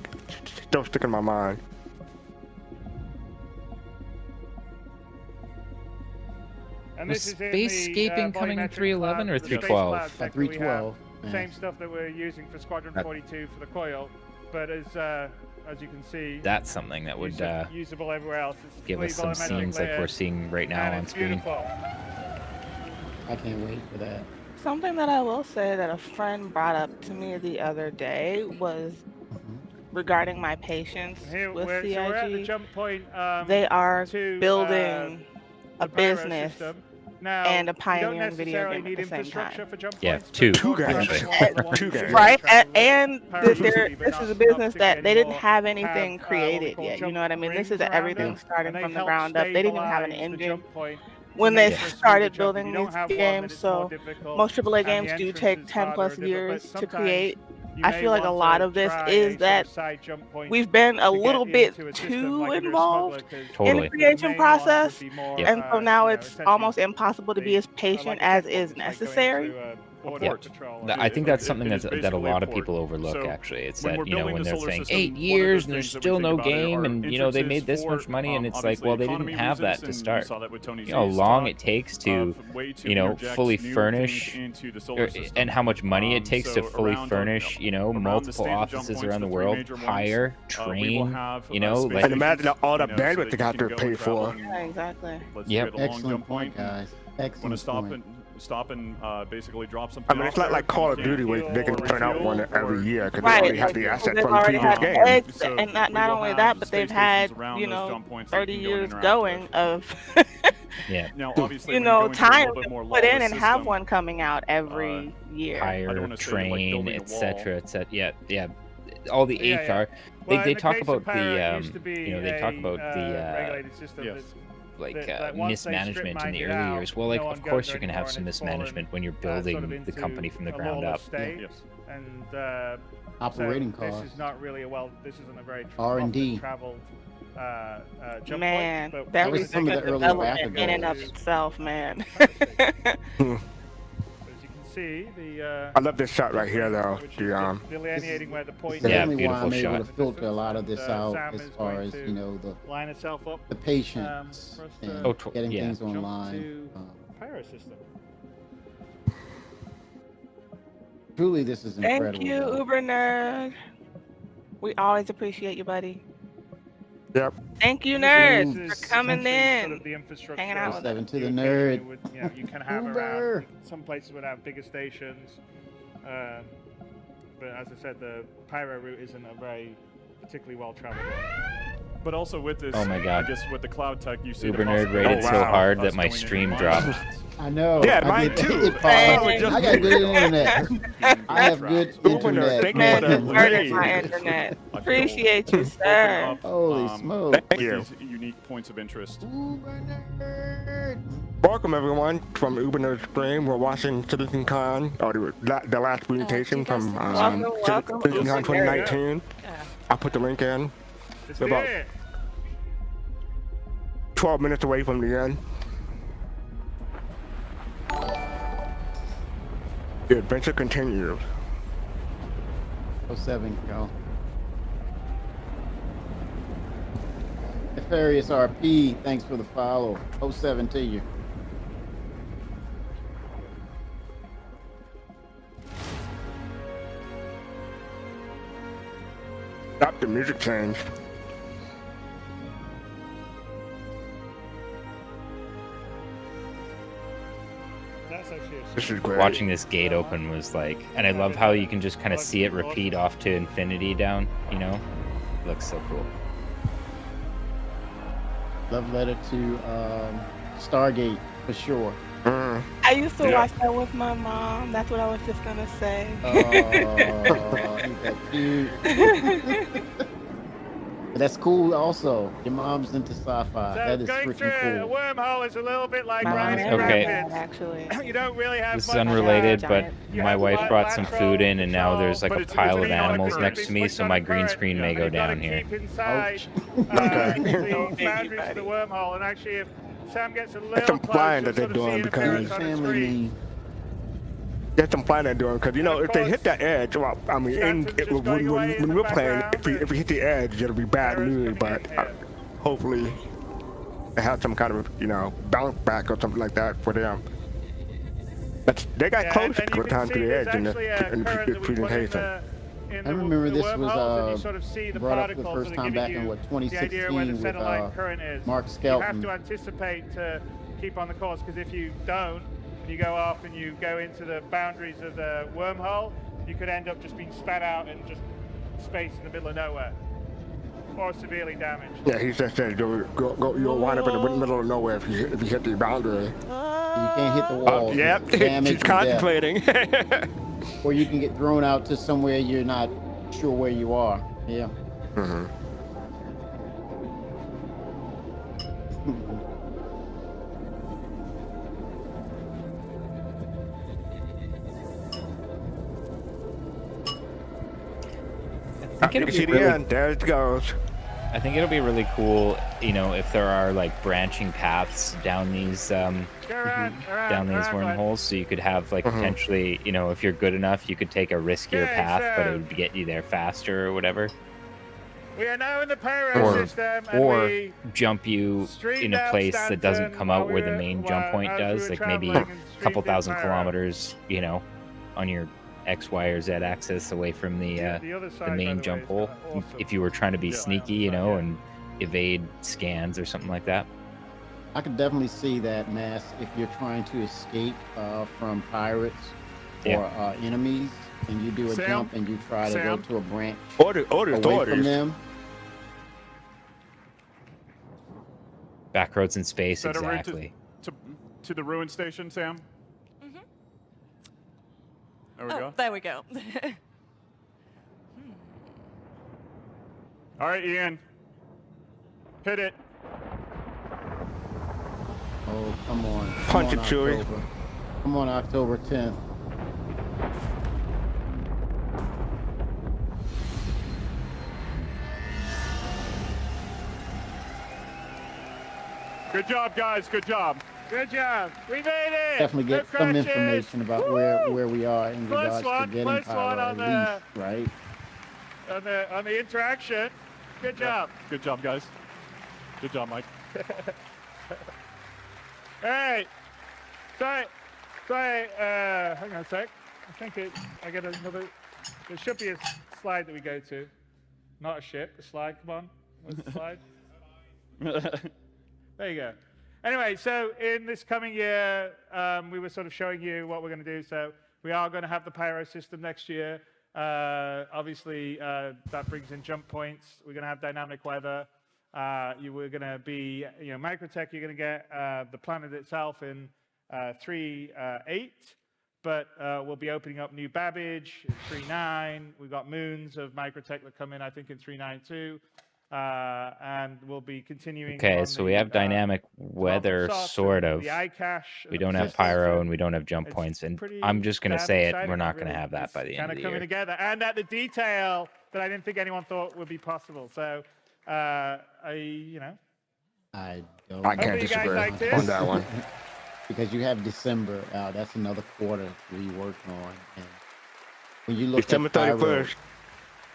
still stick in my mind. And Was this is in Spacescaping the, coming in volumetric 311 or cloud, the space 312? cloud tech that we have. 312. Yeah. Same stuff that we're using for Squadron That- 42 for the coil, but as you can see, That's something that would usable everywhere else. It's give us some fully volumetric scenes like layer, we're seeing right now and on it's screen. beautiful. I can't wait for that. Something that I will say that a friend brought up to me the other day was regarding my patience Here with we're, so we're at the CIG. jump point. They are to building a the pyro business system. Now, and a you don't pioneering video necessarily game at need the same infrastructure time. for jump Yeah, points. two, Two games. Two games. Right, and this is a business that they didn't have anything created yet. You know what I mean? This is everything starting from the ground up. They didn't even have an engine when they started building these games. So most AAA games do take 10 plus years to create. I feel like a lot of this is that we've been a little bit too involved in the creation process, and so now it's almost impossible to be as patient as is necessary. Yeah, I think that's something that a lot of people overlook. Actually, it's that when they're saying 8 years and there's still no game, and they made this much money, and it's like, well, they didn't have that to start. You know how long it takes to fully furnish, and how much money it takes to fully furnish multiple offices around the world, hire, train, like, and imagine all the bandwidth they got to pay for. Yeah, exactly. Yep. Excellent point, guys. Excellent point. Stop and basically drop something. I mean, it's not like Call of Duty where they can turn out one every year because they Right, already have the assets they've from the already previous had game. eggs, and not only that, but they've had 30 years going of yeah. Now, obviously, time to put in and have one coming out every year. Hire, train, etc., etc. Yeah. All the HR. They talk about the they talk about the mismanagement in the early years. Well, like, of course you're going to have some mismanagement when you're building the company from the ground up. And operating so costs. This is not really this isn't a very R&D. traveled jump Man, point. that was research and development in and of itself, man. As you can see, I love this shot right here, though. delineating where the point That's Yeah, definitely why beautiful I'm able shot. to filter a lot of this out Sam as is far going as to line itself up the patience for us and to getting yeah. things jump online. to pyro system. Truly, this is incredible. Thank you, though. Uber Nerd. We always appreciate you, buddy. Yep. Thank you, This nerds, is for coming essentially in, sort of the infrastructure hanging out with us. 7 to the you nerd. occasionally would, you can have Uber. around. Some places would have bigger stations, but as I said, the pyro route isn't a very particularly well traveled one. But also with this, Oh my God. I guess with the Cloud Tech, you see Uber the Nerd possibility rated so wow. hard of that my going into stream mines. dropped. I know. Yeah, I mine get- too. it paused. Just- I got good internet. I have good Uber Nerd, internet. thank you Man, for you that murdered raid. my internet. I feel Appreciate you, open sir. up, Holy smoke. Thank with you. these unique points of interest. Uber nerd. Welcome everyone from Uber Nerd Stream. We're watching CitizenCon, or the last presentation from Welcome, CitizenCon Uber Nerd. 2019. I'll put the link in. Let's We're do about it. 12 minutes away from the end. The adventure continues. 07, y'all. Nefarious RP, thanks for the follow. 07 to you. Stop the music change. That's actually a This is great. Watching this gate open was like, and I love how you can just kind of see it repeat off to infinity down, It looks so cool. Love letter to Stargate, for sure. I used to watch that with my mom. That's what I was just gonna say. Oh, ain't that cute? But that's cool also. Your mom's into sci-fi. So That is going through freaking a cool. wormhole is a little bit like My mom riding and Okay. my dad, actually. You don't really have This is much, unrelated, but giant. You my have wife light brought some lateral food in, and now control, there's like but a it's pile of really not a animals current. next to me, so my green screen may go down here. Keep inside Okay. the boundaries of the wormhole, and actually, if Sam gets a little some close, flying you'll that they're sort of see doing interference because- on the Family screen. name. Get some plan they're doing, because if they hit that edge, well, I mean, Stanton's just when going away in the we're playing, background, if we hit the edge, it'll be bad Arrows news. coming But in here. hopefully, they have some kind of bounce back or something like that for them. They got Yeah, close and a you couple can times to see the there's edge in actually a the current that we put in presentation. in I remember the this wormholes, and you was sort of see the brought up the particles first that are time giving back in you what the idea where the 2016 with center line current is. Mark You have Skelton. to anticipate to keep on the course, because if you don't, and you go off and you go into the boundaries of the wormhole, you could end up just being spat out in just space in the middle of nowhere, or severely damaged. Yeah, he just said you'll wind up in the middle of nowhere if you hit the boundary. You can't hit the wall. Yep, Damage he's and death. contemplating. Or you can get thrown out to somewhere you're not sure where you are. Yeah. Mm-hmm. I think it'll be really, there it goes. I think it'll be really cool, you know, if there are like branching paths down these wormholes, so you could have like potentially, you know, if you're good enough, you could take a riskier path, but it would get you there faster or whatever. We are now in the pyro system, and or jump you in a place that doesn't come out where the main jump point does, like maybe a couple thousand kilometers, you know, on your X, Y, or Z axis away from the main jump hole. If you were trying to be sneaky, you know, and evade scans or something like that. I could definitely see that, Mass, if you're trying to escape from pirates or enemies, and you do a jump and you try to go to a branch away from them. Backroads in space, Is that a route exactly. to the ruin station, Sam? Mm-hmm. There we go. There we go. All right, Ian. Hit it. Oh, come on. Punch it, Chewie. Come on, October 10th. Good job, guys. Good job. Good job. We made it. Definitely get some information about where we are in regards to getting power at least, right? On the interaction. Good job. Good job, guys. Good job, Mike. All right. Sorry. Hang on a sec. I get another. There should be a slide that we go to. Not a ship. A slide. Come on. What's the slide? There you go. Anyway, so in this coming year, we were sort of showing you what we're going to do. So we are going to have the pyro system next year. Obviously, that brings in jump points. We're going to have dynamic weather. We're going to be, Microtech, you're going to get the planet itself in 3.8. But we'll be opening up new Babbage in 3.9. We've got moons of Microtech that come in, I think, in 3.9.2. And we'll be continuing. Okay, so we have dynamic weather, sort of. We don't have pyro and we don't have jump points, and I'm just gonna say it, we're not gonna have that by the end of the year. Coming together, and at the detail that I didn't think anyone thought would be possible. So, I can't disagree on that one. Because you have December, that's another quarter we work on, and when you look December at pyro, 31st,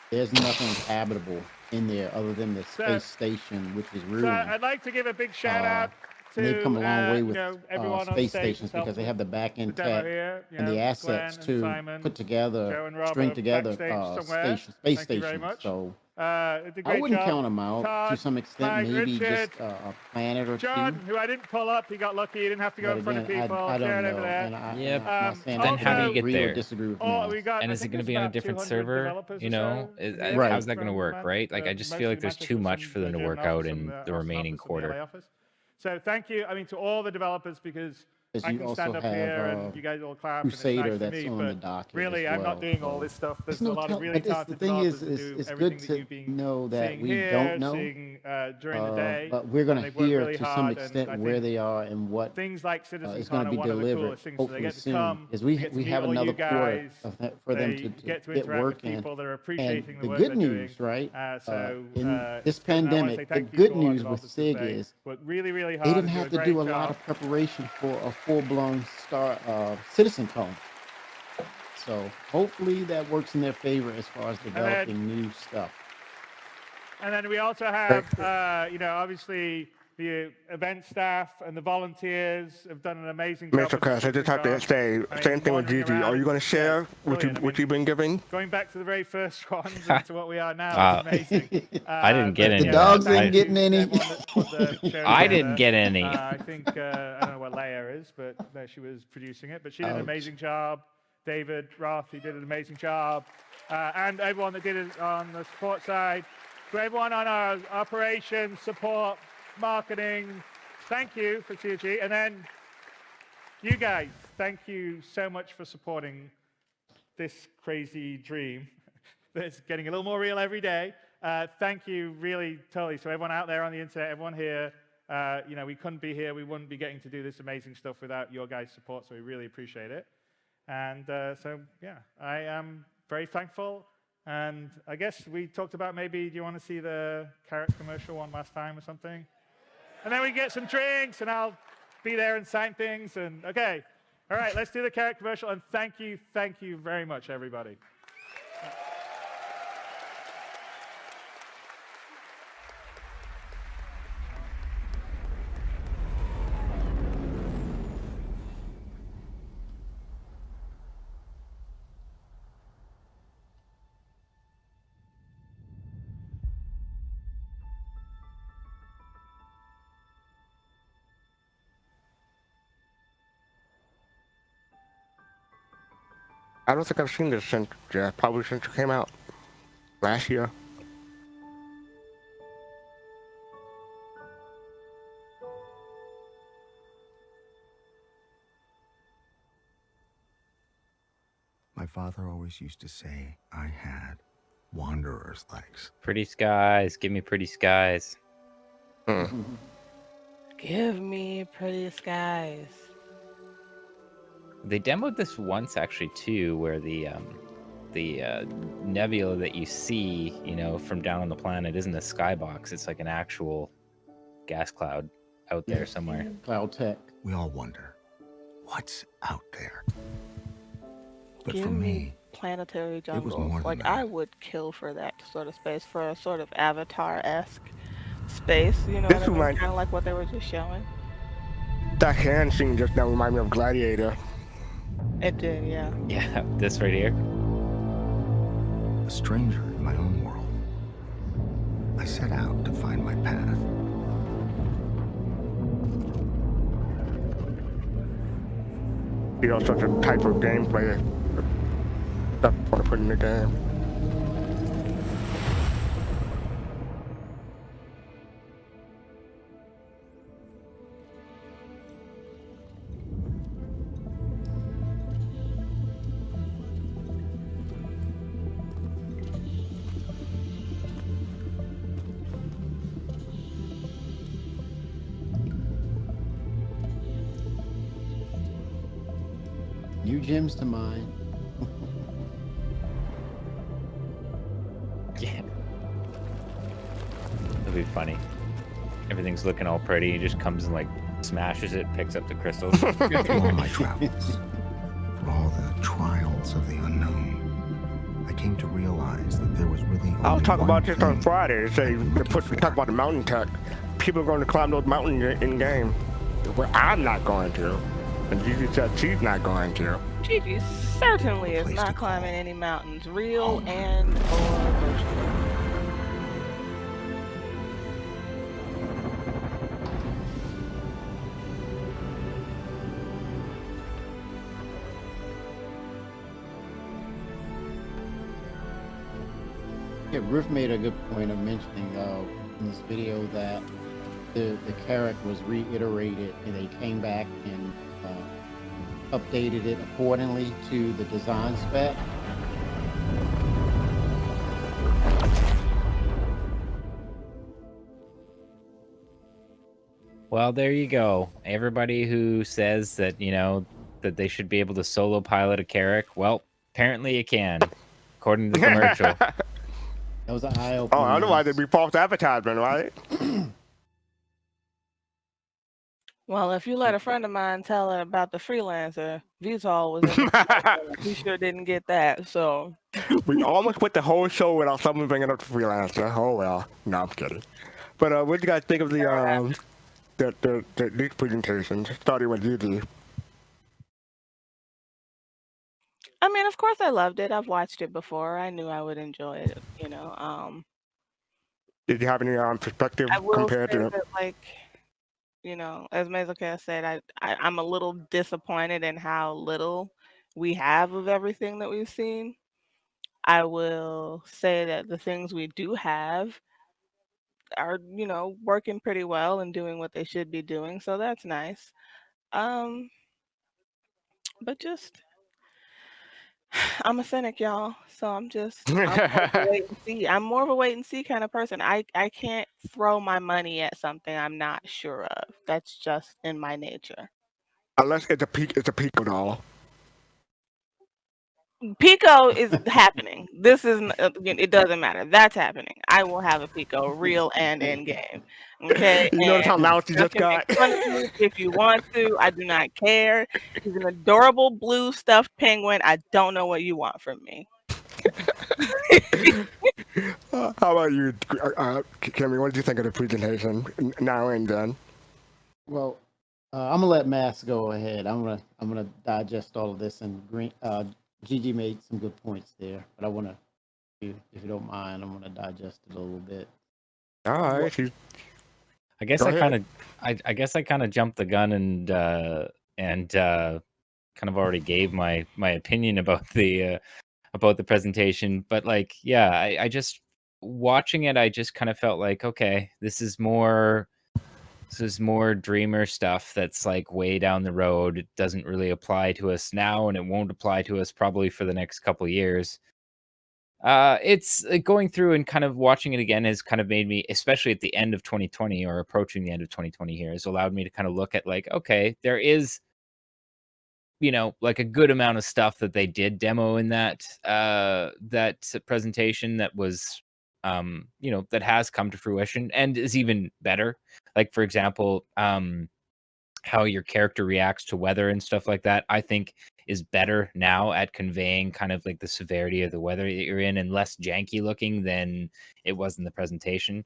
there's nothing habitable in there other than the space station, which is ruined. So I'd like to give a big shout out to they've come a long way with everyone space stations because they have the back end tech and the assets to put together, string together space stations. So I wouldn't count them out to some extent. Maybe just a planet or John, two. who I didn't pull up, he got lucky. He didn't have to go in front of people. I don't know. Over there. Then how do you get there? Disagree with and is it going to be on a different server? You know, how's that going to work, right? Like, I just feel like there's too much for them to work out in the remaining quarter. So thank you, to all the developers, because I can stand up here and you guys all clap. Crusader, and it's nice that's for me, on the but docket. really, as well, I'm not doing all this stuff. There's a lot of really talented the thing developers is, who do it's everything good that you've to been know that we here, don't know. During the day, but we're going to they've worked hear really to some hard, extent and I where think they are and what things like CitizenCon is going to be are one of the delivered coolest things. So they hopefully get to soon. come, Because they get we to have meet all another you quarter guys, for them they to get get interact with working. people that are And appreciating the the work good they're news, doing. right? So, in this I wanna say pandemic, the thank you good to all our news with developers SIG today. is Worked really, really hard they and didn't do have a to do great a lot job. of preparation for a full-blown CitizenCon. So hopefully that works in their favor as far as developing new stuff. And then we also have, obviously, the event staff and the volunteers have done an amazing job. MasoKast, I just have to say, same thing with Gigi. Are you going to share what you've been giving? Going back to the very first ones and to what we are now is amazing. I didn't get any. The dogs ain't getting any. I didn't get any. I think, I don't know what Leia is, but she was producing it. But she did an amazing job. David Roth, he did an amazing job. And everyone that did it on the support side. To everyone on our operations, support, marketing, thank you for CG. And then you guys, thank you so much for supporting this crazy dream that's getting a little more real every day. Thank you, really, totally. So everyone out there on the internet, everyone here, you know, we couldn't be here. We wouldn't be getting to do this amazing stuff without your guys' support, so we really appreciate it. And so, yeah, I am very thankful. And I guess we talked about maybe, do you want to see the carrot commercial one last time or something? And then we get some drinks, and I'll be there and sign things. And okay, all right, let's do the carrot commercial. And thank you very much, everybody. I don't think I've seen this since, probably since it came out last year. My father always used to say I had wanderer's legs. Pretty skies. Give me pretty skies. Give me pretty skies. They demoed this once actually too, where the nebula that you see, you know, from down on the planet isn't a skybox. It's like an actual gas cloud out there somewhere. Cloud tech. We all wonder, what's out there? But Give for me, planetary was jungles. more than Like that. I would kill for that sort of space, for a sort of Avatar-esque space. You know, This what I mean? reminds- Kind of like what they were just showing. That hand scene just now reminded me of Gladiator. It did, yeah. Yeah, this right here. a stranger in my own world, I set out to find my path. You know, such a type of gameplay that I want to put in the game. New gems to mine. Yeah. That'd be funny. Everything's looking all pretty. He just comes and like smashes it, picks up the crystals. Through all my travels, for all the trials of the unknown, I came to realize that there was really I'll only talk one about this on thing Friday. Say, talk about the mountain tech. People are going to climb those mountains in game. Where I'm not going to. And Gigi said she's not going to. Gigi certainly is not climbing any mountains, real and or virtual. Yeah, Griff made a good point of mentioning in this video that the carrot was reiterated and they came back and updated it accordingly to the design spec. Well, there you go. Everybody who says that, you know, that they should be able to solo pilot a Carrack, well, apparently you can, according to the commercial. That was an eye-opener. Oh, otherwise it'd be false advertisement, right? Well, if you let a friend of mine tell her about the freelancer, Vital was in the he sure didn't get that, so. We almost put the whole show without someone bringing up the freelancer. Oh well. No, I'm kidding. But what do you guys think of the these presentations, starting with Gigi? I mean, of course I loved it. I've watched it before. I knew I would enjoy it, Did you have any perspective I will compared say to? that, like, as MasoKast said, I'm a little disappointed in how little we have of everything that we've seen. I will say that the things we do have are, working pretty well and doing what they should be doing, so that's nice. But just I'm a cynic, y'all. So I'm more of a wait and see. I'm more of a wait and see kind of person. I can't throw my money at something I'm not sure of. That's just in my nature. Unless it's a Pico doll. Pico is happening. This is again, it doesn't matter. That's happening. I will have a Pico, real and in game. Okay, You notice how and loud you you just can make got? fun of me if you want to. I do not care. He's an adorable blue stuffed penguin. I don't know what you want from me. How about you, Kimmy? What did you think of the presentation now and then? Well, I'm gonna let Mass go ahead. I'm gonna digest all of this, and Gigi made some good points there, but I wanna, if you don't mind, I'm gonna digest it a little bit. All right. I guess I guess I kind of jumped the gun and kind of already gave my opinion about the presentation. But like, yeah, I just watching it, I just kind of felt like, okay, this is more dreamer stuff that's like way down the road. It doesn't really apply to us now, and it won't apply to us probably for the next couple of years. It's going through and kind of watching it again has kind of made me, especially at the end of 2020 or approaching the end of 2020 here, has allowed me to kind of look at like, okay, there is, like a good amount of stuff that they did demo in that presentation that was, that has come to fruition and is even better. Like, for example, how your character reacts to weather and stuff like that, I think is better now at conveying kind of like the severity of the weather that you're in and less janky looking than it was in the presentation.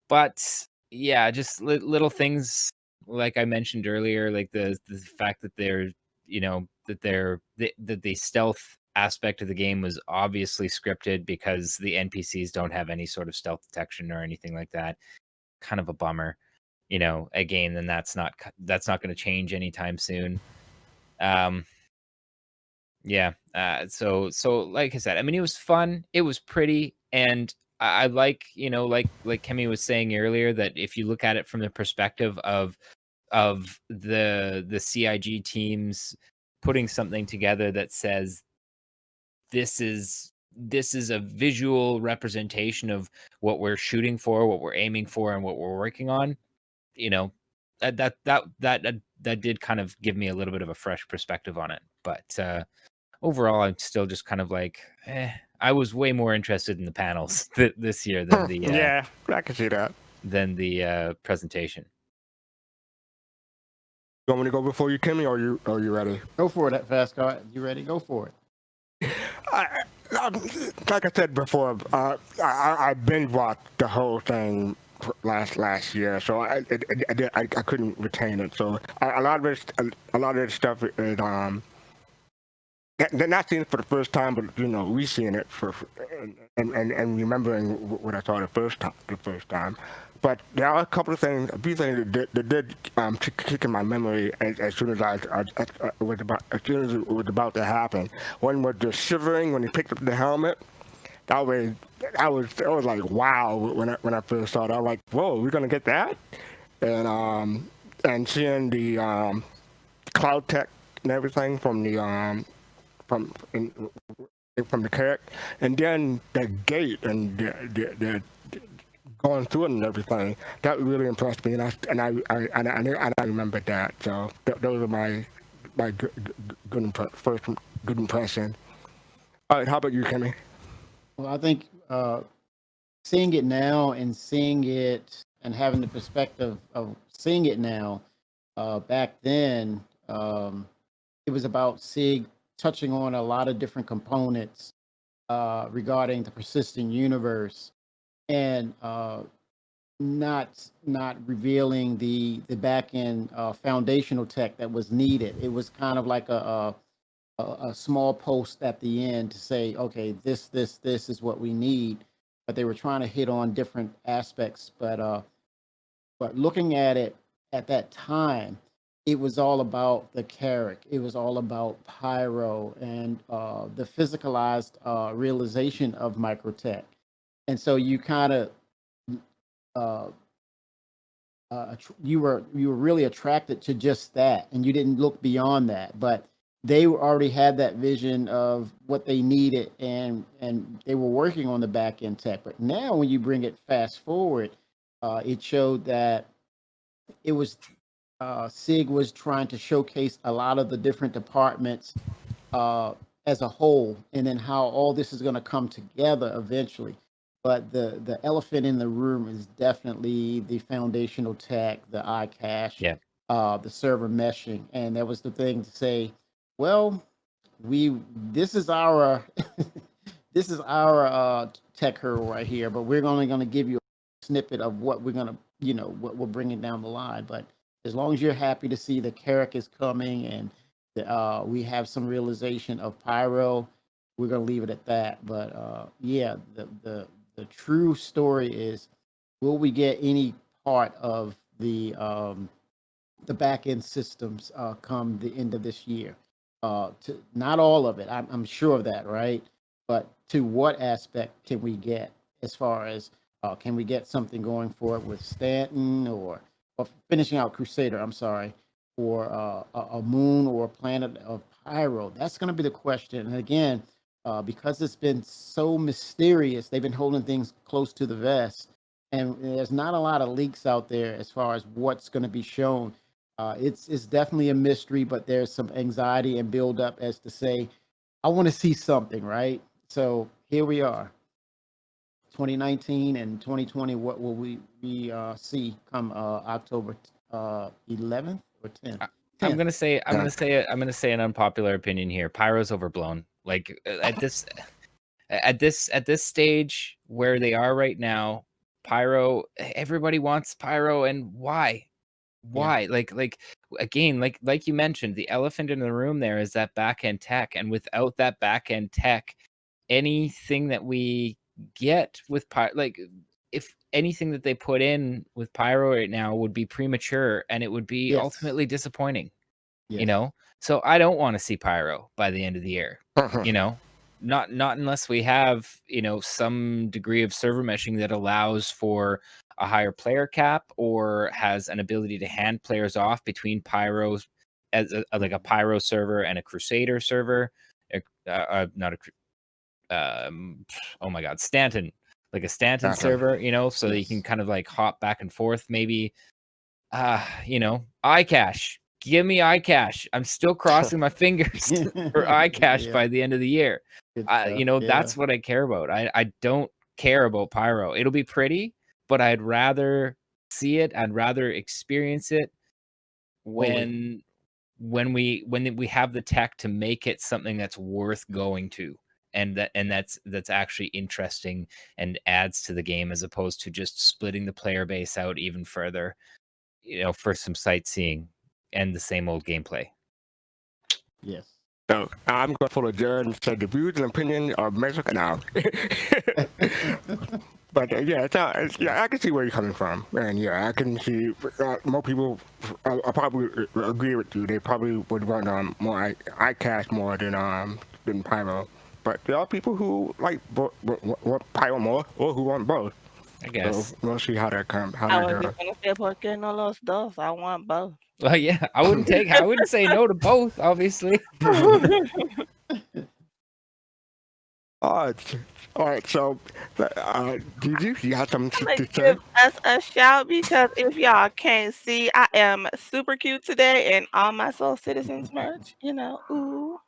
But yeah, just little things like I mentioned earlier, like the fact that they're, that the stealth aspect of the game was obviously scripted because the NPCs don't have any sort of stealth detection or anything like that. Kind of a bummer. Again, then that's not going to change anytime soon. Yeah. So like I said, I mean, it was fun. It was pretty, and I like, like Kemi was saying earlier, that if you look at it from the perspective of the CIG teams putting something together that says this is a visual representation of what we're shooting for, what we're aiming for, and what we're working on. That did kind of give me a little bit of a fresh perspective on it. But overall, I'm still just kind of like, I was way more interested in the panels this year than the yeah, I can see that. Than the presentation. You want me to go before you, Kimmy, or are you ready? Go for it, fastcart. You ready? Go for it. Like I said before, I binge watched the whole thing last year, so I couldn't retain it. So a lot of this stuff is they're not seeing it for the first time, but re-seeing it and remembering what I saw the first time. But there are a few things that did kick in my memory as soon as it was about to happen. One was the shivering when he picked up the helmet. That was like wow when I first saw it. I was like, whoa, we're gonna get that, and seeing the cloud tech and everything from the from the character, and then the gate and the going through it and everything, that really impressed me, and I remember that. So those are my first good impression. All right, how about you, Kimmy? Well, I think seeing it now and seeing it and having the perspective of seeing it now, back then, it was about touching on a lot of different components regarding the persistent universe. And not revealing the back end foundational tech that was needed. It was kind of like a small post at the end to say, okay, this is what we need. But they were trying to hit on different aspects. But looking at it at that time, it was all about the Carrick. It was all about Pyro and the physicalized realization of microtech. And so you kind of uh, you were really attracted to just that, and you didn't look beyond that. But they already had that vision of what they needed, and they were working on the back end tech. But now, when you bring it fast forward, it showed that it was SIG was trying to showcase a lot of the different departments as a whole, and then how all this is going to come together eventually. But the elephant in the room is definitely the foundational tech, the iCache, Yeah. the server meshing, and that was the thing to say. Well, this is our this is our tech hurdle right here, but we're only going to give you a snippet of what we're going to, what we're bringing down the line. But as long as you're happy to see the Carrick is coming and we have some realization of Pyro, we're going to leave it at that. But yeah, the true story is, will we get any part of the back end systems come the end of this year? Not all of it, I'm sure of that, right? But to what aspect can we get, as far as can we get something going for it with Stanton, or finishing out Crusader, I'm sorry, or a moon or a planet of Pyro? That's going to be the question. And again, because it's been so mysterious, they've been holding things close to the vest, and there's not a lot of leaks out there as far as what's going to be shown. It's definitely a mystery, but there's some anxiety and build up as to say, I want to see something, right? So here we are, 2019 and 2020. What will we see come October 11th or 10th? I'm gonna say an unpopular opinion here. Pyro's overblown. Like at this stage where they are right now, Pyro. Everybody wants Pyro, and why? Why? Like again, like you mentioned, the elephant in the room there is that back end tech, and without that back end tech, anything that we get with like if anything that they put in with Pyro right now would be premature, and it would be ultimately disappointing. You know, so I don't want to see Pyro by the end of the year. You know, not unless we have, some degree of server meshing that allows for a higher player cap, or has an ability to hand players off between Pyros as like a Pyro server and a Crusader server. Not a oh my god, Stanton, like a Stanton server, so that you can kind of like hop back and forth, maybe. iCache. Give me iCache. I'm still crossing my fingers for iCache by the end of the year. That's what I care about. I don't care about Pyro. It'll be pretty, but I'd rather see it. I'd rather experience it when we have the tech to make it something that's worth going to, and that's actually interesting and adds to the game, as opposed to just splitting the player base out even further, for some sightseeing and the same old gameplay. Yes. So I'm grateful to Jared and said the views and opinion of MasoKast now. But I can see where you're coming from, and I can see more people. I probably agree with you. They probably would run more iCache more than Pyro. But there are people who like want Pyro more, or who want both. I guess so we'll see how that comes. I was just gonna say, porque no los dos. I want both. Well, yeah, I wouldn't say no to both, obviously. All right. So, you have something to say? Give us a shout, because if y'all can't see, I am super cute today in all my Soul Citizens merch. Ooh,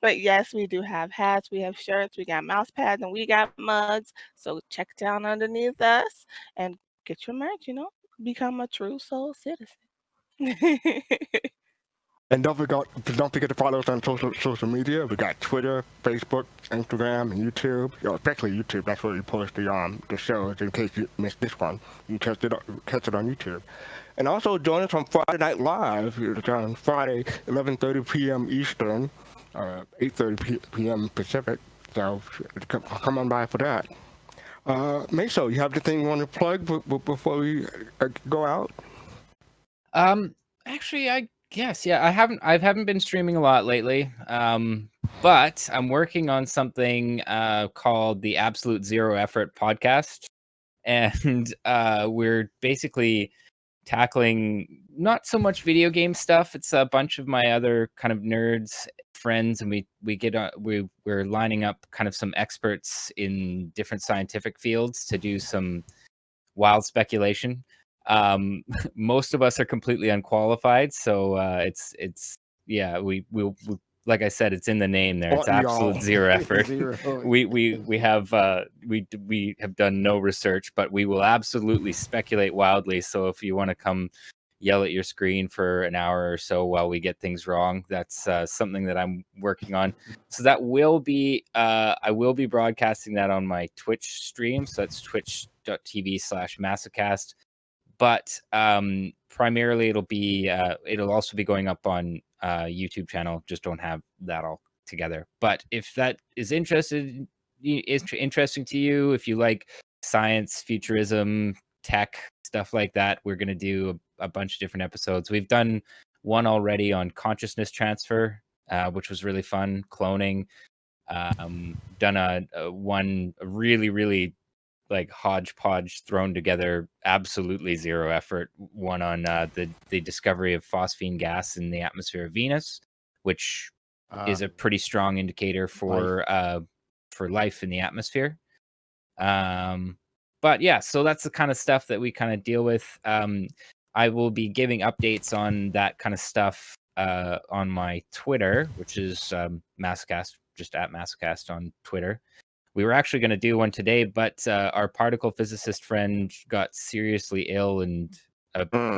But yes, we do have hats, we have shirts, we got mouse pads, and we got mugs. So check down underneath us and get your merch. Become a true Soul Citizen. And don't forget to follow us on social media. We got Twitter, Facebook, Instagram, and YouTube. Especially YouTube. That's where we post the shows. In case you missed this one, you catch it on YouTube. And also join us on Friday Night Live. It's on Friday, 11:30 p.m. Eastern, 8:30 p.m. Pacific. So come on by for that. Maso, you have anything you want to plug before we go out? Actually, I guess, yeah, I haven't been streaming a lot lately. But I'm working on something called the Absolute Zero Effort podcast, and we're basically tackling not so much video game stuff. It's a bunch of my other kind of nerds friends, and we're lining up kind of some experts in different scientific fields to do some wild speculation. Most of us are completely unqualified, so we like I said, it's in the name there. It's absolute zero effort. We have done no research, but we will absolutely speculate wildly. So if you want to come yell at your screen for an hour or so while we get things wrong, that's something that I'm working on. So that will be I will be broadcasting that on my Twitch stream. So that's twitch.tv/MasoKast. But primarily it'll also be going up on YouTube channel. Just don't have that all together. But if that is interesting to you, if you like science, futurism, tech, stuff like that, we're going to do a bunch of different episodes. We've done one already on consciousness transfer, which was really fun, cloning. Done a really, really like hodgepodge thrown together, absolutely zero effort one on the discovery of phosphine gas in the atmosphere of Venus, which is a pretty strong indicator for life in the atmosphere. But yeah, so that's the kind of stuff that we kind of deal with. I will be giving updates on that kind of stuff on my Twitter, which is MasoKast, just at MasoKast on Twitter. We were actually going to do one today, but our particle physicist friend got seriously ill and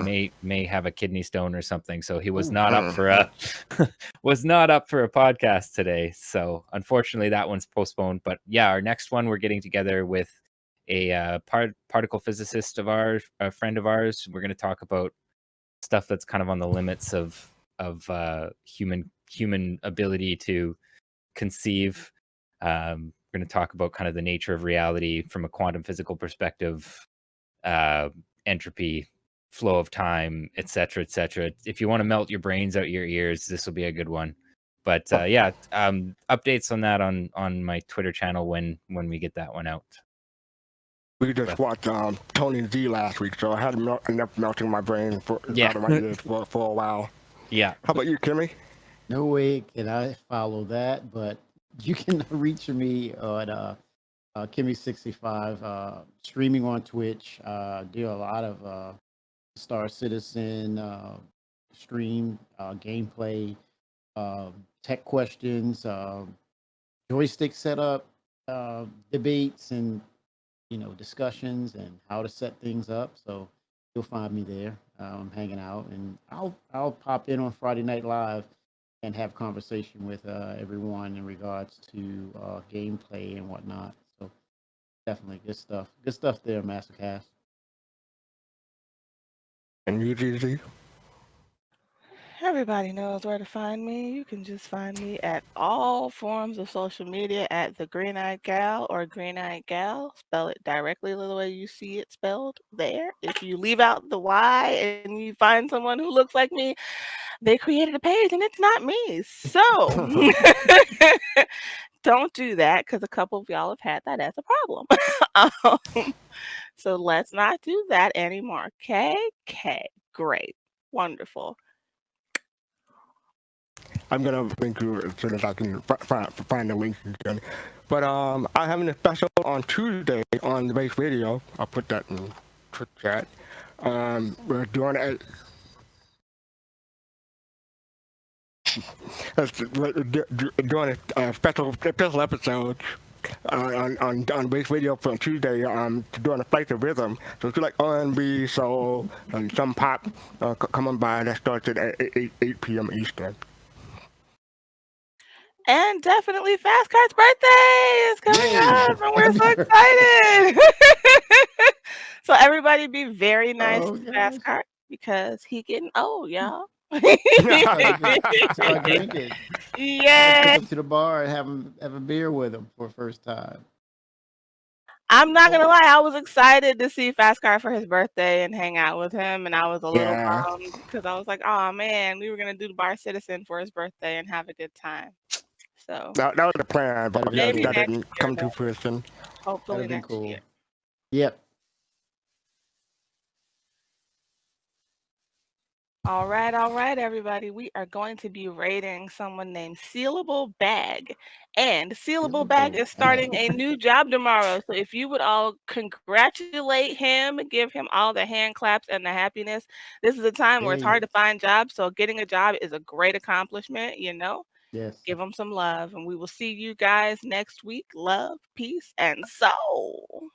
may have a kidney stone or something, so he was not up for a podcast today. So unfortunately, that one's postponed. But yeah, our next one, we're getting together with a particle physicist of ours, a friend of ours. We're going to talk about stuff that's kind of on the limits of human ability to conceive. We're going to talk about kind of the nature of reality from a quantum physical perspective, entropy, flow of time, etc., etc. If you want to melt your brains out your ears, this will be a good one. But updates on that on my Twitter channel when we get that one out. We just watched Tony Z last week, so I had enough melting my brain out of my ears for a while. Yeah. How about you, Kimmy? No way can I follow that, but you can reach me on Kimmy65, streaming on Twitch. Do a lot of Star Citizen stream, gameplay, tech questions, joystick setup, debates, and discussions and how to set things up. So you'll find me there. I'm hanging out, and I'll pop in on Friday Night Live and have conversation with everyone in regards to gameplay and whatnot. So definitely good stuff. Good stuff there, MasoKast. And you, GZ? Everybody knows where to find me. You can just find me at all forms of social media at theGreenEyedGyal or GreenEyedGyal. Spell it directly the way you see it spelled there. If you leave out the Y and you find someone who looks like me, they created a page and it's not me. So don't do that, because a couple of y'all have had that as a problem. So let's not do that anymore. Okay? Great. Wonderful. I'm gonna link you as soon as I can find the link again. But I'm having a special on Tuesday on the base radio. I'll put that in Twitch chat. We're doing a special episode on Base Radio from Tuesday doing a Flight of Rhythm. So it's like R&B, soul, and some pop coming by. That starts at 8 p.m. Eastern. And definitely Fastcart's birthday is coming up, and we're so excited. So everybody be very nice to Fastcart because he getting old, y'all. Start drinking. Yeah. Take him to the bar and have a beer with him for the first time. I'm not gonna lie, I was excited to see Fastcart for his birthday and hang out with him, and I was a little bummed because I was like, "Oh man, we were gonna do the Bar Citizen for his birthday and have a good time." So that was the plan, but maybe that next didn't year, come to though. fruition. Hopefully That'd be next cool. year. Yep. All right, everybody. We are going to be rating someone named Sealable Bag. And Sealable Bag is starting a new job tomorrow. So if you would all congratulate him, give him all the hand claps and the happiness. This is a time where it's hard to find jobs. So getting a job is a great accomplishment, you know? Yes. Give him some love. And we will see you guys next week. Love, peace, and soul.